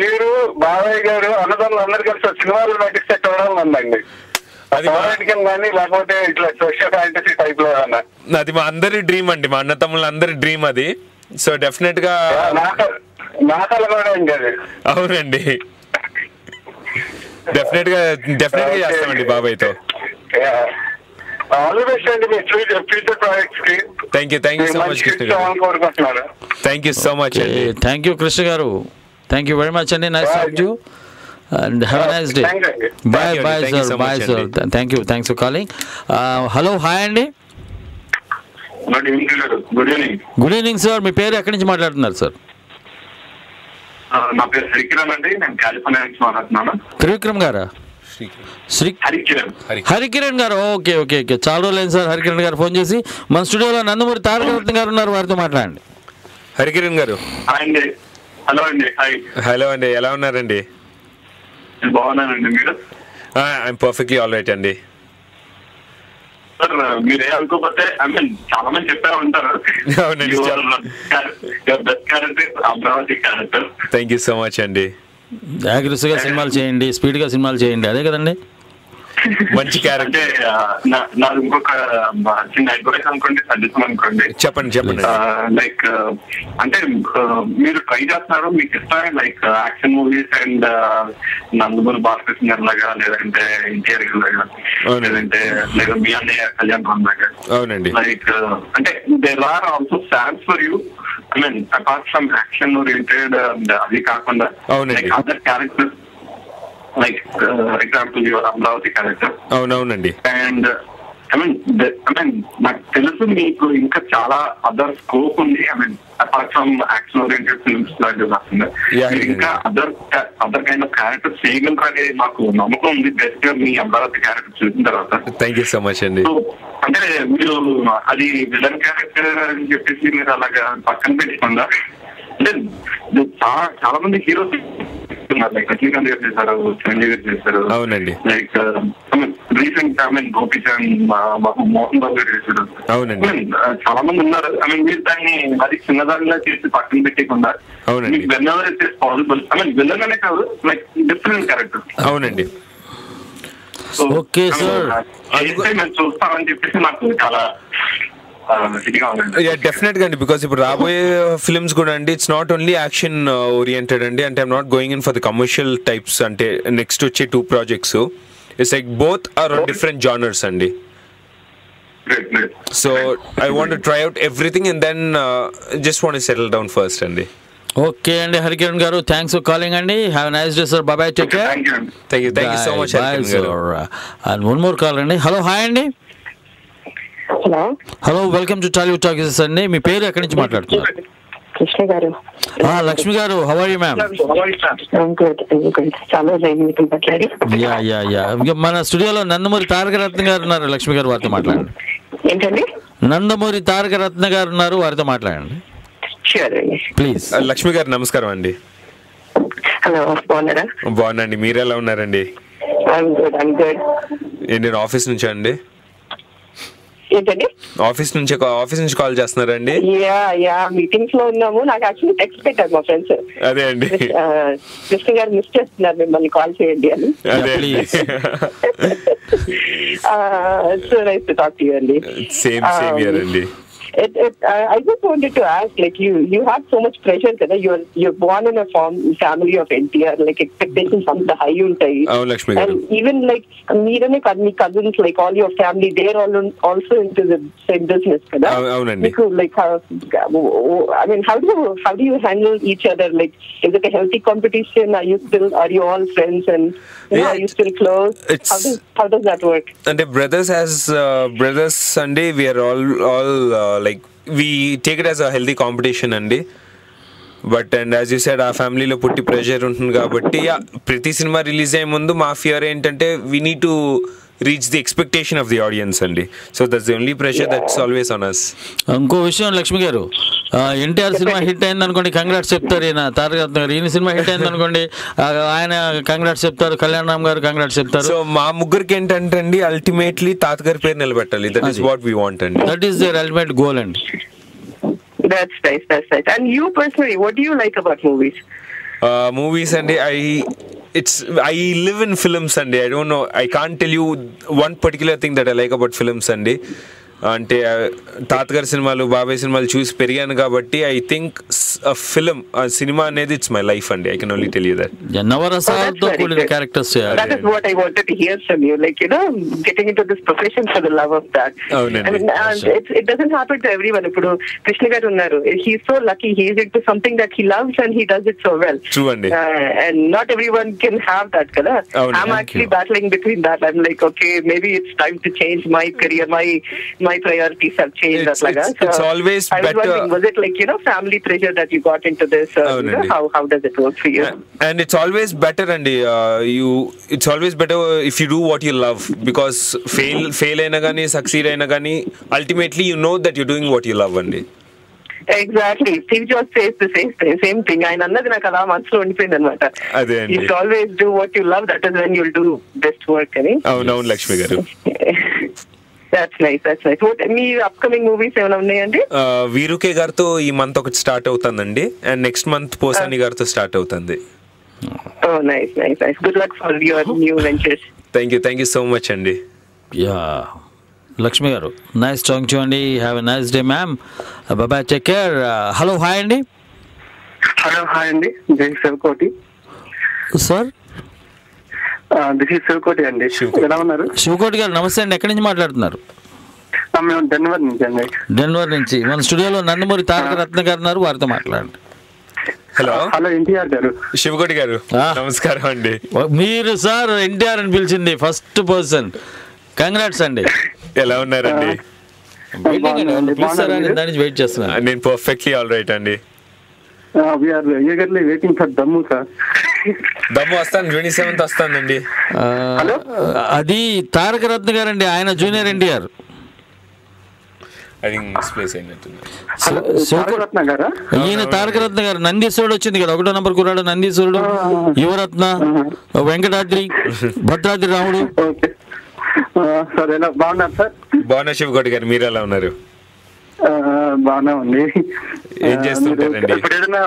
మీరు బాబాయ్ గారు అన్నదమ్ములు అందరు కలిసి సినిమాలు నటిస్తే చూడాలని ఉందండి. కానీ లేకపోతే ఇట్లా సోషల్ ఫ్యాంటసీ టైప్ లో అది మా అందరి డ్రీమ్ అండి, మా అన్న తమ్ముళ్ళ అందరి డ్రీమ్ అది. సో డెఫినెట్ గా అవునండి, డెఫినెట్ గా చేస్తామండి బాబాయ్తో. Thank you so much Krishna garu. Thank you so much అండి. Thank you Krishna garu, thank you very much అండి. Nice talk to you and have a nice day. Bye sir, bye sir. Thank you, thanks for calling. Hello, hi అండి. Good evening sir. మీ పేరు ఎక్కడి నుంచి మాట్లాడుతున్నారు సార్? నా పేరు శ్రీకిరణ్ అండి, నేను కాలిఫోర్నియా నుంచి మాట్లాడుతున్నాను. త్రివిక్రమ్ గారా? హరికిరణ్ గారు, ఓకే ఓకే ఓకే. చాలా రోజులైంది సార్ హరికిరణ్ గారు ఫోన్ చేసి. మన స్టూడియోలో నందమూరి తారక రత్న గారు ఉన్నారు, వారితో మాట్లాడండి. హరికిరణ్ గారు. హలో అండి. హాయ్. హలో అండి, ఎలా ఉన్నారండి? బాగున్నానండి, మీరు? ఐఎమ్ పర్ఫెక్ట్లీ ఆల్ రైట్ అండి. సార్ మీరే అనుకోకపోతే ఐ మీన్ చాలా మంది చెప్పే ఉంటారు, best character Amaravati character. Thank you so much అండి. అగ్రెసివ్గా సినిమాలు చేయండి, స్పీడ్గా సినిమాలు చేయండి, అదే కదండి మంచి క్యారెక్టర్. నాకు ఇంకొక చిన్న అడ్వైస్ అనుకోండి, సజెషన్ అనుకోండి. చెప్పండి. లైక్ అంటే మీరు ట్రై చేస్తున్నారు, మీకు ఇష్టమైన like action movies and Nandamuri Balakrishna లాగా, లేదంటే ఎన్టీఆర్ లాగా, లేదంటే మీ అన్నయ్య కళ్యాణ్ రామ్ లాగా. అవునండి. లైక్ అంటే there are also fans for you. I mean apart from action oriented అది కాకుండా like other characters, like example your Amravati character. అవునవునండి. And I mean నాకు తెలుసు మీకు ఇంకా చాలా అదర్ స్కోప్ ఉంది. I mean apart from action oriented films లాంటివి కాకుండా ఇంకా అదర్ కైండ్ ఆఫ్ క్యారెక్టర్స్ చేయగలరు అనే మాకు నమ్మకం ఉంది. బెస్ట్ గా మీ అమరావతి క్యారెక్టర్ చూసిన తర్వాత. థ్యాంక్ యూ సో మచ్ అండి. అంటే మీరు అది విలన్ క్యారెక్టర్ అని చెప్పేసి మీరు అలాగా పక్కన పెట్టకుండా, అంటే చాలా మంది హీరోస్ లైక్ రజనీకాంత్ గారు చేశారు, చిరంజీవి గారు చేశారు. అవునండి. లైక్ రీసెంట్ గోపీచంద్, మోహన్ బాబు గారు చేశారు. అవునండి. చాలా మంది ఉన్నారు. ఐ మీన్ మీరు దాన్ని అది చిన్నదానిలా చేసి పక్కన పెట్టకుండా whenever it is possible, I mean villain అనే కాదు, లైక్ డిఫరెంట్ క్యారెక్టర్. అవునండి. ఓకే సార్, మేము చూస్తామని చెప్పేసి నాకు చాలా డెఫినెట్ గా అండి. బికాస్ ఇప్పుడు రాబోయే ఫిల్మ్స్ కూడా అండి, it's not only action oriented అండి. అంటే I'm not going in for the commercial types. అంటే నెక్స్ట్ వచ్చే 2 projects it's like both are different genres అండి. So I want to try out everything and then just want to settle down first అండి. ఓకే అండి Harikiran garu, thanks for calling అండి. Have a nice day sir. Bye bye, take care. Thank you so much Harikiran గారు. అండ్ వన్ మోర్ కాల్ అండి. హలో, హాయ్ అండి. Hello, welcome to Tollywood talkies అండి. మీ పేరు ఎక్కడి నుంచి మాట్లాడుతున్నారు? Krishna garu. Lakshmi garu, how are you ma'am? Yeah. మన స్టూడియోలో నందమూరి తారక రత్న గారు ఉన్నారు, లక్ష్మి గారు వారితో మాట్లాడండి. ఏంటండి? నందమూరి తారక రత్న గారు ఉన్నారు, వారితో మాట్లాడండి ప్లీజ్. లక్ష్మి గారు నమస్కారం అండి. హలో, బాగున్నారా? బాగున్నాండి, మీరు ఎలా ఉన్నారండి? నేను ఆఫీస్ నుంచా అండి? ఏంటండి? ఆఫీస్ నుంచి కాల్ చేస్తున్నారండి? యా మీటింగ్స్ లో ఉన్నాము. నాకు యాక్చువల్లీ టెక్స్ట్ పెట్టారు మా ఫ్రెండ్స్. అదే అండి, కృష్ణ గారు మిస్ చేస్తున్నారు, మిమ్మల్ని కాల్ చేయండి అని. So nice to talk to you అండి. సేమ్ హియర్ అండి. I just wanted to ask, like you had so much pressure kada, you're born in a family of NTR, like expectations from the high untai. Oh, Lakshmi garu. And even like meerane cousins, like all your family, they're all also into the same business kada. Avunandi. Like I mean how do you handle each other? Like is it a healthy competition? Are you all friends and are you still close? How does that work? And brothers Sunday we are all like we take it as a healthy competition అండి. But and as you said ఆ ఫ్యామిలీలో పుట్టి ప్రెషర్ ఉంటుంది కాబట్టి ప్రతి సినిమా రిలీజ్ అయ్యే ముందు మా ఫియర్ ఏంటంటే we need to reach the expectation of the audience అండి. So that's the only pressure that's always on us. ఇంకో విషయం లక్ష్మి గారు, ఎన్టీఆర్ సినిమా హిట్ అయింది అనుకోండి, కంగ్రాట్స్ చెప్తారు ఈయన తారక రత్న గారు. ఈయన సినిమా హిట్ అయింది అనుకోండి, ఆయన కంగ్రాట్స్ చెప్తారు, కళ్యాణ్ రామ్ గారు కంగ్రాట్స్ చెప్తారు. సో మా ముగ్గురికి ఏంటంటే అండి అల్టిమేట్లీ తాతగారి పేరు నిలబెట్టాలి. That is what we want అండి. That is their ultimate goal అండి. That's nice. And you personally, what do you like about movies? Movies అండి, I live in films అండి. I don't know, I can't tell you one particular thing that I like about films అండి. అంటే తాతగారి సినిమాలు బాబాయ్ సినిమాలు చూసి పెరిగాను కాబట్టి ఐ థింక్ ఫిల్మ్ సినిమా అనేది ఇట్స్ మై లైఫ్ అండి. I can only tell you that. నవరసాలతో కూడిన characters. That is what I wanted to hear from you, like, you know, getting into this profession for the love of that. I mean, it doesn't happen to everyone. Ippudu Krishna garu unnaru, he is so lucky, he is into something that he loves and he does it so well. True andi. And not everyone can have that kada. I'm actually battling between that. I'm like, okay, maybe it's time to change my career, my priorities have changed. It's always I was better. Was it like, you know, family pressure that you got into this? You know, how does it work for you? And it's always better, and it's always better if you do what you love, because fail aina gani succeed aina gani, ultimately you know that you're doing what you love andi. Exactly. Steve Jobs says the same thing. I annadi నాకు అలా మనసులో ఉండిపోయింది అనమాట. You should always do what you love. That is when you'll do best work ani. అవును లక్ష్మి గారు. That's nice. What me upcoming movies ఏమైనా ఉన్నాయండి? వీరుకే గారితో ఈ మంత్ ఒకటి స్టార్ట్ అవుతుందండి, అండ్ నెక్స్ట్ మంత్ పోసాని గారితో స్టార్ట్ అవుతుంది. Oh, nice. Good luck for your new ventures. Thank you so much అండి. Lakshmi garu, nice talking to అండి. Have a nice day ma'am. Bye, take care. Hello hi అండి. హలో హాయ్ అండి. This is Sivakoti sir. This is Sivakoti అండి. ఎలా ఉన్నారు? శివకోటి గారు నమస్తే అండి. ఎక్కడి నుంచి మాట్లాడుతున్నారు? మేము డెన్వర్ నుంచి అండి. డెన్వర్ నుంచి. మన స్టూడియోలో నందమూరి తారక రత్న గారు ఉన్నారు, వారితో మాట్లాడండి. హలో ఎన్టీఆర్ గారు. శివకోటి గారు నమస్కారం అండి. మీరు సార్ ఎన్టీఆర్ అని పిలిచింది ఫస్ట్ పర్సన్. కంగ్రాట్స్ అండి. ఎలా ఉన్నారండి? వెయిట్ చేస్తున్నా. నేను పర్ఫెక్ట్లీ ఆల్ రైట్ అండి. We are eagerly waiting for దమ్ము సార్. దమ్ము వస్తాను 27th వస్తానండి. అది తారక రత్న గారు అండి, ఆయన జూనియర్ ఎన్టీఆర్. ఈయన తారక రత్న గారు. నందీశ్వరుడు వచ్చింది కదా, 1వ నంబర్ కుర్రాడు నందీశ్వరుడు, యువరత్న, వెంకటాద్రి, భద్రాద్రి రాముడు. సార్ ఎలా బాగున్నారు సార్? బాగున్నా శివకోటి గారు, మీరు ఎలా ఉన్నారు? బాగానే ఉంది. ఏం చేస్తుంటారండి? ఇప్పుడు ఏదైనా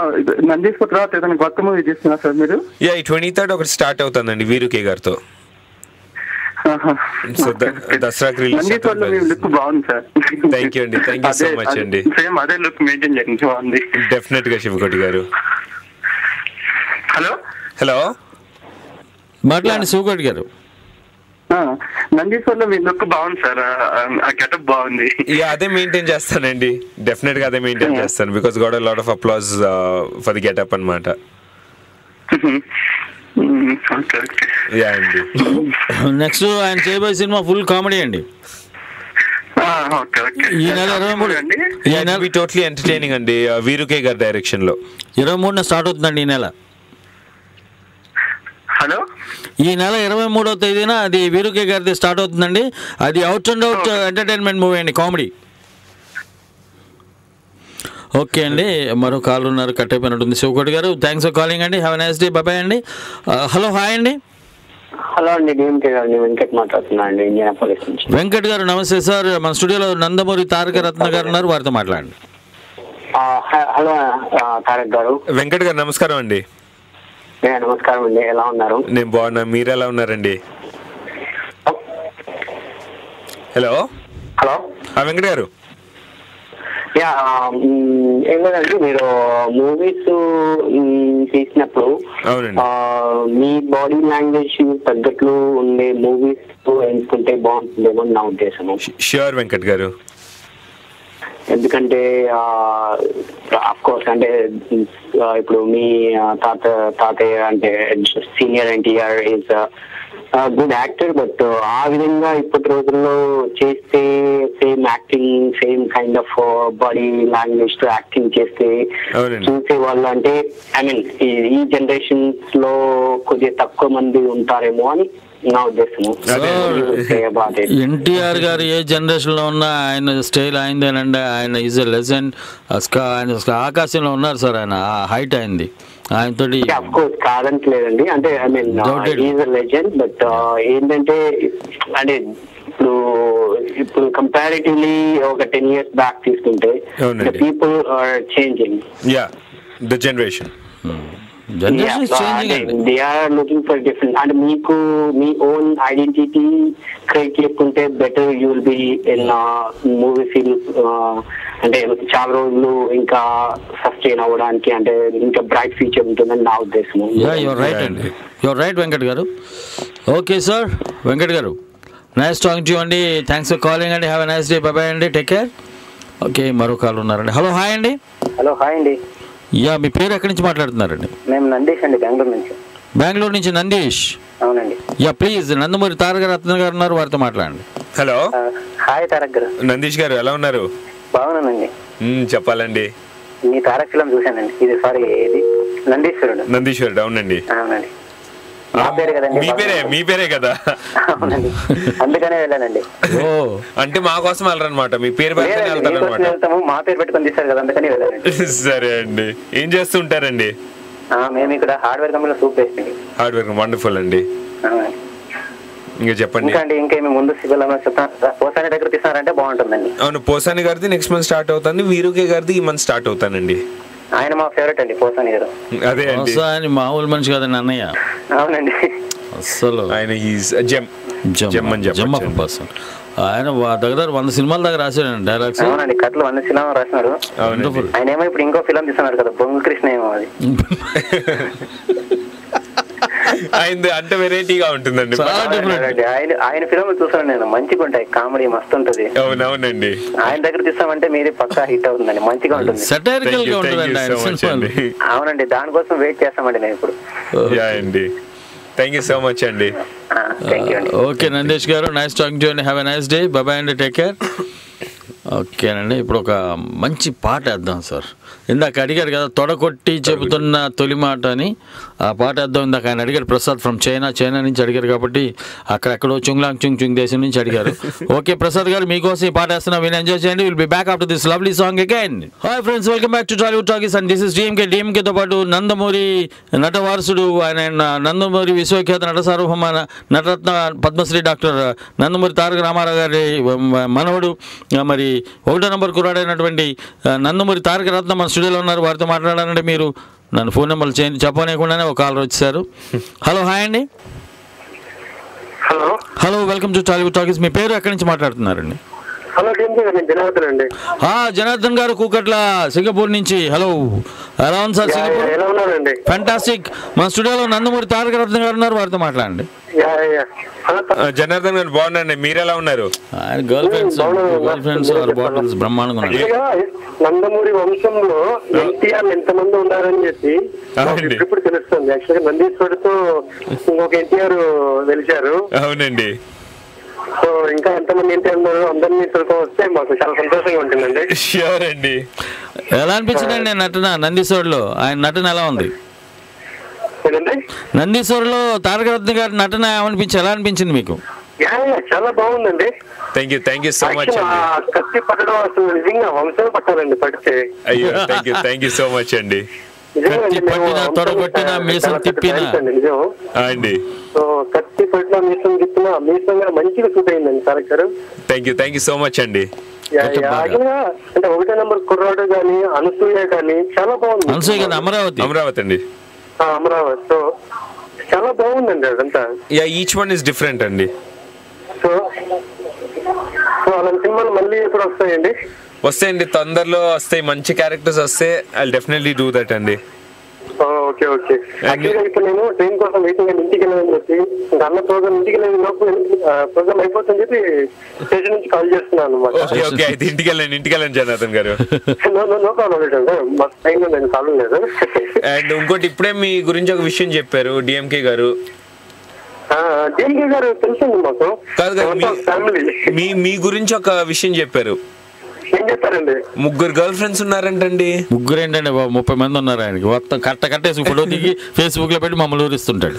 నందీశ్వర్ తర్వాత ఏదైనా కొత్త మూవీ చేస్తున్నా సార్ మీరు? 23rd ఒకటి స్టార్ట్ అవుతుందండి వీరుకే గారితో. దసరాకి రిలీజ్. లుక్ బాగుంది సార్. థ్యాంక్ యూ అండి. థ్యాంక్ యూ సో మచ్ అండి. సేమ్ అదే లుక్ మెయింటైన్ చేయండి, బాగుంది. డెఫినెట్ గా శివకోటి గారు. హలో మాట్లాడండి శివకోటి గారు. నందీశ్వర్ లో మీ లుక్ బాగుంది సార్, ఆ గెటప్ బాగుంది. అదే మెయింటైన్ చేస్తానండి, డెఫినెట్ గా అదే మెయింటైన్ చేస్తాను, because got lot of applause for the getup అన్నమాట. నెక్స్ట్ ఆయన చేయబోయే సినిమా ఫుల్ కామెడీ అండి. ఈ నెల 23 టోటలీ ఎంటర్టైనింగ్ అండి. వీరుకే గారి డైరెక్షన్ లో 23న స్టార్ట్ అవుతుందండి. ఈ నెల హలో ఈ నెల 23వ తేదీన అది వీరుకే గారిది స్టార్ట్ అవుతుందండి. అది out and out entertainment movie అండి, కామెడీ. ఓకే అండి, మరో కాల్ ఉన్నారు, కట్ అయిపోయినట్టుంది. Sivakoti garu, thanks for calling అండి. Have a nice day. Bye అండి. హలో హాయ్ అండి. హలో అండి, డిఎంకే గారు, వెంకట్ మాట్లాడుతున్నా అండి, ఇండియానాపోలిస్ నుంచి. వెంకట్ గారు నమస్తే సార్. మన స్టూడియోలో నందమూరి తారక రత్న గారు ఉన్నారు, వారితో మాట్లాడండి. హలో తారక్ గారు. వెంకట్ గారు నమస్కారం అండి. నమస్కారం అండి, ఎలా ఉన్నారు? నేను బాగున్నా, మీరు ఎలా ఉన్నారండి? హలో వెంకట్ గారు. ఏం లేదండి, మీరు మూవీస్ తీసినప్పుడు మీ బాడీ లాంగ్వేజ్ తగ్గట్లు ఉండే మూవీస్ ఎంచుకుంటే బాగుంటుందేమో నా ఉద్దేశం. ష్యూర్ వెంకట్ గారు. ఎందుకంటే అఫ్ కోర్స్ అంటే ఇప్పుడు మీ తాతయ్య అంటే senior NTR is good actor, but ఆ విధంగా ఇప్పటి రోజుల్లో చేస్తే same acting, same kind of body language తో యాక్టింగ్ చేస్తే చూసే వాళ్ళు అంటే ఐ మీన్ ఈ జనరేషన్స్ లో కొద్దిగా తక్కువ మంది ఉంటారేమో అని నా ఉద్దేశము. ఎన్టీఆర్ గారు ఏ జనరేషన్ లో ఉన్నా ఆయన స్టైల్ అయిందేనండి. ఆయన ఈజ్ ఎ లెజెండ్. ఆయన ఆకాశంలో ఉన్నారు సార్, ఆయన హైట్ అయింది ఆయనతో. కాదంటలేదండి, అంటే I mean is a legend, but ఏంటంటే అంటే ఇప్పుడు కంపారిటివ్లీ ఒక 10 years బ్యాక్ తీసుకుంటే people are changing. The generation they are looking for different. అంటే మీకు మీ ఓన్ ఐడెంటిటీ క్రియేట్ చేసుకుంటే better you will be in movie field. అంటే చాలా రోజులు ఇంకా సస్టైన్ అవ్వడానికి అంటే ఇంకా బ్రైట్ ఫ్యూచర్ ఉంటుందని నా ఉద్దేశం. యువర్ రైట్ వెంకట్ గారు. Okay sir Venkat garu, nice talking to you అండి. థ్యాంక్స్ ఫర్ కాలింగ్ అండి. Have a nice day. Bye అండి, టేక్ కేర్. ఓకే, మరో కాల్ ఉన్నారండి. హలో, హాయ్ అండి. హలో, హాయ్ అండి. యా, మీ పేరు ఎక్కడి నుంచి మాట్లాడుతున్నారండి? మేము నందీష్ అండి, బెంగళూరు నుంచి. బెంగళూరు నుంచి నందీష్? అవునండి. Yeah, please. నందమూరి తారక రత్న గారు ఉన్నారు, వారితో మాట్లాడండి. హలో. హాయ్ తారక్ గారు. నందీష్ గారు ఎలా ఉన్నారు? బాగున్నానండి. చెప్పాలండి. మీ తారక్ ఫిల్మ్ చూశానండి. ఇది సారీ, ఇది నందీశ్వరుడు. అవునండి. అవునండి. మా పేరే కదండి. మీ పేరే కదా. అవునండి, అందుకనే వెళ్ళానండి. ఓ, అంటే మా కోసం వెళ్ళరనమాట, మీ పేరు పెట్టుకుని వెళ్తారనమాట. మా పేరు పెట్టుకొని తీస్తారు కదా, అందుకని వెళ్ళానండి. సరే అండి. ఏం చేస్తుంటారండి? మేము ఇక్కడ హార్డ్వేర్ కంపెనీలో సూప్ వేస్తుంది. హార్డ్వేర్, వండర్ఫుల్ అండి. ఇంకా చెప్పండి. ఇంకా అండి, ఇంకేమి ముందు సివిల్ పోసాని దగ్గర తీస్తున్నారంటే బాగుంటుందండి. అవును, పోసాని గారిది నెక్స్ట్ మంత్ స్టార్ట్ అవుతుంది. వీరుకే గారిది ఈ మంత్ స్టార్ట్ అవుతానండి. ఆయన మా ఫేవరెట్ అండి, పోసాని గారు. అదే అండి, పోసాని మామూలు మనిషి కదండి అన్నయ్య. అవునండి, అసలు ఆయన జెమ్ అని చెప్పచ్చు. ఆయన దగ్గర 100 సినిమాల దగ్గర రాశాడండి డైలాగ్స్. అవునండి, కథలు 100 సినిమా రాసినారు. ఆయన ఏమో ఇప్పుడు ఇంకో ఫిల్మ్ తీస్తున్నారు కదా, బొంగు కృష్ణ ఏమో అది. ఆయన అంటే వెరైటీగా ఉంటుందండి. ఆయన ఫిల్మ్ చూసాను నేను, మంచిగా ఉంటాయి, కామెడీ మస్తు ఉంటది. అవునవునండి. ఆయన దగ్గర తీస్తామంటే మీది పక్కా హిట్ అవుతుందండి, మంచిగా ఉంటుంది. అవునండి, దానికోసం వెయిట్ చేస్తామండి నేను ఇప్పుడు. థ్యాంక్ యూ సో మచ్ అండి. Okay Nandeesh garu, nice talking to you అండి. Have a nice day. Bye అండి, టేక్ కేర్. ఓకేనండి, ఇప్పుడు ఒక మంచి పాట వేద్దాం సార్. ఇందాక అడిగారు కదా, తొడకొట్టి చెబుతున్న తొలి మాట అని. ఆ పాట వేద్దాం. ఇందాక ఆయన అడిగారు, ప్రసాద్ ఫ్రమ్ చైనా నుంచి అడిగారు కాబట్టి అక్కడెక్కడో చుంగ్లాంగ్ చుంగ్ దేశం నుంచి అడిగారు. ఓకే ప్రసాద్ గారు, మీకోసం ఈ పాట వేస్తున్నా, విని ఎంజాయ్ చేయండి. Will be back after this lovely song again. Hi friends, welcome back to Tollywood Talkies and this is డిఎంకేతో పాటు నందమూరి నటవారసుడు, ఆయన నందమూరి విశ్వఖ్యాత నట సార్వభౌమ నటరత్న పద్మశ్రీ డాక్టర్ నందమూరి తారక రామారావు గారి మనవడు, మరి 1వ నంబర్ కుర్రాడైనటువంటి నందమూరి తారక రత్న మన స్టూడియోలో ఉన్నారు. వారితో మాట్లాడాలంటే మీరు నన్ను ఫోన్ నెంబర్ చెప్పనేకుండానే ఒక కాల్ వచ్చారు. హలో, హాయ్ అండి. Hello, welcome to Tollywood Talkies. మీ పేరు ఎక్కడి నుంచి మాట్లాడుతున్నారండి? హలో, జనార్దన్ అండి. జనార్దన్ గారు, కూకట్ల, సింగపూర్ నుంచి. హలో, ఎలా ఉంది సార్ సింగపూర్? ఎలా ఉన్నారండి? ఫ్యాంటాస్టిక్. మన స్టూడియోలో నందమూరి తారక రత్న గారు ఉన్నారు, వారితో మాట్లాడండి. జనార్దన్ గారు బాగున్నారండి, మీరు ఎలా ఉన్నారు? గర్ల్ ఫ్రెండ్స్ బాటిల్స్ బ్రహ్మాండంగా ఉన్నారు. నందమూరి వంశంలో ఎన్టీఆర్ ఎంతమంది ఉన్నారని చెప్పి ఇప్పుడు తెలుస్తుంది. యాక్చువల్గా నందీశ్వరుడితో ఇంకొక ఎన్టీఆర్ వెలిచారు. అవునండి. సో ఇంకా ఎంతమంది ఎన్టీఆర్ ఉన్నారు, అందరినీ తెలుసుకొని వస్తే మాకు చాలా సంతోషంగా ఉంటుందండి. ష్యూర్ అండి. ఎలా అనిపించిందండి నటన నందీశ్వరులో? ఆయన నటన ఎలా ఉంది? నందీశ్వరులో తారక రత్న గారి నటన ఎలా అనిపించింది మీకు? చాలా బాగుందండి. థ్యాంక్ యూ సో మచ్ అండి. కత్తి పట్టడం అసలు నిజంగా వంశం పట్టాలండి పడితే. అయ్యో, థ్యాంక్ యూ సో మచ్ అండి. కత్తి పట్టిన మీసం తిప్పిన మీసంగా మంచిగా సూట్ అయిందండి తారక్ గారు. థ్యాంక్ యూ సో మచ్ అండి. అంటే 1వ నంబర్ కుర్రాడు గానీ, అనసూయ గానీ చాలా బాగుంది. అమరావతి అండి. అమరావతి. సో చాలా బాగుందండి అదంతా. ఈచ్ వన్ ఇస్ డిఫరెంట్ అండి. సో అలాంటి సినిమాలు మళ్ళీ ఎప్పుడు వస్తాయండి? వస్తాయండి, తొందరలో వస్తాయి. మంచి క్యారెక్టర్స్ వస్తే ఐ డెఫినెట్లీ డూ దట్ అండి. ఓకే. యాక్చువల్గా ఇప్పుడు నేను ట్రైన్ కోసం వెయిటింగ్ అండి, ఇంటికి వెళ్ళాలని చెప్పి. అన్న ప్రోగ్రామ్ ఇంటికి వెళ్ళిన లోపు ప్రోగ్రామ్ అయిపోతుందని చెప్పి స్టేషన్ నుంచి కాల్ చేస్తున్నాను అనమాట. అయితే ఇంటికి వెళ్ళండి జనార్దన్ గారు. నో ప్రాబ్లం, మాకు టైం ఉందండి, ప్రాబ్లం లేదు. అండ్ ఇంకోటి, ఇప్పుడే మీ గురించి ఒక విషయం చెప్పారు డిఎంకే గారు. డిఎంకే గారు తెలుసండి మాకు. కాదు, మీ గురించి ఒక విషయం చెప్పారు. ఏం చెప్పారండి? 3 గర్ల్ ఫ్రెండ్స్ ఉన్నారంటండి. 3 ఏంటండి, 30 మంది ఉన్నారు ఆయనకి. మొత్తం కట్టేసి ఫోటో దిగి ఫేస్బుక్ లో పెట్టి మమ్మల్ని ఊరిస్తుంటాడు.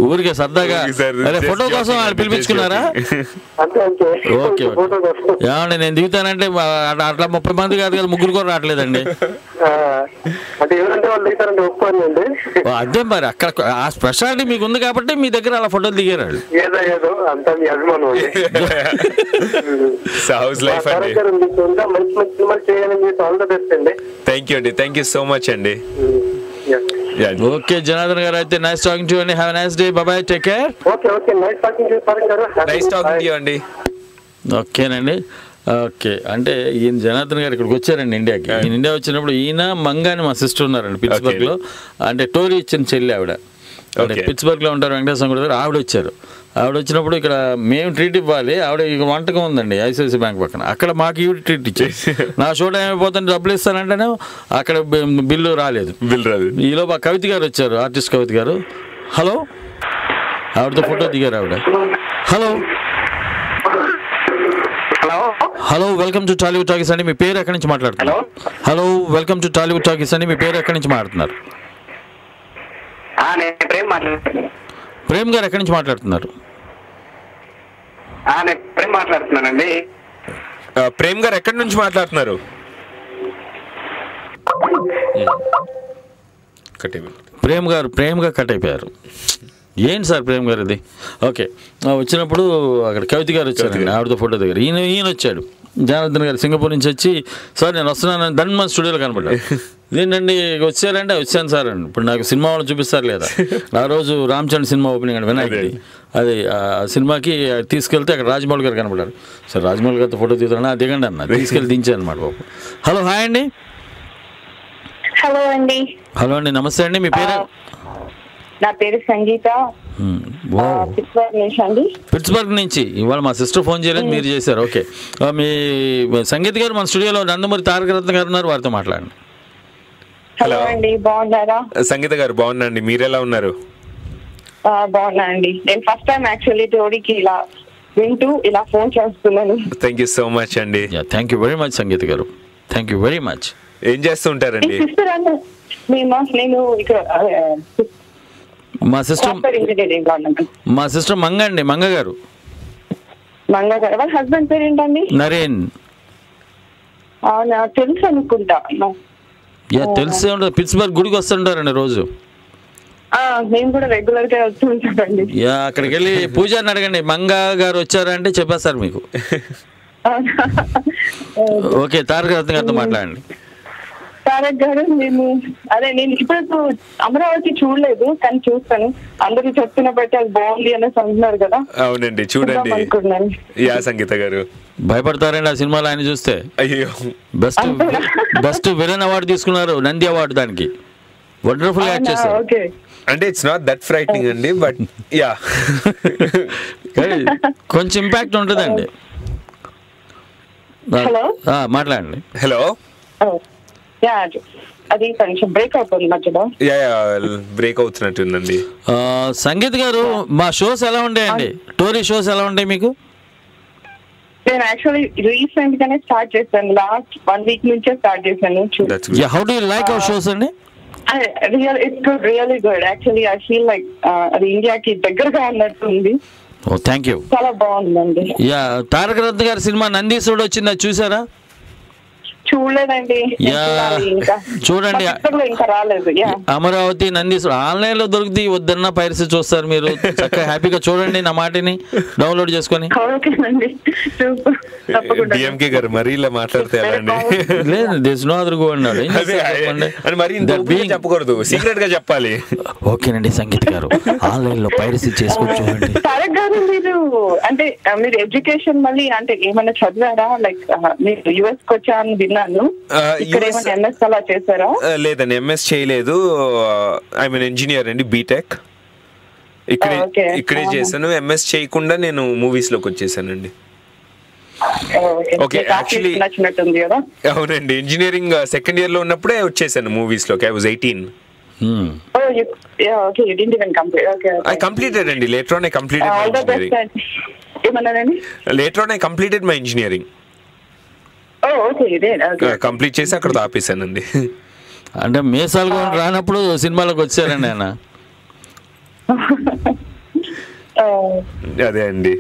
ఊరికే సరదాగా ఫోటో కోసం పిలిపించుకున్నారా? ఓకే. ఏమండి, నేను దిగుతానంటే అట్లా 30 మంది కాదు కదా, 3 కూడా రావట్లేదండి. అంటే ఎవరంటే వాళ్ళు ఫోటోలు దిగుతారంటే ఒప్పుకోండి. అదే మరి అక్కడ ఆ స్పెషాలిటీ మీకు ఉంది కాబట్టి మీ దగ్గర అలా ఫోటోలు దిగారు. ఏదో అంతా మీ అభిమానం. మంచి సినిమాలు చేయాలని ఆల్ ద బెస్ట్ అండి. థ్యాంక్ యూ అండి, థ్యాంక్ యూ సో మచ్ అండి. ఓకే జనార్దన్ గారు, అయితే నైస్ టాకింగ్ టు యు అండి. Have a nice day, bye bye, take care. Okay nice talking to you Pawan garu. Nice talking to you అండి. ఓకేనండి. ఓకే, అంటే ఈయన జనార్దన్ గారు ఇక్కడికి వచ్చారండి ఇండియాకి. ఈయన ఇండియా వచ్చినప్పుడు ఈయన మంగాని మా సిస్టర్ ఉన్నారండి పిట్స్బర్గ్లో, అంటే టోరీ ఇచ్చిన చెల్లి ఆవిడ. అంటే పిట్స్బర్గ్లో ఉంటారు వెంకటేశ్వర గారు, ఆవిడ వచ్చారు. ఆవిడ వచ్చినప్పుడు ఇక్కడ మేము ట్రీట్ ఇవ్వాలి, ఆవిడ ఇక వంటకం ఉందండి ఐసిఐసి బ్యాంక్ పక్కన, అక్కడ మాకు ఈవిడ ట్రీట్ ఇచ్చేది. నా షో టైం అయిపోతుంటే డబ్బులు ఇస్తానంటేనే అక్కడ బిల్లు రాలేదు. ఈలోపు కవిత గారు వచ్చారు, ఆర్టిస్ట్ కవిత గారు. హలో, ఆవిడతో ఫోటో దిగారు ఆవిడ. Hello hello, welcome to Tollywood talkies అండి. మీ పేరు ఎక్కడి నుంచి మాట్లాడుతున్నారు? Hello, welcome to Tollywood talkies అండి. మీ పేరు ఎక్కడి నుంచి మాట్లాడుతున్నారు? ప్రేమ్ గారు ఎక్కడి నుంచి మాట్లాడుతున్నారు? మాట్లాడుతున్నానండి. ప్రేమ్ గారు ఎక్కడి నుంచి మాట్లాడుతున్నారు? ప్రేమ్ గారు కట్ అయిపోయారు. ఏంటి సార్ ప్రేమ్ గారు ఇది? ఓకే, వచ్చినప్పుడు అక్కడ కవిత గారు వచ్చారండి, ఆవిడతో ఫోటో దగ్గర. ఈయన వచ్చాడు జనార్దన్ గారు సింగపూర్ నుంచి వచ్చి, సార్ నేను వస్తున్నాను ధన్మన్ స్టూడియోలో కనపడ్డాడు. ఇదేంటండి వచ్చారంటే వచ్చాను సార్ అండి, ఇప్పుడు నాకు సినిమా వాళ్ళు చూపిస్తారు లేదా. ఆ రోజు రామచంద్ర సినిమా ఓపెనింగ్ అండి వినాయకుడి, అది ఆ సినిమాకి తీసుకెళ్తే అక్కడ రాజమౌళి గారు కనపడ్డారు. సార్ రాజమౌళి గారితో ఫోటో తీద్దాం, దిగండి అన్న, తీసుకెళ్ళి దించాను అనమాట బాబు. హలో, హాయ్ అండి. హలో అండి. హలో అండి, నమస్తే అండి. మీ పేరు? నా పేరు సంగీత, పిట్స్బర్గ్ నుంచి. ఇవాళ మా సిస్టర్ ఫోన్ చేయలేదు, మీరు చేశారు. ఓకే, మీ సంగీత గారు మన స్టూడియోలో నందమూరి తారక రత్న గారు ఉన్నారు, వారితో మాట్లాడండి. హలో అండి, బాగున్నారా? సంగీత గారు బాగున్నా అండి, మీరు ఎలా ఉన్నారు? బాగున్నా అండి. నేను ఫస్ట్ టైం యాక్చువల్లీ టోరీకి ఇలా వింటూ ఇలా ఫోన్ చేస్తున్నాను. థ్యాంక్ యూ సో మచ్ అండి. Thank you very much Sangeetha గారు, థ్యాంక్ యూ వెరీ మచ్. ఏం చేస్తుంటారండి? నేను ఇక్కడ మా సిస్టర్ మంగ అండి, మంగ గారు. వాళ్ళ హస్బెండ్ పేరు ఏంటండి? నరేన్. అవునా, తెలుసు అనుకుంటా. తెలిసే ఉంటుంది, పిట్స్బర్గ్ గుడికి వస్తుంటారండి రోజు. మేము కూడా రెగ్యులర్ గా వస్తుంటామండి. అక్కడికి వెళ్ళి పూజారిని అడగండి, మంగ గారు వచ్చారంటే చెప్పేస్తారు మీకు. ఓకే, తారక రత్న గారితో మాట్లాడండి. తారక్ గారు, నేను ఇప్పుడు అమరావతి చూడలేదు, కానీ చూస్తాను. అందరూ చెప్తున్న బట్టి అది బాగుంది అనేసి అంటున్నారు కదా. అవునండి, చూడండి. యా సంగీత గారు, భయపడతారండి ఆ సినిమాలో ఆయన చూస్తే. అయ్యో, బెస్ట్ విలన్ అవార్డు తీసుకున్నారు, నంది అవార్డు. దానికి వండర్ఫుల్ యాక్ట్ చేశారు. అంటే ఇట్స్ నాట్ దట్ ఫ్రైటనింగ్ అండి, బట్ యా కొంచెం ఇంపాక్ట్ ఉంటుందండి. మాట్లాడండి. హలో, అది కొంచెం బ్రేక్ అవుతుంది మధ్యలో. బ్రేక్ అవుతున్నట్టుందండి. సంగీత్ గారు, మా షోస్ ఎలా ఉంటాయండి? టోరీ షోస్ ఎలా ఉంటాయి మీకు? నేను యాక్చువల్లీ రీసెంట్ గానే స్టార్ట్ చేశాను, లాస్ట్ 1 వీక్ నుంచే స్టార్ట్ చేశాను. How do you like our shows అండి? It's good, really good. Actually, I feel like అది ఇండియాకి దగ్గరగా ఉన్నట్టు ఉంది. థ్యాంక్ యూ, చాలా బాగుందండి. తారక రత్న గారి సినిమా నందీశ్వరుడు వచ్చిందా, చూసారా? చూడలేదండి. చూడండి, ఇంకా రాలేదు. అమరావతి నందీశ్వరుడు ఆన్లైన్ లో దొరుకుతాయి, వద్దన్నా పైరసీ చూస్తారు మీరు. చక్కగా హ్యాపీగా చూడండి, నా మాటని డౌన్లోడ్ చేసుకొని. డిఎంకే గారు మరీ ఇలా మాట్లాడితే ఎలా అండి? లేదు, దేశ్ నో అదర్ గో అన్నాడు. చెప్పకూడదు, సీక్రెట్ గా చెప్పాలి. ఓకేనండి సంగీత్ గారు, ఆన్లైన్ లో పైరసీ చేసుకొని చూడండి. తారక్ గారు, మీరు ఎడ్యుకేషన్ మళ్ళీ అంటే ఏమైనా చదివారా? లైక్ మీరు యుఎస్ కి వచ్చా అని విన్నాను. ఇక్కడ ఏమైనా ఎంఎస్ అలా చేశారా? లేదండి, ఎంఎస్ చేయలేదు. ఐ మీన్ ఇంజనీర్ అండి, బీటెక్ ఇక్కడే చేశాను. ఎంఎస్ చేయకుండా నేను మూవీస్ లోకి వచ్చేసానండి. ఓకే, యాక్చువల్లీ అవునండి, ఇంజనీరింగ్ సెకండ్ ఇయర్ లో ఉన్నప్పుడే వచ్చేసాను మూవీస్ లోకి. I was 18. I completed అండి. Later on I completed my engineering. Later on I completed my engineering. Complete చేసి అక్కడ ఆపేసానండి. అంటే మీసాలు కూడా రానప్పుడు సినిమాలోకి వచ్చారండి ఆయన. అదే అండి.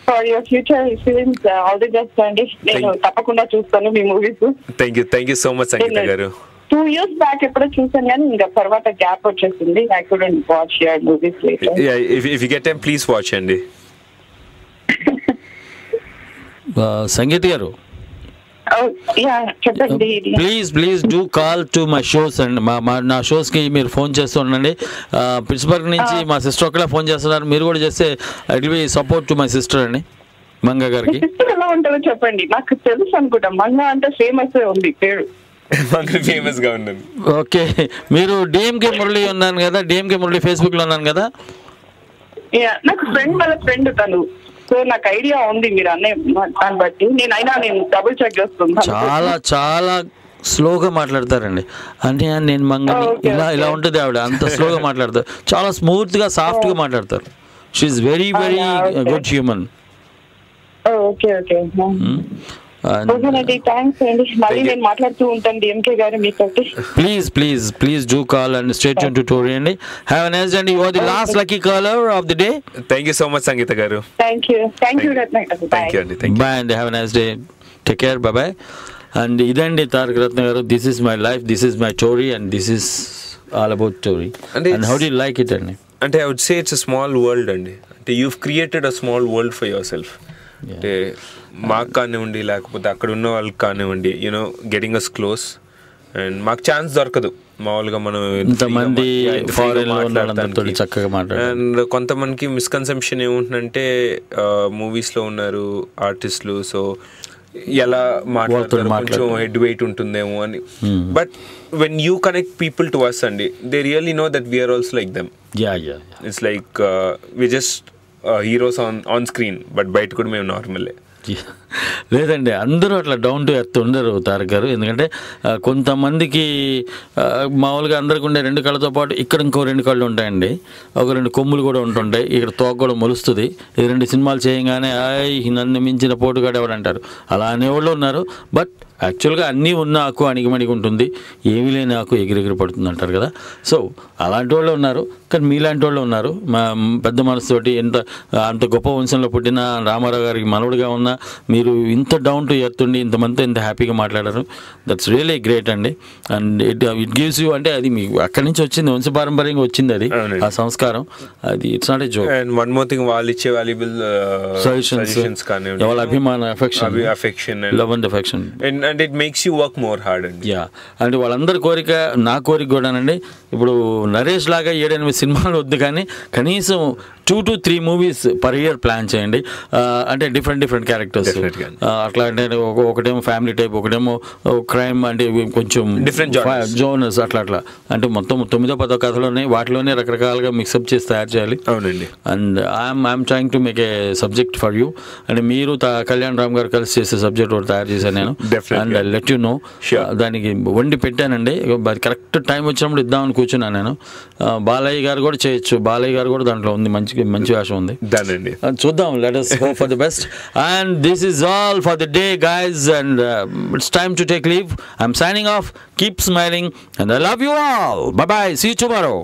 For your future films, all the best అండి. నేను తప్పకుండా చూస్తాను మీ movies. Thank you so much Sangeetha garu. 2 years back ఎప్పుడో చూసాను కానీ ఇంకా తర్వాత గ్యాప్ వచ్చేసింది. I couldn't watch your movies later. If you get time, please watch అండి. సంగీత గారు, please do call to my shows and నా షోస్కి మీరు ఫోన్ చేస్తూ ఉండండి. పిట్స్బర్గ్ నుంచి మా సిస్టర్ ఒకలా ఫోన్ చేస్తున్నారు, మీరు కూడా చేస్తే it will be support to my sister అండి, మంగ గారికి. ఎలా ఉంటుందో చెప్పండి, నాకు తెలుసు అనుకుంటా. మంగ అంటే ఫేమస్ ఉంది పేరు. ఫేమస్ గా ఉండండి. ఓకే, మీరు డిఎంకే మురళి ఉన్నాను కదా, డిఎంకే మురళి ఫేస్బుక్ లో ఉన్నాను కదా. నాకు ఫ్రెండ్ వాళ్ళ ఫ్రెండ్ తను, సో నాకు ఐడియా ఉంది మీరు అనే దాన్ని బట్టి. నేను డబుల్ చెక్ చేస్తున్నాను. చాలా చాలా స్లోగా మాట్లాడతారండి. అంటే నేను మంగని ఇలా ఉంటుంది ఆవిడ, అంత స్లోగా మాట్లాడతారు, చాలా స్మూత్ గా సాఫ్ట్ గా మాట్లాడతారు. She is very very good human. Okay okay ఓకేనండి, థ్యాంక్స్ అండి. మళ్ళీ నేను మాట్లాడుతూ ఉంటాను డిఎంకే గారు మీతో. Please do call and straight to Tori అండి. హ్యావ్ ఎ నైస్ డే అండి. You are the last lucky caller of the day. Thank you so much Sangeetha garu. Thank you Ratna garu. Thank you అండి. బై అండి, have a nice day, take care, bye bye. And ఇదండి Taraka Ratna garu, this is my life, this is my story and this is all about story. And how do you like it అండి? అంటే I would say it's a small world అండి. అంటే you've created a small world for yourself. అంటే మాకు కానివ్వండి లేకపోతే అక్కడ ఉన్న వాళ్ళకి కానివ్వండి, you know getting us close. And మాకు ఛాన్స్ దొరకదు మామూలుగా మనం ఇంతమంది చక్కగా మాట్లాడారు. అండ్ కొంతమందికి మిస్కన్సెప్షన్ ఏముంటుందంటే మూవీస్లో ఉన్నారు ఆర్టిస్టులు, సో ఎలా మాట్లాడతారు, కొంచెం హెడ్ వెయిట్ ఉంటుందేమో అని. But when you connect people to us అండి, they really know that we are also like them. It's like we just heroes on screen, but బయట కూడా మేము నార్మలే. లేదండి, అందరూ అట్లా డౌన్ టు ఎర్త్ ఉండరు తారక్ గారు. ఎందుకంటే కొంతమందికి మామూలుగా అందరికి ఉండే 2 కళ్ళతో పాటు ఇక్కడ ఇంకో 2 కళ్ళు ఉంటాయండి, ఒక 2 కొమ్ములు కూడా ఉంటుంటాయి, ఇక్కడ తోక కూడా మొలుస్తుంది. ఇది 2 సినిమాలు చేయగానే నన్ను మించిన పోటుగాడు ఎవడంటారు, అలా అనేవాళ్ళు ఉన్నారు. బట్ యాక్చువల్గా అన్నీ ఉన్న ఆకు అణిగిమణిగి ఉంటుంది, ఏమీ లేని ఆకు ఎగిరెగిరి పడుతుంది అంటారు కదా. సో అలాంటి వాళ్ళు ఉన్నారు, కానీ మీలాంటి వాళ్ళు ఉన్నారు. మా పెద్ద మనసుతోటి అంత గొప్ప వంశంలో పుట్టిన రామారావు గారికి మనవుడిగా ఉన్న మీరు ఇంత డౌన్ టు ఎర్త్ ఉండి ఇంతమంది ఇంత హ్యాపీగా మాట్లాడారు. దట్స్ రియలీ గ్రేట్ అండి. అండ్ ఇట్ గివ్స్ యూ, అంటే అది మీకు అక్కడి నుంచి వచ్చింది, వంశపారంపర్యంగా వచ్చింది అది, ఆ సంస్కారం. అది it's not a joke. And one more thing, వాళ్ళు ఇచ్చే వాల్యుబుల్ సజెషన్స్ కానివ్వండి, వాళ్ళ అభిమాన affection, love and affection, and it makes you work more hard అండి. అంటే వాళ్ళందరి కోరిక, నా కోరిక కూడానండి. ఇప్పుడు నరేష్ లాగా 7-8 సినిమాలు వద్దు, కానీ కనీసం 2 to 3 movies per year plan చేయండి. అంటే డిఫరెంట్ క్యారెక్టర్స్ అట్లా. అంటే ఒకటేమో ఫ్యామిలీ టైప్, ఒకటేమో క్రైమ్, అంటే కొంచెం డిఫరెంట్ జోనర్స్ అట్లా. అంటే మొత్తం 9-10 కథలు ఉన్నాయి, వాటిలోనే రకరకాలుగా మిక్సప్ చేసి తయారు చేయాలి. అవునండి. And I'm trying to make a subject for you. అంటే మీరు కళ్యాణ్ రామ్ గారు కలిసి చేసే సబ్జెక్ట్ ఒకటి తయారు చేశాను నేను. అండ్ లెట్ యూ నో, దానికి వండి పెట్టానండి. కరెక్ట్ టైం వచ్చినప్పుడు ఇద్దామని కూర్చున్నాను నేను. బాలయ్య గారు కూడా చేయొచ్చు, బాలయ్య గారు కూడా దాంట్లో ఉంది, మంచి వేషం ఉంది. చూద్దాం, let us hope for the best. And this is all for the day, guys, and it's time to take leave. I'm signing off. Keep smiling and I love you all. Bye bye, see you tomorrow.